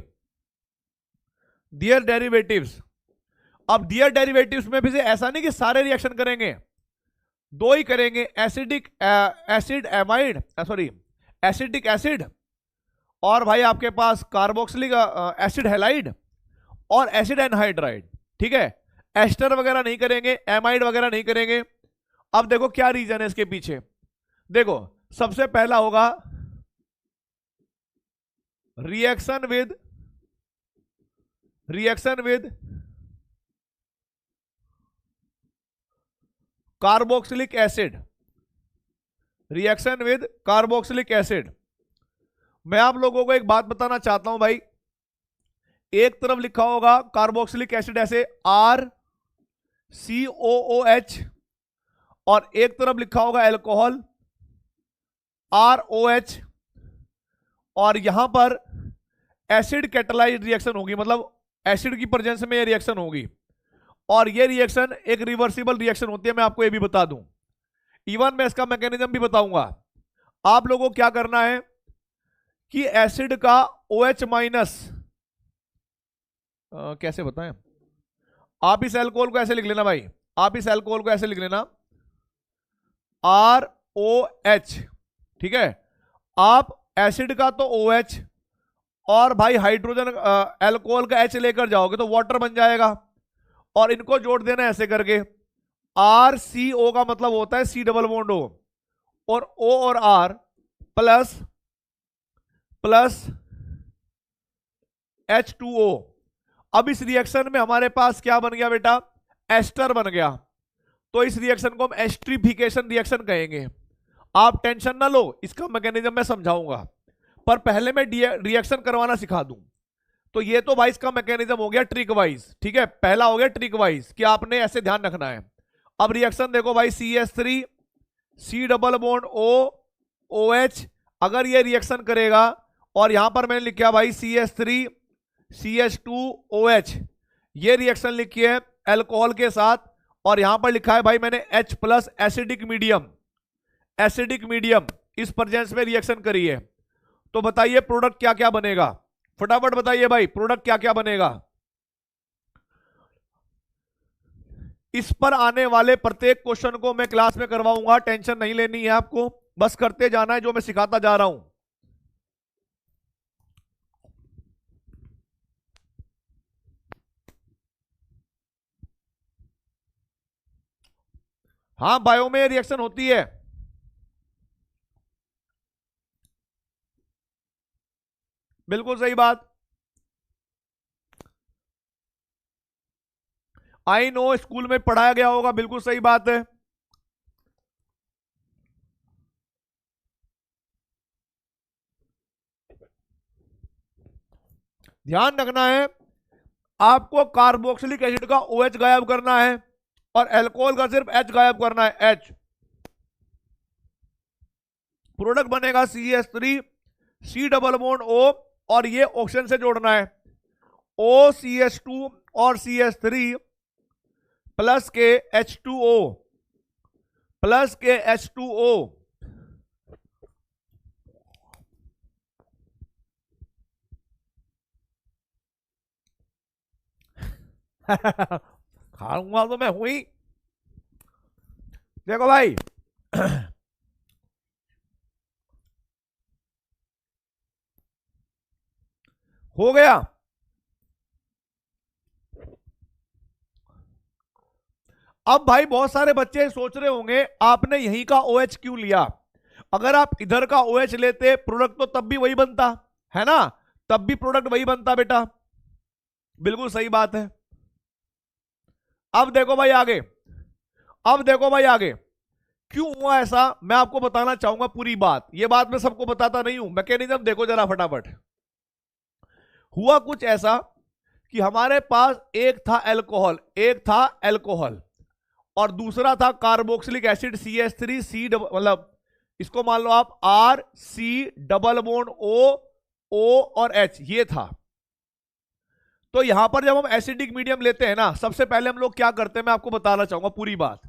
डियर डेरिवेटिव्स। अब डियर डेरिवेटिव्स में भी से ऐसा नहीं कि सारे रिएक्शन करेंगे, दो ही करेंगे, acidic acid amide, sorry acidic acid, और भाई आपके पास कार्बोक्सिलिक एसिड हैलाइड और एसिड एनहाइड्राइड। ठीक है, एस्टर वगैरह नहीं करेंगे, एमाइड वगैरह नहीं करेंगे। अब देखो क्या रीजन है इसके पीछे, देखो सबसे पहला होगा reaction with carboxylic acid, reaction with carboxylic acid. मैं आप लोगों को एक बात बताना चाहता हूं भाई, एक तरफ लिखा होगा कार्बोक्सिलिक एसिड ऐसे R COOH, और एक तरफ लिखा होगा एल्कोहल ROH, और यहां पर एसिड कैटालाइज्ड रिएक्शन होगी, मतलब एसिड की प्रेजेंस में ये रिएक्शन होगी, और ये रिएक्शन एक रिवर्सिबल रिएक्शन होती है। मैं आपको ये भी बता दूं, इवन मैं इसका मैकेनिज्म भी बताऊंगा। आप लोगों को क्या करना है कि एसिड का OH माइनस, कैसे बताएं, आप इस एल्कोहल को ऐसे लिख लेना भाई, आप इस एल्कोहल को ऐसे लिख लेना ROH, ठीक है। आप एसिड का तो OH और भाई हाइड्रोजन एल्कोहल का H लेकर जाओगे तो वाटर बन जाएगा, और इनको जोड़ देना ऐसे करके। RCO का मतलब होता है C डबल बॉन्ड O, और O और R प्लस प्लस H2O। अब इस रिएक्शन में हमारे पास क्या बन गया बेटा, एस्टर बन गया, तो इस रिएक्शन को हम एस्ट्रिफिकेशन रिएक्शन कहेंगे। आप टेंशन ना लो, इसका मैकेनिज्म मैं समझाऊंगा, पर पहले मैं रिएक्शन करवाना सिखा दूं। तो ये तो भाई इसका मैकेनिज्म हो गया ट्रिक वाइज, ठीक है, पहला हो गया ट्रिक वाइज कि आपने ऐसे ध्यान रखना है। अब रिएक्शन देखो भाई, CH3 C double bond O OH, अगर ये रिएक्शन करेगा, और यहां पर मैंने लिखा भाई CH3 CH2 OH, ये रिएक्शन लिखी है एल्कोहल के साथ, और यहां पर लिखा है भाई मैंने H plus acidic medium, acidic medium इस प्रेजेंस में रिएक्शन करी है। तो बताइए प्रोडक्ट क्या क्या बनेगा, फटाफट बताइए भाई, प्रोडक्ट क्या क्या बनेगा। इस पर आने वाले प्रत्येक क्वेश्चन को मैं क्लास में करवाऊंगा, टेंशन नहीं लेनी है आपको, बस करते जाना है जो मैं सिखाता जा रहा हूं। हाँ, बायो में रिएक्शन होती है, बिल्कुल सही बात। आई नो स्कूल में पढ़ाया गया होगा, बिल्कुल सही बात है। ध्यान रखना है, आपको कार्बोक्सिलिक एसिड का OH गायब करना है, और एल्कोहल का सिर्फ H गायब करना है, H। प्रोडक्ट बनेगा CH3 C double bond O, और ये ऑक्सीजन से जोड़ना है, OCH2 और CH3 प्लस के H2O, प्लस के H2O। खाऊंगा तो मैं हुई, देखो भाई हो गया। अब भाई बहुत सारे बच्चे सोच रहे होंगे आपने यहीं का OH क्यों लिया, अगर आप इधर का OH लेते प्रोडक्ट तो तब भी वही बनता है ना, तब भी प्रोडक्ट वही बनता बेटा, बिल्कुल सही बात है। अब देखो भाई आगे, अब देखो भाई आगे क्यों हुआ ऐसा, मैं आपको बताना चाहूंगा पूरी बात, ये बात मैं सबको बताता नहीं हूं। मैकेनिज्म देखो जरा फटाफट। हुआ कुछ ऐसा कि हमारे पास एक था एल्कोहल, एक था एल्कोहल, और दूसरा था कार्बोक्सिलिक एसिड CH3 C, मतलब इसको मान लो आप RC डबल बॉन्ड O और H, ये था। तो यहां पर जब हम एसिडिक मीडियम लेते हैं ना, सबसे पहले हम लोग क्या करते हैं, मैं आपको बताना चाहूंगा पूरी बात।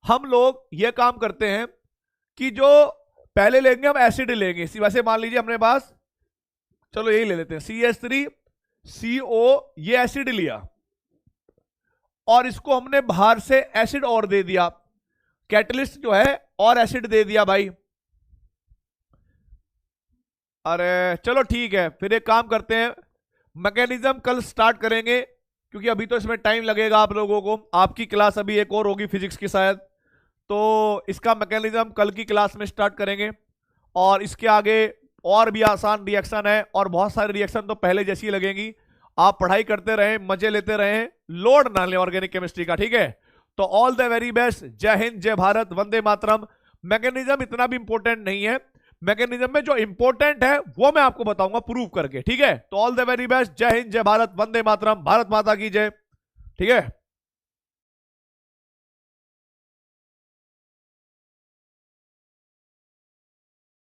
हम लोग ये काम करते हैं कि जो पहले लेंगे हम एसिड लेंगे, वैसे मान लीजिए अपने पास, चलो यही ले लेते हैं CH3 CO, ये एसिड लिया, और इसको हमने बाहर से एसिड और दे दिया, कैटलिस्ट जो है और एसिड दे दिया भाई। अरे चलो ठीक है, फिर एक काम करते हैं, मैकेनिज्म कल स्टार्ट करेंगे, क्योंकि अभी तो इसमें टाइम लगेगा आप लोगों को, आपकी क्लास अभी एक और होगी फिजिक्स की शायद, तो इसका मैकेनिज्म कल की क्लास में स्टार्ट करेंगे। और इसके आगे और भी आसान रिएक्शन है, और बहुत सारे रिएक्शन तो पहले जैसी लगेंगी। आप पढ़ाई करते रहें, मजे लेते रहें, लोड ना लें ऑर्गेनिक केमिस्ट्री का, ठीक है। तो ऑल द वेरी बेस्ट, जय हिंद, जय भारत, वंदे मातरम। मैकेनिज्म इतना भी इंपॉर्टेंट नहीं है, मैकेनिज्म में जो इंपॉर्टेंट है वो मैं आपको बताऊंगा प्रूव करके, ठीक है। तो ऑल द वेरी बेस्ट, जय हिंद, जय भारत, वंदे मातरम, भारत माता की जय, ठीक है।